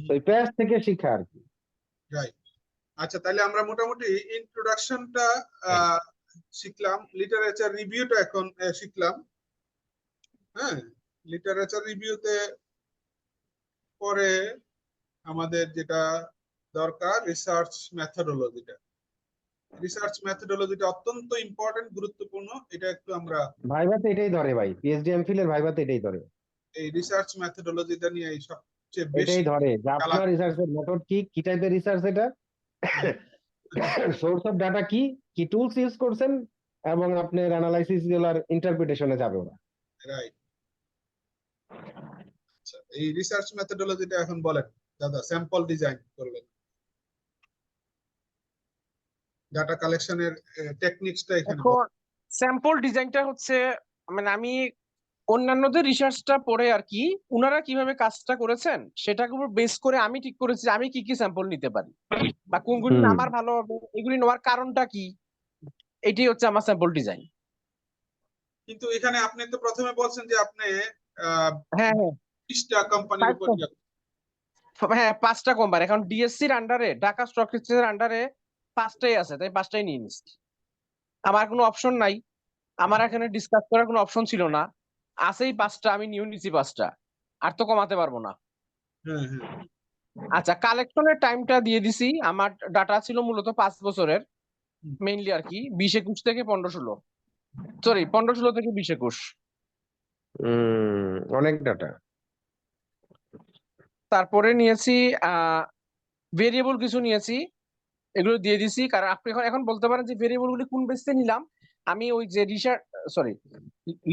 তো ওই প্যাচ থেকে শিখা আর কি। রাইট। আচ্ছা, তাহলে আমরা মোটামুটি ইন্ট্রোডাকশনটা শিখলাম, লিটারেচার রিভিউটা এখন শিখলাম। হ্যাঁ, লিটারেচার রিভিউতে পরে আমাদের যেটা দরকার রিসার্চ মেথোডোলজিটা অত্যন্ত ইম্পর্টেন্ট, গুরুত্বপূর্ণ। এটা একটু আমরা ভাইভাতে এটাই ধরে ভাই, পিএইচডি এমফিল এর ভাইভাতে এটাই ধরে, এই রিসার্চ মেথোডোলজিটা নিয়ে সবচেয়ে বেশি এটাই ধরে যে আপনার রিসার্চের মেথড কি, কি টাইপের রিসার্চ এটা, সোর্স অফ ডাটা কি কি টুলস ইউজ করছেন, এবং আপনার অ্যানালাইসিস গুলার ইন্টারপ্রিটেশনে যাবে ওরা। রাইট। আচ্ছা, এই রিসার্চ মেথডোলজিটা এখন বলেন দাদা, স্যাম্পল ডিজাইন করবেন, ডাটা কালেকশনের টেকনিক্সটা এখানে এখন স্যাম্পল ডিজাইনটা হচ্ছে মানে আমি অন্যান্যদের রিসার্চটা পড়ে আর কি উনারা কিভাবে কাজটা করেছেন সেটার উপর বেস করে আমি ঠিক করেছি যে আমি কি কি স্যাম্পল নিতে পারি বা কোনগুলি হুম। আমার ভালো হবে, এগুলি নেওয়ার কারণটা কি, এটাই হচ্ছে আমার স্যাম্পল ডিজাইন। কিন্তু এখানে আপনি তো প্রথমে বলছেন যে আপনি হ্যাঁ হ্যাঁ 20টা কোম্পানির উপর হ্যাঁ 5টা কোম্পানি এখন ডিএসসির আন্ডারে, ঢাকা স্টক এক্সচেঞ্জের আন্ডারে 5টাই আছে, তাই 5টাই নিয়ে নিচ্ছি। আমার কোনো অপশন নাই, আমার এখানে ডিসকাস করার কোনো অপশন ছিল না, আছেই 5টা, আমি নিয়ে নিচ্ছি 5টা, আর তো কমাতে পারবো না। হ্যাঁ হ্যাঁ আচ্ছা, কালেকশনের টাইমটা দিয়ে দিছি, আমার ডাটা ছিল মূলত 5 বছরের, হুম। মেইনলি আর কি 20-21 থেকে 15-16, সরি 15-16 থেকে 20-21। অনেক ডাটা। তারপরে নিয়েছি ভেরিয়েবল কিছু নিয়েছি, এগুলো দিয়ে দিছি, কারণ আপনি এখন এখন বলতে পারেন যে ভেরিয়েবল গুলি কোন বেসে নিলাম। আমি ওই যে রিসার্চ সরি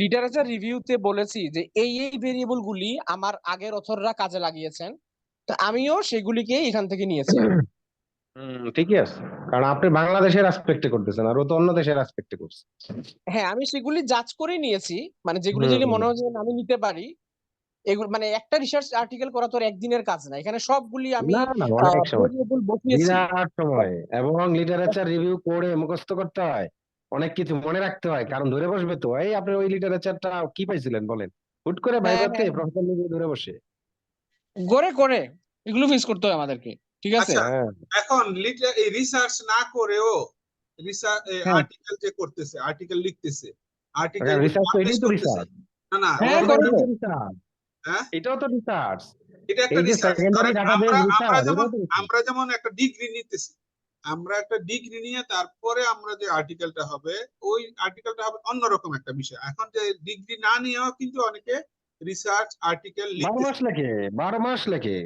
লিটারেচার রিভিউতে বলেছি যে এই ভেরিয়েবল গুলি আমার আগের অথররা কাজে লাগিয়েছেন, তো আমিও সেগুলিকে এখান থেকে নিয়েছি। ঠিকই আছে, কারণ আপনি বাংলাদেশের অ্যাসপেক্টে করতেছেন আর ও তো অন্য দেশের অ্যাসপেক্টে করছে। হ্যাঁ আমি সেগুলি যাচ করে নিয়েছি, মানে যেগুলি হুম, যেগুলি হুম। মনে হয় যে আমি নিতে পারি, এগুলো মানে একটা রিসার্চ আর্টিকেল করা তো আর একদিনের কাজ না, এখানে সবগুলি আমি না না, অনেক সময়, ভেরিয়েবল বসিয়েছি। বিরাট সময়, এবং লিটারেচার রিভিউ করে মুখস্থ করতে হয়, অনেক কিছু মনে রাখতে হয়, কারণ ধরে বসবে তো। এই আপনি ওই লিটারেচারটা কি পাইছিলেন বলেন, হুট করে হ্যাঁ ভাইভাতে হ্যাঁ প্রফেসর নিজে ধরে বসে। করে করে এগুলো ফেস করতে হয় আমাদেরকে, ঠিক আছে। আচ্ছা, হ্যাঁ, এখন এই রিসার্চ না করেও রিসার্চ হ্যাঁ আর্টিকেল যে করতেছে, আর্টিকেল লিখতেছে, আর্টিকেল রিসার্চ তো পাবলিশ এটাই তো করতেছে, রিসার্চ, না না হ্যাঁ আমার করে এটাই তো। তো রিসার্চ, হ্যাঁ এটাও তো রিসার্চ। এটা একটা এই যে রিসার্চ। সেকেন্ডারি ধরেন ডাটাবেস আমরা আমরা রিসার্চ, যেমন এটাও তো research। আমরা যেমন একটা ডিগ্রি নিতেছি, আমরা একটা ডিগ্রি নিয়ে তারপরে আমরা যে আর্টিকেলটা হবে, ওই আর্টিকেলটা হবে অন্যরকম একটা বিষয়। এখন যে ডিগ্রি না নিয়েও কিন্তু অনেকে রিসার্চ আর্টিকেল 12 মাস লিখতেছে। লেখে, 12 মাস লেখে।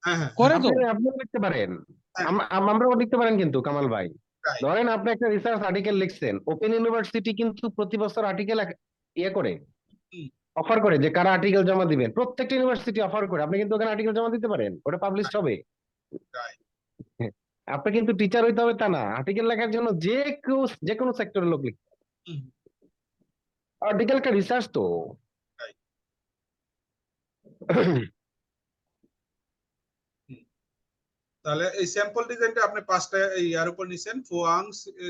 হ্যাঁ হ্যাঁ করে তো। আপনিও লিখতে পারেন, হ্যাঁ আমরাও লিখতে পারেন, কিন্তু কামাল ভাই right, ধরেন আপনি একটা রিসার্চ আর্টিকেল লিখছেন, ওপেন ইউনিভার্সিটি কিন্তু প্রতি বছর আর্টিকেল ইয়ে করে, হুম, অফার করে যে কারা আর্টিকেল জমা দিবেন, প্রত্যেকটা ইউনিভার্সিটি অফার করে, আপনি কিন্তু ওখানে আর্টিকেল জমা দিতে পারেন, ওটা পাবলিশ হবে। right, আপনি কিন্তু টিচার হইতে হবে তা না, আর্টিকেল লেখার জন্য যে কোনো সেক্টরের লোক লিখতে হুম, আর্টিকেল একটা রিসার্চ তো। right, হুম। তাহলে এই স্যাম্পল ডিজাইনটা আপনি 5টা এই ইয়ার উপর নিছেন: Fuwang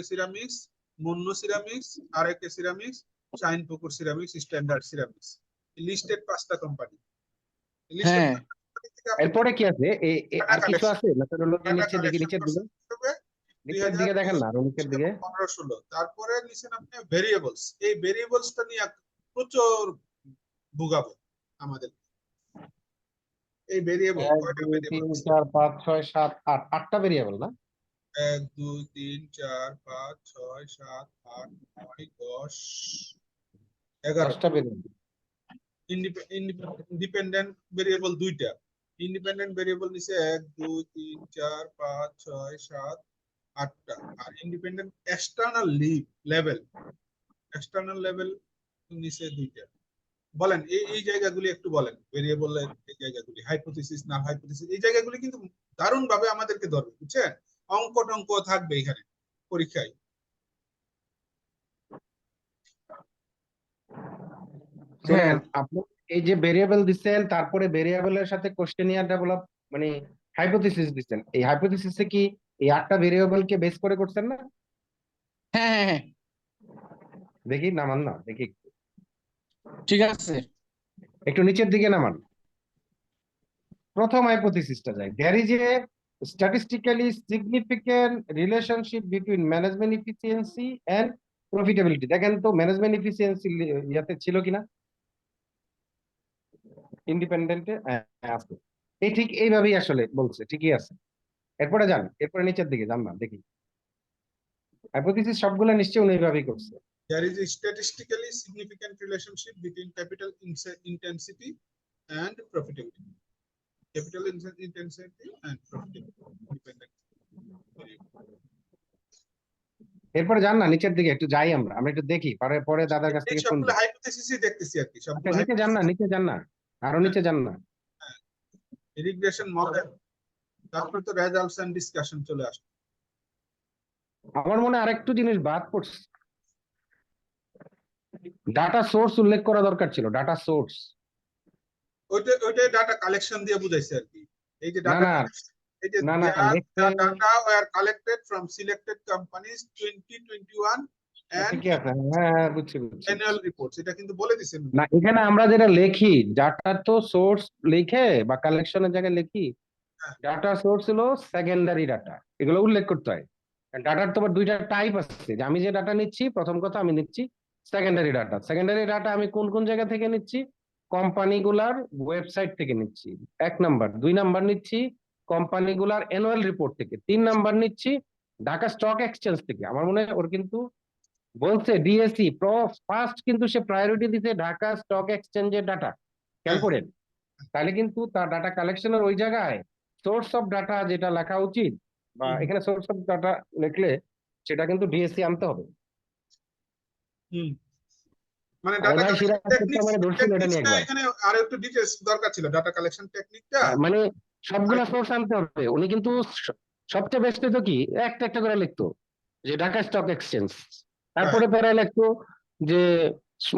ceramics, Monno ceramics, RAK ceramics, Shinepukur ceramics, standard ceramics, listed 5টা কোম্পানি। লিস্টেড হ্যাঁ থেকে আপনি এরপরে কি আছে, ডাটা আর কিছু কালেকশন আছে মেথডোলজি ডাটা নিচে দেখি, কালেকশন নিচের দিকে, করছেন হবে নিচের দিকে দেখেন না, আরো নিচের দিকে। 2015-16। তারপরে নিছেন আপনি ভেরিয়েবলস। এই ভেরিয়েবলসটা নিয়ে প্রচুর ভুগাবে আমাদের। এই ভেরিয়েবল 1 কয়টা 2 ভেরিয়েবল 3 আছে? 4 5 6 7 8, 8টা ভেরিয়েবল না? 1 2 3 4 5 6 7 8 9 10 11। 10টা ভেরিয়েবল। ইন্ডিপেন্ডেন্ট ভেরিয়েবল 2টা। ইন্ডিপেন্ডেন্ট ভেরিয়েবল নিচে 1 2 3 4 5 6 7 8টা। আর independent external level, external level নিচে 2টা। বলেন এই জায়গাগুলি একটু বলেন, ভেরিয়েবলের এই জায়গাগুলি, হাইপোথিসিস না হাইপোথিসিস, এই জায়গাগুলি কিন্তু দারুণ ভাবে আমাদেরকে ধরবে, বুঝছেন? অঙ্ক থাকবে এখানে পরীক্ষায়। হ্যাঁ শুনেন, আপনি এই যে ভেরিয়েবল দিচ্ছেন, তারপরে ভেরিয়েবলের সাথে কোশ্চেনিয়ার ডেভেলপ, মানে হাইপোথিসিস দিচ্ছেন, এই হাইপোথিসিসে কি এই 8টা ভেরিয়েবল কে বেস করে করছেন না? হ্যাঁ হ্যাঁ হ্যাঁ দেখি নামান না, দেখি ঠিক আছে। একটু নিচের দিকে নামান। প্রথম হাইপোথিসিসটা যাই, there is a statistically significant relationship between management efficiency and profitability. দেখেন তো ম্যানেজমেন্ট এফিসিয়েন্সি ইয়াতে ছিল কিনা, ইন্ডিপেন্ডেন্টে আছে। এই ঠিক এইভাবেই আসলে বলছে, ঠিকই আছে। এরপরে যান, এরপরে নিচের দিকে যান না, দেখি হাইপোথিসিস সবগুলো নিশ্চয়ই উনি এইভাবেই করছে। There is a statistically significant relationship between capital intensity and profitability. Capital intensity and profitability. Independent. এরপরে যান না নিচের দিকে একটু যাই, আমরা একটু দেখি, পরে পরে দাদার কাছ এই থেকে সবগুলো শুনবো। হাইপোথেসিসই দেখতেছি আর কি, আচ্ছা সবগুলো নিচে যান না, নিচে যান না, আরো নিচে যান না। ইরিগ্রেশন মডেল, তারপরে তো রেজাল্টস এন্ড ডিসকাশন চলে আসে। আমার মনে হয় আরেকটু জিনিস বাদ পড়ছে, ডাটা সোর্স উল্লেখ করা দরকার ছিল, ডাটা সোর্স। ওইটাই ডাটা কালেকশন দিয়ে বুঝাইছে আর কি। এই যে না ডাটা না কালেকশন, এই যে না না লিখতে data were collected from selected companies 2021 and ঠিকই আছে, হ্যাঁ হ্যাঁ বুঝছি বুঝছি। অ্যানুয়াল রিপোর্টস, এটা কিন্তু বলে দিছেন। না এখানে আমরা যেটা লিখি ডাটা তো সোর্স লিখে বা কালেকশনের জায়গায় লিখি, হ্যাঁ। ডাটা সোর্স হলো সেকেন্ডারি ডাটা, এগুলো উল্লেখ করতে হয়। ডাটার তো আবার দুইটা টাইপ আছে, যে আমি যে ডাটা নিচ্ছি, প্রথম কথা আমি নিচ্ছি সেকেন্ডারি ডাটা। সেকেন্ডারি ডাটা আমি কোন কোন জায়গা থেকে নিচ্ছি? কোম্পানিগুলার ওয়েবসাইট থেকে নিচ্ছি, 1 নাম্বার। 2 নাম্বার নিচ্ছি কোম্পানিগুলার অ্যানুয়াল রিপোর্ট থেকে। 3 নাম্বার নিচ্ছি ঢাকা স্টক এক্সচেঞ্জ থেকে। আমার মনে হয় ওর কিন্তু বলছে ডিএসসি ফার্স্ট, কিন্তু সে প্রায়োরিটি দিতে ঢাকা স্টক এক্সচেঞ্জের ডাটা, খেয়াল হ্যাঁ। করেন। তাহলে কিন্তু তার ডাটা কালেকশনের ওই জায়গায় সোর্স অফ ডাটা যেটা লেখা উচিত, বা হুম। এখানে সোর্স অফ ডাটা লিখলে সেটা কিন্তু ডিএসসি আনতে হবে। হুম। মানে আরে ডাটা ভাই কালেকশন সিরাজ মানে ধরছিল এটা নিয়ে টেকনিক্সটা একবার, এখানে আরো একটু ডিটেইলস দরকার ছিল, ডাটা কালেকশন টেকনিকটা। মানে সবগুলা সোর্স আনতে হবে। উনি কিন্তু সবচেয়ে বেস্ট তো কি একটা একটা করে লিখতো, যে ঢাকা স্টক এক্সচেঞ্জ, তারপরে প্যারা লিখতো যে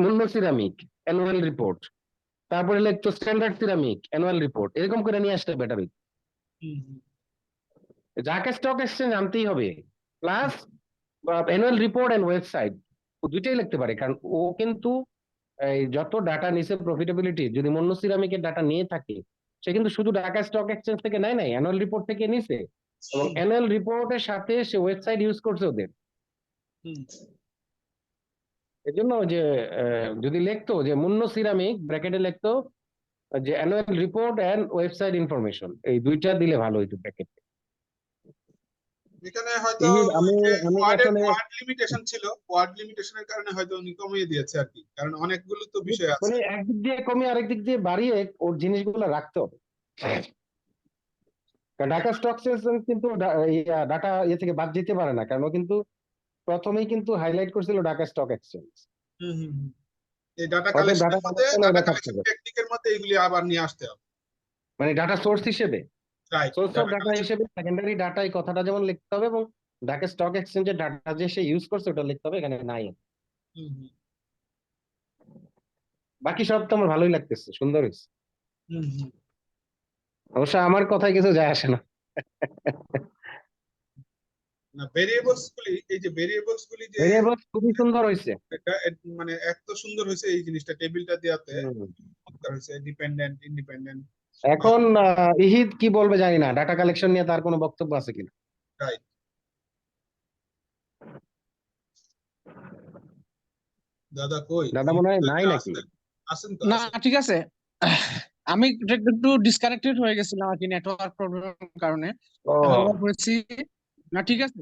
মূল্য সিরামিক অ্যানুয়াল রিপোর্ট, তারপরে লিখতো স্ট্যান্ডার্ড সিরামিক অ্যানুয়াল রিপোর্ট, এরকম করে নিয়ে আসতে বেটার। ঢাকা স্টক এক্সচেঞ্জ আনতেই হবে, plus annual report and website, দুইটাই লিখতে পারে। কারণ ও কিন্তু এই যত ডাটা নিছে প্রফিটেবিলিটি, যদি মন্য সিরামিকের ডাটা নিয়ে থাকে, সে কিন্তু শুধু ঢাকা স্টক এক্সচেঞ্জ থেকে নেয় নাই, অ্যানুয়াল রিপোর্ট থেকে নিছে, এবং অ্যানুয়াল রিপোর্টের সাথে সে ওয়েবসাইট ইউজ করছে ওদের। এই জন্য যে যদি লিখতো যে মুন্ন সিরামিক ব্র্যাকেটে লিখতো যে annual report and website information, এই দুইটা দিলে ভালো হইতো ব্র্যাকেটে। এখানে হয়তো আমি আমি আসলে ওয়ার্ড লিমিটেশন ছিল, ওয়ার্ড লিমিটেশনের কারণে হয়তো উনি কমিয়ে দিয়েছে আর কি, কারণ অনেকগুলো তো বিষয় আছে। মানে একদিক দিয়ে কমিয়ে আরেক দিক দিয়ে বাড়িয়ে ওর জিনিসগুলো রাখতে হবে। কারণ ঢাকা স্টক এক্সচেঞ্জ কিন্তু ডাটা ইয়ে থেকে বাদ যেতে পারে না, কারণ ও কিন্তু প্রথমেই কিন্তু হাইলাইট করছিল ঢাকা স্টক এক্সচেঞ্জ। হুম হুম হুম। এই ডাটা অতএব ডাটা কালেকশনের মধ্যে, কালেকশন ডাটা ওটা থাকতে কালেকশন হবে, টেকনিকের মধ্যে এগুলি আবার নিয়ে আসতে হবে। মানে ডাটা সোর্স হিসেবে, right, source of data data collection. হিসেবে সেকেন্ডারি ডাটা এই কথাটা যেমন লিখতে হবে, এবং ঢাকা স্টক এক্সচেঞ্জের ডাটা যে সে ইউজ করছে ওটা লিখতে হবে, এখানে নাই। হুম হুম বাকি সব তো আমার ভালোই লাগতেছে, সুন্দর হয়েছে। হুম হুম। অবশ্য আমার কথায় কিছু যায় আসে না। না, ভেরিয়েবলস গুলি, এই যে ভেরিয়েবলস গুলি যে ভেরিয়েবল খুবই সুন্দর হয়েছে। মানে এত সুন্দর হয়েছে এই জিনিসটা টেবিলটা দেওয়াতে, হুম। চমৎকার হয়েছে। Dependent, independent. এখন ইহিদ কি বলবে জানি না, ডাটা কালেকশন নিয়ে তার কোনো বক্তব্য আছে কিনা। রাইট। দাদা কই? দাদা মনে হয় নাই নাকি? আছেন? আছেন তো? না আছেন। ঠিক আছে, আমি একটু ডিসকানেক্টেড হয়ে গেছিলাম আর কি, নেটওয়ার্ক প্রবলেমের কারণে। ও আমি আবার করেছি। না ঠিক আছে,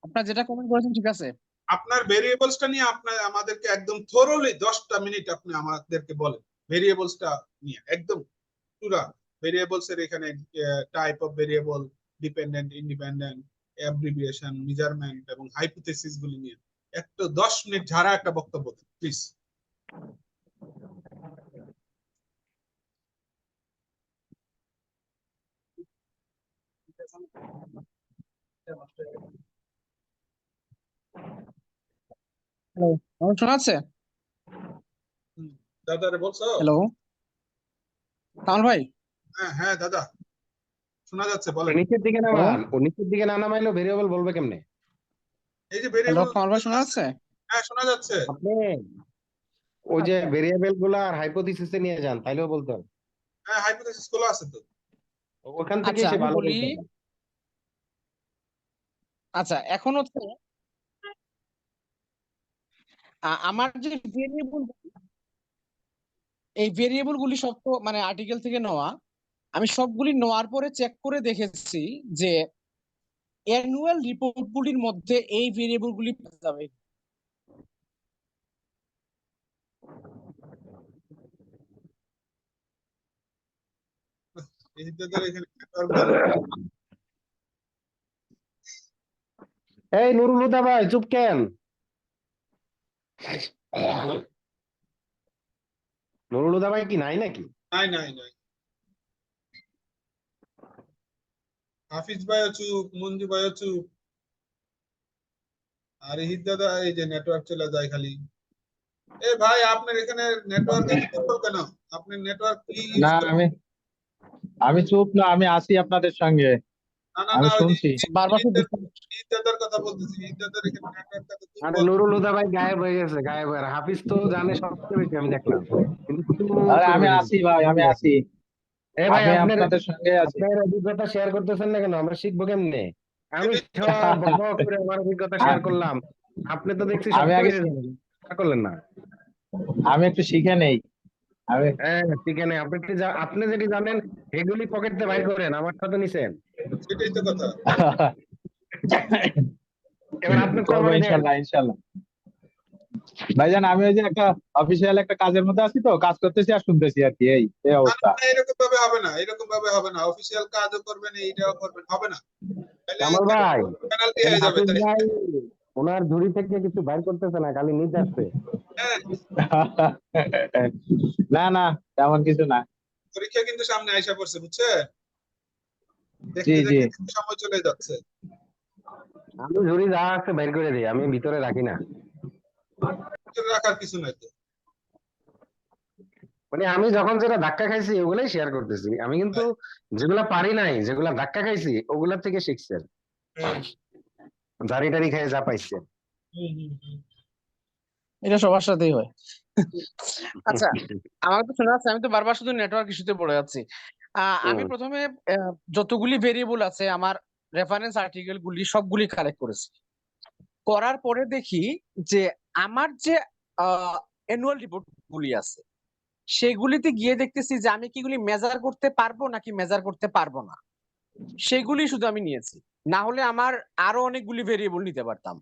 আপনার যেটা কমেন্ট করেছেন ঠিক আছে। আপনার ভেরিয়েবলসটা নিয়ে আপনার আমাদেরকে একদম থোরলি 10টা মিনিট আপনি আমাদেরকে বলেন ভেরিয়েবলসটা নিয়ে, একদম পুরা ভেরিয়েবলস এর এখানে type of variable, dependent, independent, abbreviation, measurement এবং হাইপোথেসিস গুলি নিয়ে একটু 10 মিনিট ঝাড়া একটা বক্তব্য দেন প্লিজ। হ্যালো, আমার শোনা যাচ্ছে? দাদারে বলছো? হ্যালো কামাল ভাই। হ্যাঁ হ্যাঁ দাদা, শোনা যাচ্ছে, বলেন। নিচের দিকে হ্যালো নামান, ও নিচের দিকে না নামাইলেও ভেরিয়েবল বলবে কেমনে? এই যে হ্যালো ভেরিয়েবল। কামাল ভাই, শোনা যাচ্ছে? হ্যাঁ শোনা যাচ্ছে। আপনি ওই যে আচ্ছা ভেরিয়েবল গুলা আর হাইপোথিসিসে নিয়ে যান, তাইলেও বলতে হবে। হ্যাঁ, হাইপোথেসিস গুলো আছে তো। ওখান আচ্ছা থেকেই সে আমি ভালো বলি। বলতে হবে। আচ্ছা এখন হচ্ছে আমার যে ভেরিয়েবল, এই ভেরিয়েবল গুলি সব তো মানে আর্টিকেল থেকে নেওয়া। আমি সবগুলি নেওয়ার পরে চেক করে দেখেছি যে অ্যানুয়াল রিপোর্ট গুলির মধ্যে এই ভেরিয়েবল গুলি পাওয়া যাবে। এই দাদার এখানে নেটওয়ার্ক ভালো। এই নুরুল হুদা ভাই চুপ কেন? নুরুল হুদা ভাই কি নাই নাকি? নাই নাই নাই, হাফিজ ভাইও চুপ, মঞ্জু ভাইও চুপ, আর ইহিত দাদা এই যে নেটওয়ার্ক চলে যায় খালি। এ ভাই আপনার এখানে নেটওয়ার্ক এত দুর্বল কেন? আপনি নেটওয়ার্ক কি ইউজ না করেন? আমি চুপ না, আমি আছি আপনাদের সঙ্গে, না না আমি না, ওই যে শুনছি। বারবার তো ইহিত দাদার কথা বলতেছি, ইহিত দাদার এখানে নেটওয়ার্ক এত আরে দুর্বল। নুরুল হুদা ভাই গায়েব হয়ে গেছে, গায়েব হয়ে। হাফিজ তো জানে সবচেয়ে বেশি, আমি দেখলাম, কিন্তু চুপ আরে করে আমি বসে আছি ভাই, আমি আছে। আছি, এ ভাই আমি আপনার আপনাদের সঙ্গে আছি। আপনার অভিজ্ঞতা শেয়ার করতেছেন না কেন? আমরা শিখবো কেমনে? আমি সব বক করে আমার অভিজ্ঞতা শেয়ার করলাম, আপনি তো দেখছি আমি সবচেয়ে আগে বেশি জানেন, শেয়ার করলেন না। আমি একটু শিখে নেই। আমি হ্যাঁ ঠিক আছে, আপনি আপনি যেটি জানেন এগুলি পকেটে বাইর করেন, আমার সাথে নিছেন। সেটাই তো কথা। এবার আপনি করবো প্রমাণে দেন। ইনশাল্লাহ ইনশাল্লাহ। ভাইজান আমি ওই যে একটা অফিসিয়াল একটা কাজের মধ্যে আছি, তো কাজ করতেছি আর শুনতেছি আর কি, এই এই না অবস্থা। না, এরকম ভাবে হবে না, এরকম ভাবে হবে না, অফিসিয়াল কাজও করবেন এইটাও করবেন, হবে না, তাহলে কামাল ভাই, পেনাল্টি এই হয়ে যাবে হাফিজ তাই। ভাই ওনার ঝুড়ি থেকে কিছু বাইর করতেছে না, খালি নিতে আসছে। হ্যাঁ, না না, তেমন কিছু না। পরীক্ষা কিন্তু সামনে আইসা পড়ছে, বুঝছেন? জি দেখতে জি। দেখতে কিন্তু সময় চলে যাচ্ছে। আমি ঝুড়ি যা আছে বের করে দিই, আমি ভিতরে রাখি না। ভিতরে রাখার কিছু নাই তো। মানে আমি যখন যেটা ধাক্কা খাইছি ওগুলাই শেয়ার করতেছি, আমি কিন্তু যেগুলা পারি নাই, যেগুলা ধাক্কা খাইছি ওগুলা থেকে শিখছেন, হ্যাঁ। ঝাড়ি টাড়ি খেয়ে যা পাইছেন। হুম, হুম, হুম। এটা সবার সাথেই হয়। আচ্ছা, আমার তো শোনা যাচ্ছে, আমি তো বারবার শুধু নেটওয়ার্ক ইস্যুতে পড়ে যাচ্ছি। আমি প্রথমে যতগুলি ভেরিয়েবল আছে আমার রেফারেন্স আর্টিকেল গুলি সবগুলি কালেক্ট করেছি। করার পরে দেখি যে আমার যে অ্যানুয়াল রিপোর্ট গুলি আছে সেগুলিতে গিয়ে দেখতেছি যে আমি কিগুলি মেজার করতে পারবো নাকি মেজার করতে পারবো না, সেগুলি শুধু আমি নিয়েছি। না হলে আমার আরো অনেকগুলি ভেরিয়েবল নিতে পারতাম।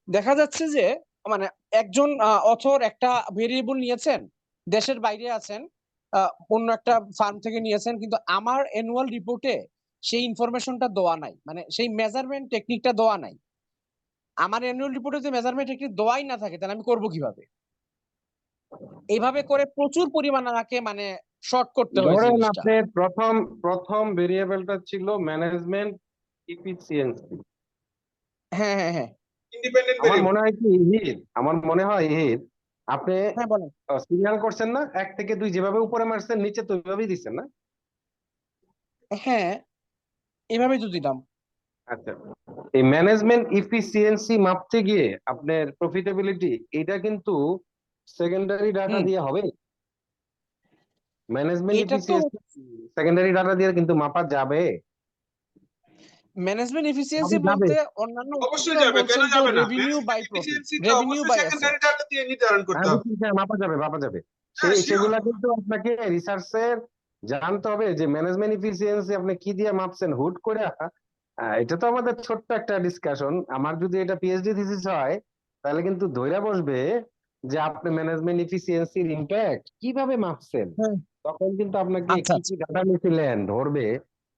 দেখা যাচ্ছে যে মানে একজন অথর একটা ভেরিয়েবল নিয়েছেন, দেশের বাইরে আছেন, অন্য একটা ফার্ম থেকে নিয়েছেন, কিন্তু আমার অ্যানুয়াল রিপোর্টে সেই ইনফরমেশনটা দেওয়া নাই, মানে সেই মেজারমেন্ট টেকনিকটা দেওয়া নাই। আমার অ্যানুয়াল রিপোর্টে যে মেজারমেন্ট টেকনিক দেওয়াই না থাকে, তাহলে আমি করবো কিভাবে? এইভাবে করে প্রচুর পরিমাণ আমাকে মানে শর্ট করতে হয়েছে ধরেন জিনিসটা। আপনার প্রথম প্রথম ভেরিয়েবলটা ছিল ম্যানেজমেন্ট ইফিসিয়েন্সি। হ্যাঁ হ্যাঁ হ্যাঁ ইন্ডিপেন্ডেন্ট আমার ভেরিয়েবল। মনে হয় কি হিট, আমার মনে হয় হিট, আপনি হ্যাঁ বলেন। সিরিয়াল করছেন না, 1 থেকে 2 যেভাবে উপরে মারছেন নিচে তো ওইভাবেই দিচ্ছেন না? হ্যাঁ, এভাবেই তো দিলাম। আচ্ছা, এই ম্যানেজমেন্ট ইফিসিয়েন্সি মাপতে গিয়ে আপনার প্রফিটেবিলিটি এটা কিন্তু সেকেন্ডারি ডাটা হুম, দিয়ে হবে। ম্যানেজমেন্ট এটা তো ইফিসিয়েন্সি সেকেন্ডারি ডাটা দিয়ে কিন্তু মাপা যাবে। ম্যানেজমেন্ট এফিসিয়েন্সি যাবে যাবে বলতে অন্যান্য অবশ্যই উদ্যোগীরা যাবে, কেন বলছেন যে যাবে না? রেভিনিউ বাই ম্যানেজমেন্ট প্রফিট, এফিসিয়েন্সিটা রেভিনিউ অবশ্যই বাই সেকেন্ডারি অ্যাসেট। ডাটা দিয়ে নির্ধারণ করতে আমি হবে। বলছি হ্যাঁ, মাপা যাবে মাপা যাবে। হ্যাঁ, শিওর। সেগুলা কিন্তু আপনাকে রিসার্চের জানতে হবে যে ম্যানেজমেন্ট ইফিসিয়েন্সি আপনি কি দিয়ে মাপছেন হুট করে। এটা তো আমাদের ছোট্ট একটা ডিসকাশন, আমার যদি এটা পিএইচডি থিসিস হয় তাহলে কিন্তু ধইরা বসবে যে আপনি ম্যানেজমেন্ট ইফিসিয়েন্সির ইমপ্যাক্ট কিভাবে মাপছেন। হ্যাঁ, তখন কিন্তু আপনাকে আচ্ছা কি আচ্ছা। কি ডাটা নিয়েছিলেন ধরবে,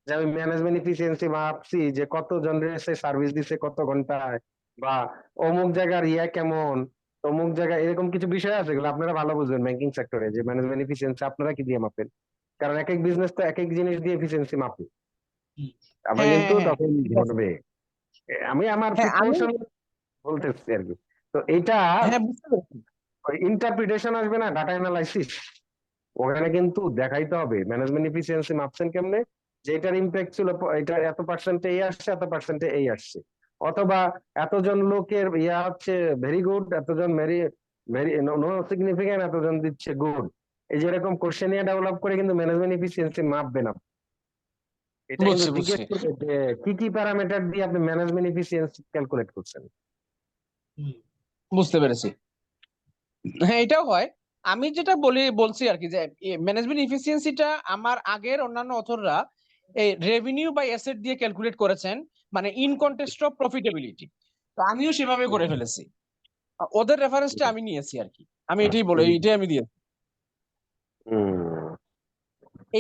যে আমি ম্যানেজমেন্ট ইফিসিয়েন্সি মাপছি যে কত জন এসে সার্ভিস দিছে কত ঘন্টায়, বা অমুক জায়গার ইয়া কেমন, অমুক জায়গায় এরকম কিছু বিষয় আছে, এগুলো আপনারা ভালো বুঝবেন ব্যাংকিং সেক্টরে, যে ম্যানেজমেন্ট ইফিসিয়েন্সি আপনারা কি দিয়ে মাপেন, কারণ এক এক বিজনেস তো এক এক জিনিস দিয়ে এফিসিয়েন্সি মাপে। হুম। আমরা হ্যাঁ কিন্তু হ্যাঁ হ্যাঁ তখন ঠিক আছে। ধরবে। আমি আমার হ্যাঁ আমি প্রিপারেশন বলতেছি আর কি। তো এইটা হ্যাঁ বুঝতে পেরেছি। ইন্টারপ্রিটেশন আসবে না, ডাটা অ্যানালাইসিস, ওখানে কিন্তু দেখাইতে হবে ম্যানেজমেন্ট এফিসিয়েন্সি মাপছেন কেমনে, যে এটার ইম্প্যাক্ট ছিল এটা এত পার্সেন্টে এই আসছে, এত পার্সেন্টে এই আসছে, অথবা এতজন লোকের ইয়া হচ্ছে ভেরি গুড, এতজন ভেরি ভেরি নো সিগনিফিকেন্ট, এতজন দিচ্ছে গুড। এই যে এরকম কোশ্চেন নিয়ে ডেভেলপ করে কিন্তু ম্যানেজমেন্ট এফিসিয়েন্সি মাপবে না। এটা কিন্তু বুঝছি জিজ্ঞেস বুঝছি। করবে যে কি কি প্যারামিটার দিয়ে আপনি ম্যানেজমেন্ট এফিসিয়েন্সি ক্যালকুলেট করছেন। হুম। বুঝতে পেরেছি। হ্যাঁ এটাও হয়। আমি যেটা বলছি আর কি, যে ম্যানেজমেন্ট এফিসিয়েন্সিটা আমার আগের অন্যান্য অথররা এই রেভিনিউ বাই অ্যাসেট দিয়ে ক্যালকুলেট করেছেন, মানে ইন কন্টেক্সট অফ প্রফিটেবিলিটি। তো আমিও সেভাবে করে ফেলেছি। ওদের রেফারেন্সটা আমি নিয়েছি আর কি। আমি এটাই বলে এটাই আমি দিয়েছি। হুম।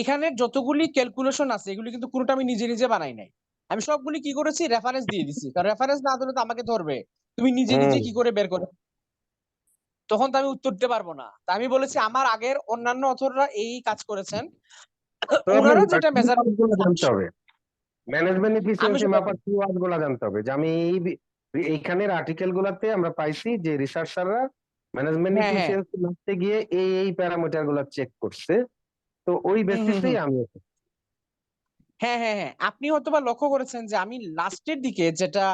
এখানে যতগুলি ক্যালকুলেশন আছে এগুলি কিন্তু কোনোটা আমি নিজে নিজে বানাই নাই। আমি সবগুলি কি করেছি, রেফারেন্স দিয়ে দিছি, কারণ রেফারেন্স না দিলে তো আমাকে ধরবে, তুমি নিজে নিজে কি করে বের করে, তখন তো আমি উত্তর দিতে পারবো না। তা আমি বলেছি আমার আগের অন্যান্য অথররা এই কাজ করেছেন, তো আপনার ওনারা যেটা মেজার গুলো জানতে হবে, ম্যানেজমেন্ট আমি এফিসিয়েন্সি সেটা মাপার কিওয়ার্ড গুলো জানতে হবে, যে আমি এইখানের আর্টিকেল গুলাতে আমরা পাইছি যে রিসার্চাররা ম্যানেজমেন্ট হ্যাঁ হ্যাঁ এফিসিয়েন্সি মাপতে গিয়ে এই প্যারামিটার গুলা চেক করছে, তো ওই বেসিসেই আমি হ্যাঁ হ্যাঁ হ্যাঁ আপনি হয়তোবা লক্ষ্য করেছেন যে আমি লাস্টের দিকে যেটা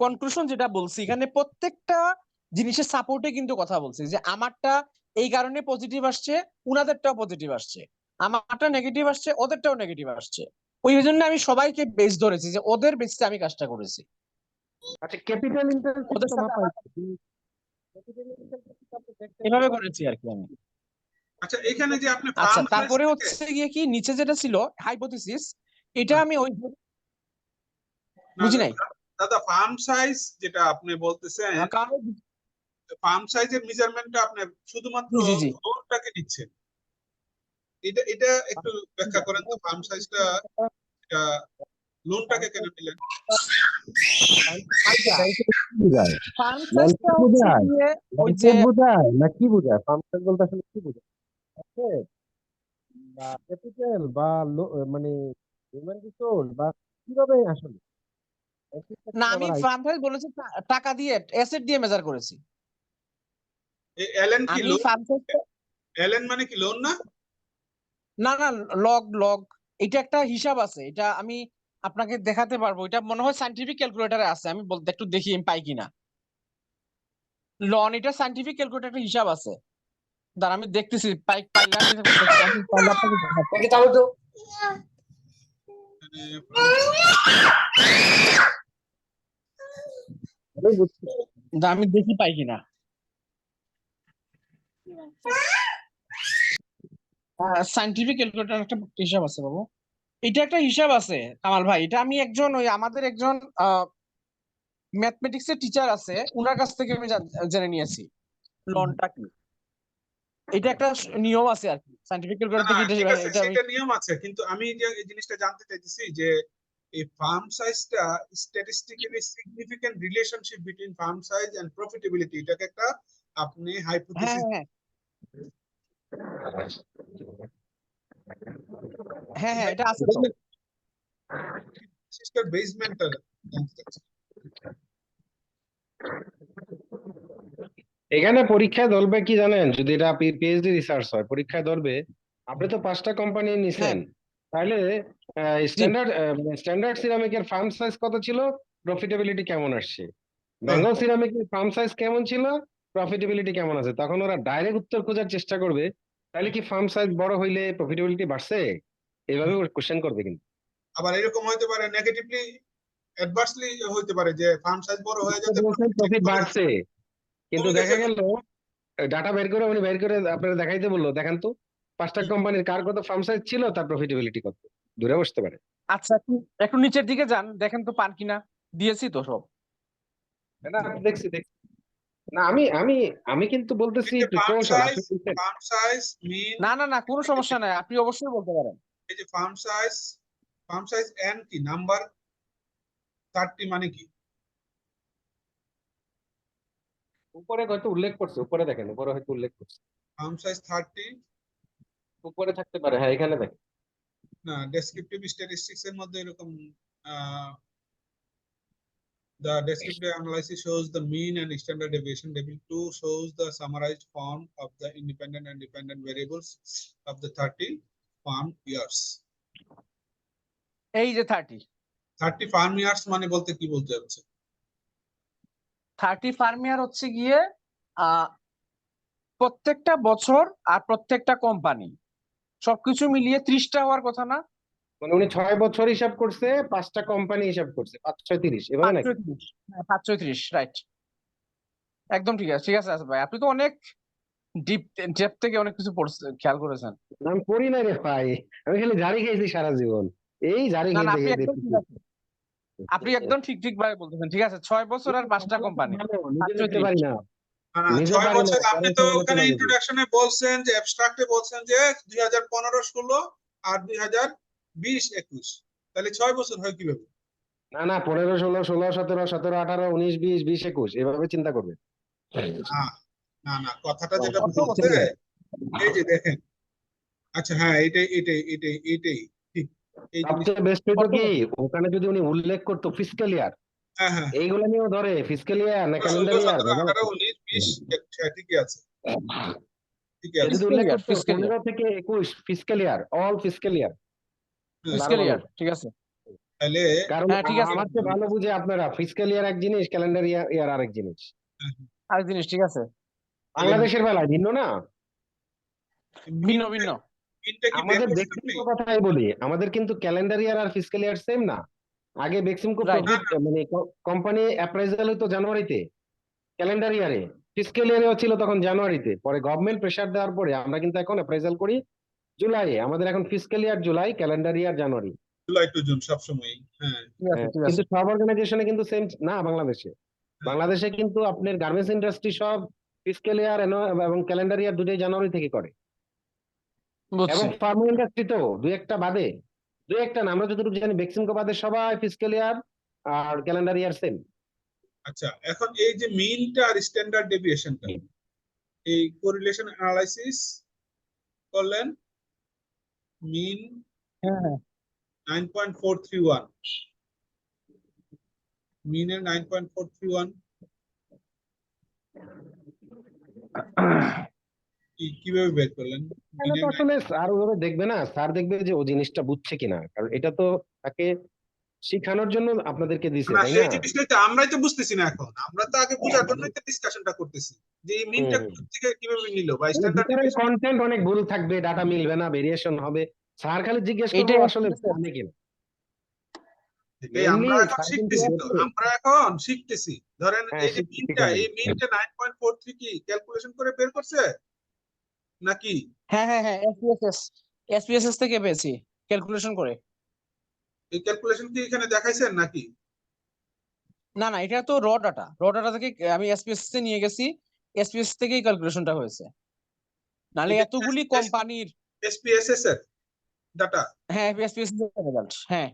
কনক্লুশন যেটা বলছি, এখানে প্রত্যেকটা জিনিসের সাপোর্টে কিন্তু কথা বলছি, যে আমারটা এই কারণে পজিটিভ আসছে, উনাদেরটাও পজিটিভ আসছে, আমারটা নেগেটিভ আসছে, ওদেরটাও নেগেটিভ আসছে। ওই জন্য আমি সবাইকে বেস ধরেছি যে ওদের বেসে আমি কাজটা করেছি। আচ্ছা ক্যাপিটাল ইন্টেন্সিটি ওদের তো সাথে মাপা আমার এভাবে করেছি আর কি আমি। আচ্ছা এখানে যে আপনি আচ্ছা ফার্ম সাইজ তারপরে হচ্ছে গিয়ে কি নিচে যেটা ছিল হাইপোথিসিস, এটা আমি ওই বুঝি নাই। দাদা ফার্ম সাইজ যেটা আপনি বলতেছেন, কারণ ফার্ম সাইজের মেজারমেন্টটা আপনি শুধুমাত্র জি জি জি লোনটাকে নিচ্ছেন, এটা একটু ব্যাখ্যা করেন তো, ফার্ম সাইজটা লোনটাকে কেন নিলেন? আচ্ছা বোঝায়, ফার্ম সাইজটা হচ্ছে বোঝায় গিয়ে ওই যে বোঝায় না কি বোঝায়, ফার্ম সাইজ বলতে আসলে কি বোঝায়, বা ক্যাপিটাল বা মানে হিউম্যান রিসোর্স বা কিভাবে আসলে না আমি ফার্ম সাইজ বলেছি টাকা দিয়ে অ্যাসেট দিয়ে মেজার করেছি। এলএন কি আমি লোন? ফার্ম সাইজটা এলএন মানে কি লোন না? না না লগ লগ এটা একটা হিসাব আছে, এটা আমি আপনাকে দেখাতে পারবো, এটা মনে হয় সায়েন্টিফিক ক্যালকুলেটরে আছে, আমি বলতে একটু দেখি আমি পাই কিনা। লন এটা সায়েন্টিফিক ক্যালকুলেটর একটা হিসাব আছে, দাঁড়া আমি দেখতেছি পাইলে আমি দেখছি, আমি পাইলে আপনাকে দেখাচ্ছি। তাহলে তো আমি দেখি পাই কিনা। সায়েন্টিফিক ক্যালকুলেটর একটা হিসাব আছে বাবু, এটা একটা হিসাব আছে কামাল ভাই, এটা আমি একজন ওই আমাদের একজন ম্যাথমেটিক্স এর টিচার আছে, উনার কাছ থেকে আমি জেনে নিয়েছি লনটা কি। এটা একটা নিয়ম আছে আর কি, সায়েন্টিফিক ক্যালকুলেটর থেকে ঠিক আছে, এটা আমি সেটা নিয়ম আছে, কিন্তু আমি যে এই জিনিসটা জানতে চাইতেছি যে এই ফার্ম সাইজটা statistically significant relationship between firm size and profitability, এটাকে একটা আপনি হ্যাঁ হাইপোথিসিস হ্যাঁ হ্যাঁ হ্যাঁ এটা আছে তো। সিস্টার বেসমেন্টটা জানতে চাচ্ছি। এখানে পরীক্ষায় ধরবে কি জানেন, যদি এটা পিএইচডি রিসার্চ হয় পরীক্ষায় ধরবে, আপনি তো 5টা কোম্পানি নিছেন, তাহলে জি স্ট্যান্ডার্ড সিরামিকের ফার্ম সাইজ কত ছিল, প্রফিটেবিলিটি কেমন আসছে, হ্যাঁ, বেঙ্গল সিরামিকের ফার্ম সাইজ কেমন ছিল, প্রফিটেবিলিটি কেমন আছে, তখন ওরা ডাইরেক্ট উত্তর খোঁজার চেষ্টা করবে, তাহলে কি ফার্ম সাইজ বড় হইলে প্রফিটেবিলিটি বাড়ছে, এইভাবে কোশ্চেন করবে কিন্তু। আবার এরকম হইতে পারে নেগেটিভলি অ্যাডভার্সলি হইতে পারে যে ফার্ম সাইজ বড় হয়ে যেতে প্রফিট বাড়ছে, কিন্তু কমে দেখা গেছে। গেল ডাটা বের করে উনি বের করে আপনারা দেখাইতে বললো, দেখান তো 5টা কোম্পানির কার কত ফার্ম সাইজ ছিল, তার প্রফিটেবিলিটি কত, দূরে বসতে পারে। আচ্ছা একটু নিচের দিকে যান, দেখেন তো পান কিনা, দিয়েছি তো সব। না আমি দেখছি দেখছি, না আমি কিন্তু বলতেছি একটু ফার্ম কৌশল সাইজ মিন, না না না কোনো সমস্যা নাই, আপনি অবশ্যই বলতে পারেন। এই যে ফার্ম সাইজ এন কি নাম্বার 30 মানে কি? উপরে হয়তো উল্লেখ করছে, উপরে দেখেন, উপরে হয়তো উল্লেখ করছে, ফার্ম সাইজ 30 উপরে থাকতে পারে, হ্যাঁ এখানে দেখেন। না, ডেসক্রিপটিভ স্ট্যাটিস্টিক্স এর মধ্যে এরকম the descriptive analysis shows the mean and standard deviation. Table 2 shows the summarized form of the independent and dependent variables of the 30 farm years. এই যে 30 farm years মানে বলতে কি বলতে যাচ্ছে? 30 ফার্ম ইয়ার হচ্ছে গিয়ে প্রত্যেকটা বছর আর প্রত্যেকটা কোম্পানি সবকিছু মিলিয়ে 30টা হওয়ার কথা না? মানে উনি 6 বছর হিসাব করছে, 5টা কোম্পানি হিসাব করছে, 5 6 30 এভাবে নাকি? 535 রাইট, একদম ঠিক আছে, ঠিক আছে আসাদ ভাই, আপনি তো অনেক ডেপ থেকে অনেক কিছু পড়ছেন, খেয়াল করেছেন। আমি পড়ি না রে ভাই, আমি খালি জারি খাইছি সারা জীবন, এই জারি না না খাইতে আপনি খাইতে একদম ঠিক আছে, আপনি একদম ঠিক ভাবে বলতেছেন, ঠিক আছে 6 বছর আর 5টা কোম্পানি নিজে লিখতে পারি না, না, নিজে 6 পারি না, বছর আপনি তো পরে ওখানে চলে ইন্ট্রোডাকশনে বলছেন যে অ্যাবস্ট্রাক্টে বলছেন যে 2015 16 আর 2020 21 তাহলে 6 বছর হয় কিভাবে? না না 15, 16, 16, 17, 17, 18, 19, 20, 20, 21 এভাবে চিন্তা করবে। না না না, কথাটা যেটা কত বলছে, বছর হবে? এই যে দেখেন, আচ্ছা হ্যাঁ, এটাই ঠিক, এই জিনিস। সবচেয়ে বেস্ট হইতো কি ওখানে যদি উনি উল্লেখ করতো ফিসক্যাল ইয়ার, হ্যাঁ হ্যাঁ, এইগুলো নিয়েও ধরে ফিসক্যাল ইয়ার না 16, ক্যালেন্ডার ইয়ার 17, 18, 19, 20, হ্যাঁ, ঠিকই আছে, ঠিকই আছে। যদি উল্লেখ করতো fiscal year 15 থেকে 21 ফিসক্যাল ইয়ার, অল ফিসক্যাল ইয়ার, হ্যাঁ, fiscal দারুণ year, হতো। ঠিক আছে। তাহলে কারণ হ্যাঁ ঠিক আছে, আমার চেয়ে ভালো বুঝে আপনারা ফিসক্যাল ইয়ার এক জিনিস, ক্যালেন্ডার ইয়ার আরেক জিনিস। আরেক জিনিস, ঠিক আছে, বাংলাদেশের বেলায় ভিন্ন না, ভিন্ন ভিন্ন। মিনটা কি বের আমাদের করছেন আপনি? ব্যক্তিগত কথাই বলি, আমাদের কিন্তু ক্যালেন্ডার ইয়ার আর ফিসক্যাল ইয়ার সেম না। আগে বেক্সিমকো Right. প্রফিট মানে কোম্পানি অ্যাপ্রাইজাল হইতো জানুয়ারিতে, ক্যালেন্ডার ইয়ারে, ফিসক্যাল ইয়ারেও ছিল তখন জানুয়ারিতে, পরে গভর্নমেন্ট প্রেসার দেওয়ার পরে আমরা কিন্তু এখন অ্যাপ্রাইজাল করি জুলাইয়ে। আমাদের এখন ফিসক্যাল ইয়ার জুলাই, ক্যালেন্ডার ইয়ার জানুয়ারি। জুলাই টু জুন সবসময়, হ্যাঁ। ঠিক আছে, ঠিক কিন্তু আছে। সব অর্গানাইজেশনে কিন্তু সেম না বাংলাদেশে। বাংলাদেশে কিন্তু আপনার গার্মেন্টস ইন্ডাস্ট্রি সব ফিসক্যাল ইয়ার এবং ক্যালেন্ডার ইয়ার দুটোই জানুয়ারি থেকে করে, এবং বুঝছি। ফার্মা ইন্ডাস্ট্রি তো দুই একটা বাদে, দুই একটা না, আমরা যতটুকু জানি বেক্সিমকো বাদে সবাই ফিসক্যাল ইয়ার আর ক্যালেন্ডার ইয়ার সেম। আচ্ছা, এখন এই যে মিনটা আর স্ট্যান্ডার্ড ডেভিয়েশনটা, এই কোরিলেশন অ্যানালাইসিস করলেন, মিন হ্যাঁ হ্যাঁ 9.431, মিনের 9.431 কিভাবে বের করলেন? এটা তো আসলে স্যার ওভাবে দেখবে না, স্যার দেখবে যে ও জিনিসটা বুঝছে কিনা, কারণ এটা তো তাকে শিখানোর জন্য আপনাদেরকে দিছে, না, তাই সেই না? জিনিসটাই তো আমরাই তো বুঝতেছি না এখন, আমরা তো আগে বোঝার জন্যই তো ডিসকাশনটা করতেছি যে এই মিনটা হুম। থেকে কিভাবে নিল বা মানে স্ট্যান্ডার্ড ভিতরে কন্টেন্ট অনেক ভুল থাকবে, ডাটা মিলবে না, ভেরিয়েশন হবে, স্যার খালি জিজ্ঞেস করবো এইটাই আসলে হচ্ছে- জানে কিনা। এই আমরা Mainly এখন স্যার কিন্তু শিখতেছি তো, আমরা এখন শিখতেছি। ধরেন হ্যাঁ, এই যে শিখতেছি মিনটা, খালি। এই মিনটা 9.43 কি ক্যালকুলেশন করে বের করছে নাকি? হ্যাঁ হ্যাঁ হ্যাঁ, SPSS থেকে পেয়েছি ক্যালকুলেশন করে। এই ক্যালকুলেশন কি এখানে দেখাইছেন নাকি? না না, এটা তো র ডাটা থেকে আমি SPSS এ নিয়ে গেছি, SPSS থেকেই ক্যালকুলেশনটা হয়েছে। নালে এটা এতগুলি কোম্পানির, SPSS এর ডাটা? হ্যাঁ SPSS এর রেজাল্ট, হ্যাঁ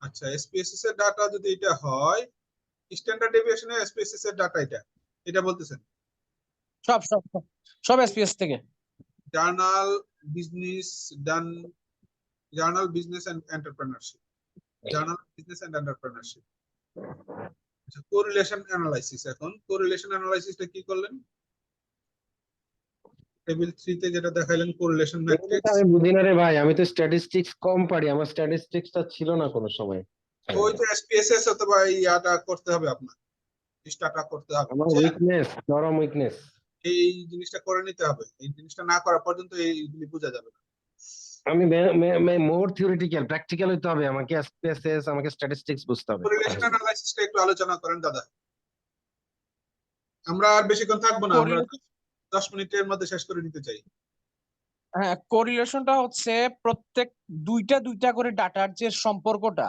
আচ্ছা, SPSS এর ডাটা যদি এটা হয়, স্ট্যান্ডার্ড ডেভিয়েশনে SPSS এর ডাটা এটা বলতেছেন? সব সব সব সব SPSS থেকে। জার্নাল বিজনেস এন্ড এন্টারপ্রেনারশিপ, আচ্ছা, কোরিলেশন অ্যানালাইসিস। এখন কোরিলেশন অ্যানালাইসিসটা কি করলেন? টেবিল 3 তে যেটা দেখাইলেন, কোরিলেশন এগুলো তো ম্যাট্রিক্স, আমি বুঝি না রে ভাই, আমি তো স্ট্যাটিস্টিক্স কম পারি, আমার স্ট্যাটিস্টিক্সটা ছিল না কোনো সময়। ওই তো SPSS অথবা ইয়াটা করতে হবে, আপনার স্টার্ট করতে হবে, আমার বুঝছেন? উইকনেস, চরম উইকনেস। এই জিনিসটা করে নিতে হবে, এই জিনিসটা না করা পর্যন্ত এইগুলি বোঝা যাবে না। আমি মোর থিওরিটিক্যাল, প্র্যাকটিক্যাল হইতে হবে, আমাকে এসপিএসএস, আমাকে স্ট্যাটিস্টিক্স বুঝতে হবে। কোরিলেশন অ্যানালাইসিসটা একটু আলোচনা করেন দাদা, আমরা আর বেশিক্ষণ থাকবো না, আমরা 10 মিনিটের মধ্যে শেষ করে নিতে চাই। হ্যাঁ, কোরিলেশনটা হচ্ছে প্রত্যেক দুইটা দুইটা করে ডাটার যে সম্পর্কটা,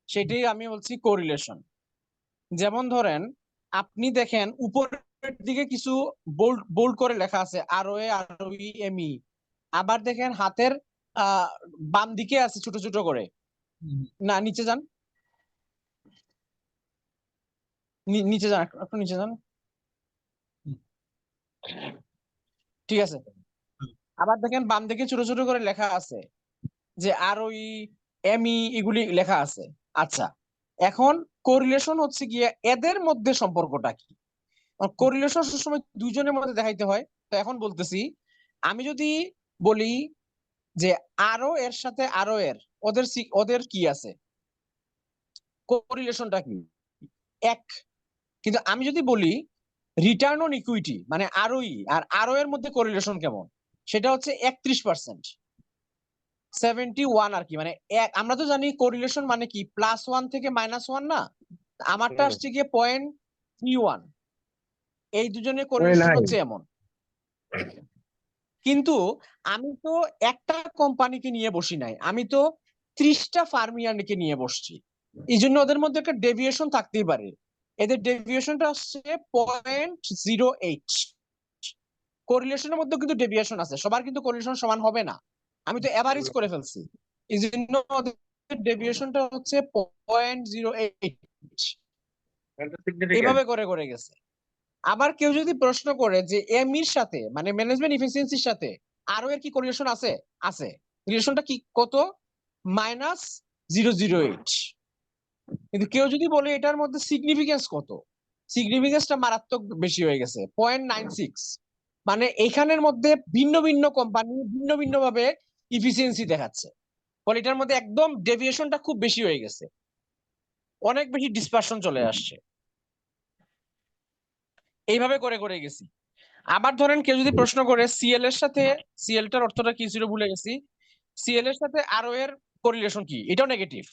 সেটাই আমি বলছি কোরিলেশন। যেমন ধরেন, আপনি দেখেন উপরের দিকে কিছু বোল্ড বোল্ড করে লেখা আছে ROA ROE ME, আবার দেখেন হাতের বাম দিকে আছে ছোট ছোট করে, না নিচে যান, নিচে যান, একটু নিচে যান, ঠিক আছে। আবার দেখেন বাম দিকে ছোট ছোট করে লেখা আছে যে ROE ME এগুলি লেখা আছে। আচ্ছা, এখন কোরিলেশন হচ্ছে গিয়ে এদের মধ্যে সম্পর্কটা কি। কোরিলেশন সবসময় দুইজনের মধ্যে দেখাইতে হয়। তো এখন বলতেছি, আমি যদি বলি যে আরো এর সাথে আরো এর ওদের কি আছে, কোরিলেশনটা কি এক। কিন্তু আমি যদি বলি রিটার্ন অন ইকুইটি মানে ROE আর RO এর মধ্যে কোরিলেশন কেমন, সেটা হচ্ছে 31%, 71 আর কি, মানে আমরা তো জানি কোরিলেশন মানে কি +1 থেকে -1 না, আমারটা আসছে গিয়ে 0.31, এই দুজনের কোরিলেশন হচ্ছে এমন। কিন্তু আমি তো একটা কোম্পানিকে নিয়ে বসি নাই, আমি তো 30টা ফার্মিয়ানকে নিয়ে বসছি, এই জন্য ওদের মধ্যে একটা ডেভিয়েশন থাকতেই পারে। এদের ডেভিয়েশনটা আসছে 0.08। কোরিলেশনের মধ্যে কিন্তু ডেভিয়েশন আছে, সবার কিন্তু কোরিলেশন সমান হবে না, আমি তো এভারেজ করে ফেলছি, এই জন্য ওদের ডেভিয়েশনটা হচ্ছে 0.08 এটা significant। এইভাবে করে করে গেছে। আবার কেউ যদি প্রশ্ন করে যে এমির সাথে মানে ম্যানেজমেন্ট ইফিসিয়েন্সির সাথে আরো এর কি কোরিলেশন আছে? আছে। রিলেশনটা কি কত? -0.008। কিন্তু কেউ যদি বলে এটার মধ্যে সিগনিফিকেন্স কত, সিগনিফিকেন্সটা মারাত্মক বেশি হয়ে গেছে 0.96। মানে এখানের মধ্যে ভিন্ন ভিন্ন কোম্পানি ভিন্ন ভিন্ন ভাবে ইফিসিয়েন্সি দেখাচ্ছে, ফলে এটার মধ্যে একদম ডেভিয়েশনটা খুব বেশি হয়ে গেছে, অনেক বেশি ডিসপারশন চলে আসছে। এইভাবে করে করে গেছি। আবার ধরেন কেউ যদি প্রশ্ন করে সিএল এর সাথে, সিএলটার অর্থটা কি ছিল ভুলে গেছি, সিএল এর সাথে আরো এর কোরিলেশন কি? এটাও নেগেটিভ।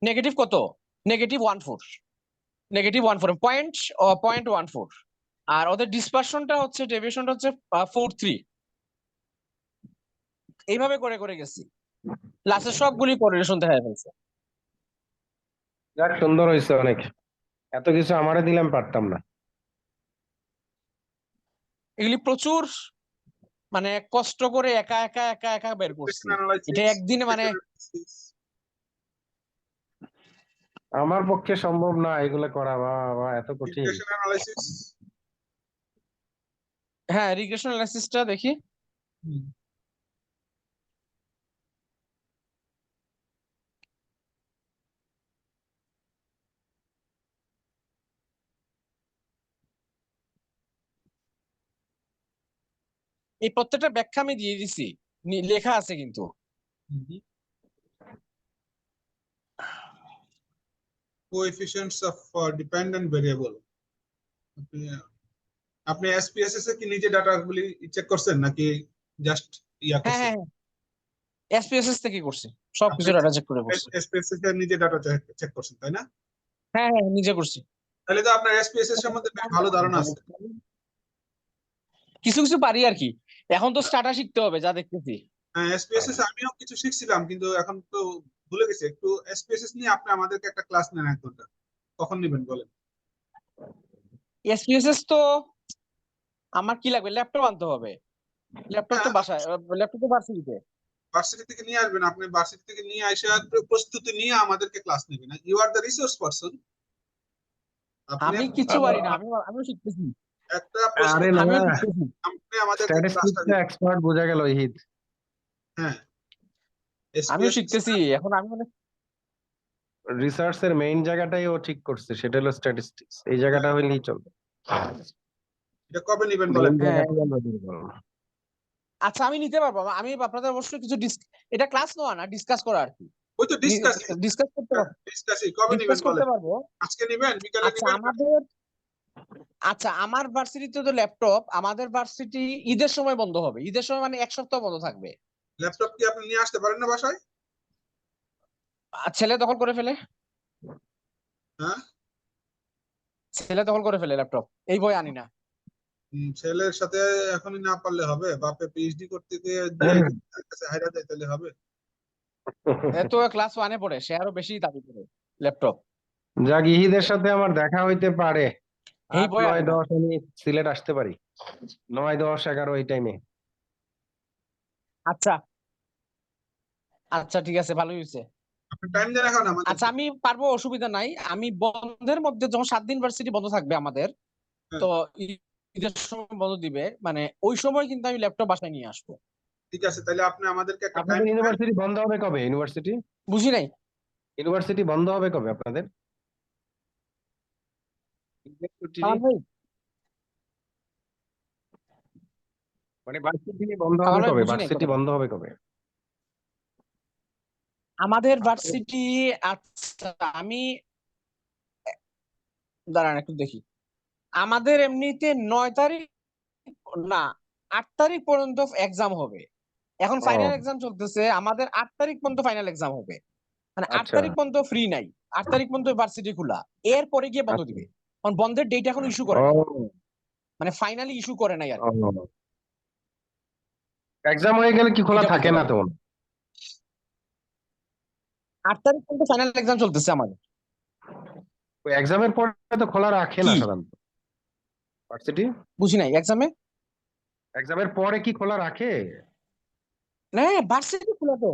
নেগেটিভ কত? -1.4, -0.14। আর ওদের ডিসপারশনটা হচ্ছে, ডেভিয়েশনটা হচ্ছে 4.3। এইভাবে করে করে গেছি, লাস্টে সবগুলি কোরিলেশন দেখা ফেলছে। যাক, সুন্দর হয়েছে অনেক। এত কিছু আমারে দিলাম পারতাম না। এগুলি প্রচুর মানে কষ্ট করে একা একা একা একা বের করছি। এটা একদিনে মানে আমার পক্ষে সম্ভব না এগুলো করা, বাবা এত কঠিন। হ্যাঁ, রিগ্রেশন অ্যানালিসিসটা দেখি। এই প্রত্যেকটা ব্যাখ্যা আমি দিয়ে দিছি, লেখা আছে কিন্তু। কোএফিসিয়েন্টস অফ ডিপেন্ডেন্ট ভেরিয়েবল, আপনি এসপিএসএস এ কি নিজে ডাটাগুলি চেক করছেন নাকি জাস্ট ইয়া হ্যাঁ করছেন? হ্যাঁ, এসপিএসএস থেকে করছি, সবকিছু ডাটা চেক করে করছি। এসপিএসএস এ নিজে ডাটা চেক করছেন তাই না? হ্যাঁ হ্যাঁ, নিজে করছি। তাহলে তো আপনার এসপিএসএস সম্বন্ধে বেশ ভালো ধারণা আছে। কিছু কিছু পারি আর কি, এখন তো স্টার্টার শিখতে হবে যা দেখতেছি। হ্যাঁ, এসপিএসএস আমিও কিছু শিখছিলাম কিন্তু এখন তো ভুলে গেছি। একটু এসপিএসএস নিয়ে আপনি আমাদেরকে একটা ক্লাস নেন 1 ঘন্টা, কখন নেবেন বলেন? এসপিএসএস তো আমার কি লাগবে, ল্যাপটপ আনতে হবে। ল্যাপটপ তো বাসায়, ল্যাপটপ তো ভার্সিটিতে। ভার্সিটি থেকে নিয়ে আসবেন, আপনি ভার্সিটি থেকে নিয়ে আসা প্রস্তুতি নিয়ে আমাদেরকে ক্লাস নেবেন। You are the resource person. আপনি আমি কিছু পারি না, আমিও শিখতেছি। একটা প্রশ্ন, আরে না, আমিও শিখতেছি। আপনি আমাদেরকে স্ট্যাটিস্টিক্স ক্লাসটা দিন। এক্সপার্ট বোঝা গেল ইহিদ। হ্যাঁ, আমিও এসপিএসএস শিখতেছি এখন, আমি মানে রিসার্চ এর মেইন জায়গাটাই ও ঠিক করছে, সেটা হলো স্ট্যাটিস্টিক্স। এই জায়গাটা হইলেই চলবে। এটা কবে নেবেন বলেন? মেইন হ্যাঁ। জায়গাটাই আমরা দুর্বল। আচ্ছা, আমি নিতে পারবো। আমি আপনাদের অবশ্যই কিছু এটা ক্লাস নেওয়া না, ডিসকাস করা আর কি। ওই তো ডিসকাস ডিসকাস করতে পারবো, কবে নেবেন ডিসকাস করতে বলেন? পারবো। আজকে নেবেন, বিকালে আচ্ছা নেবেন? আচ্ছা, আমার ভার্সিটিতে তো ল্যাপটপ, আমাদের ভার্সিটি ঈদের সময় বন্ধ হবে। ঈদের সময় মানে 1 সপ্তাহ বন্ধ থাকবে। ল্যাপটপ কি আপনি নিয়ে আসতে পারেন না বাসায়? ছেলে দখল করে ফেলে, হ্যাঁ, ছেলে দখল করে ফেলে ল্যাপটপ, এই বই আনি না। ছেলের সাথে এখনই না পারলে হবে? বাপে পিএইচডি করতে গিয়ে তার কাছে হাইরা যায় তাহলে হবে? এত ক্লাস 1-এ পড়ে, সে আরো বেশি দাবি করে ল্যাপটপ। যাক, ইহিদের সাথে আমার দেখা হইতে পারে। এই 8, বই 9, আনি না। 10 আমি সিলেট আসতে পারি। 9, 10, 11 এই টাইমে। আচ্ছা আচ্ছা, ঠিক আছে, ভালোই হয়েছে। আপনি টাইম দেন এখন আমাদের। আচ্ছা, আমি পারবো, অসুবিধা নাই। আমি বন্ধের মধ্যে যখন 7 দিন ভার্সিটি বন্ধ থাকবে আমাদের, হ্যাঁ। তো ঈদের সময় বন্ধ দিবে, মানে ওই সময় কিন্তু আমি ল্যাপটপ বাসায় নিয়ে আসবো। ঠিক আছে, তাহলে আপনি আমাদেরকে একটা টাইম আপনাদের ইউনিভার্সিটি বন্ধ হবে কবে? বুঝি নাই। ইউনিভার্সিটি বন্ধ হবে কবে আপনাদের? কামাল ভাই, মানে ভার্সিটি বন্ধ কামাল হবে ভাই, কবে? বুঝি নাই ভার্সিটি কথাটা। বন্ধ হবে কবে? আমাদের ভার্সিটি, আচ্ছা আমি দাঁড়ান একটু দেখি। আমাদের এমনিতে 9 তারিখ না 8 তারিখ পর্যন্ত এক্সাম হবে। এখন ও, ফাইনাল এক্সাম চলতেছে, আমাদের 8 তারিখ পর্যন্ত ফাইনাল এক্সাম হবে। মানে 8 আচ্ছা তারিখ পর্যন্ত ফ্রি নাই, 8 তারিখ পর্যন্ত ভার্সিটি খোলা, এরপরে গিয়ে বন্ধ আচ্ছা। দিবে। কারণ বন্ধের ডেট এখন ইস্যু করে ও, নাই, মানে ফাইনালি ইস্যু করে নাই আর কি। এক্সাম হয়ে গেলে কি খোলা এটা থাকে বলতে না পারি। তখন? 8 তারিখ পর্যন্ত ফাইনাল এক্সাম চলতেছে আমাদের। ওই এক্সামের পরে তো খোলা রাখে না কি সাধারণত ভার্সিটি। বুঝি নাই, এক্সামে এক্সামের পরে কি খোলা রাখে? না, ভার্সিটি খোলা তো।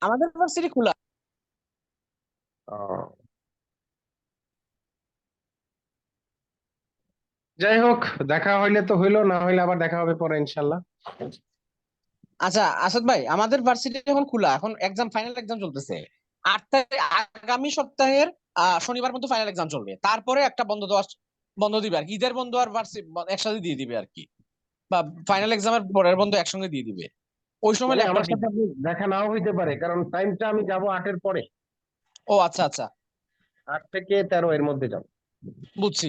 আমাদের ভার্সিটি খোলা। যাই হোক, দেখা হইলে তো হইলো, না হইলে আবার দেখা হবে পরে ইনশাল্লাহ। আচ্ছা আসাদ ভাই, আমাদের ভার্সিটি এখন খোলা, এখন এক্সাম, ফাইনাল এক্সাম চলতেছে 8 তারিখ, আগামী সপ্তাহের শনিবার মতো ফাইনাল এক্সাম চলবে, তারপরে একটা বন্ধ দিবে আর কি, ঈদের বন্ধ আর ভার্সিটি একসাথে দিয়ে দিবে আর কি, বা ফাইনাল এক্সামের পরের বন্ধ একসঙ্গে দিয়ে দিবে, ওই সময় মানে আমার ল্যাপটপ সাথে আপনি দেখা নাও হইতে পারে, কারণ টাইমটা আমি যাব 8-এর পরে, ও আচ্ছা আচ্ছা, 8 থেকে 13 এর মধ্যে যাব। বুঝছি।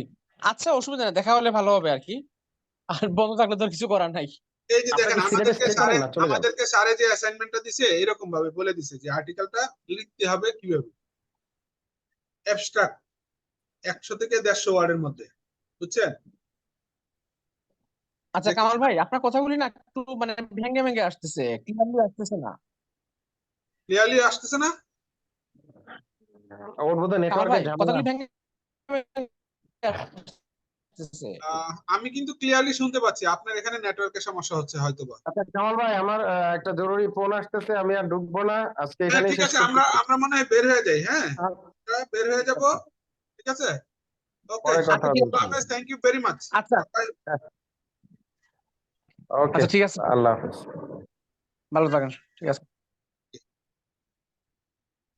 আচ্ছা অসুবিধা নেই, দেখা হলে ভালো হবে আর কি, আর বন্ধ থাকলে তো আর কিছু করার নাই। এই যে আপনি দেখেন কি সিলেবাস আমাদেরকে চেক স্যারে করেন না, চলে যান। যে অ্যাসাইনমেন্টটা দিছে এরকম ভাবে বলে দিছে যে আর্টিকেলটা লিখতে হবে কিভাবে, অ্যাবস্ট্রাক্ট 100 থেকে 150 ওয়ার্ডের মধ্যে, বুঝছেন? আচ্ছা কামাল ভাই, আপনার কথাগুলি না একটু মানে ভেঙে ভেঙে আসতেছে, ক্লিয়ারলি আসতেছে না। ক্লিয়ারলি আসতেছে না? ওর বোধহয় কামাল নেটওয়ার্কের ভাই ঝামেলা। কথাগুলি ভেঙে ভেঙে আসতেছে। আমি কিন্তু ক্লিয়ারলি শুনতে পাচ্ছি, আপনার এখানে নেটওয়ার্কের সমস্যা হচ্ছে হয়তোবা। আচ্ছা কামাল ভাই, আমার একটা জরুরি ফোন আসতেছে, আমি আর ঢুকবো না, আজকে হ্যাঁ এখানেই ঠিক শেষ আছে, আমরা করতেছি। আমরা মনে হয় বের হয়ে যাই, হ্যাঁ আর আমরা বের হয়ে যাব, ঠিক আছে, ওকে, পরে কথা আচ্ছা হবে ঠিক ইনশাল্লাহ। Thank you very much. আচ্ছা ওকে, আচ্ছা ঠিক আছে, আল্লাহ হাফেজ। ভালো থাকেন, ঠিক আছে।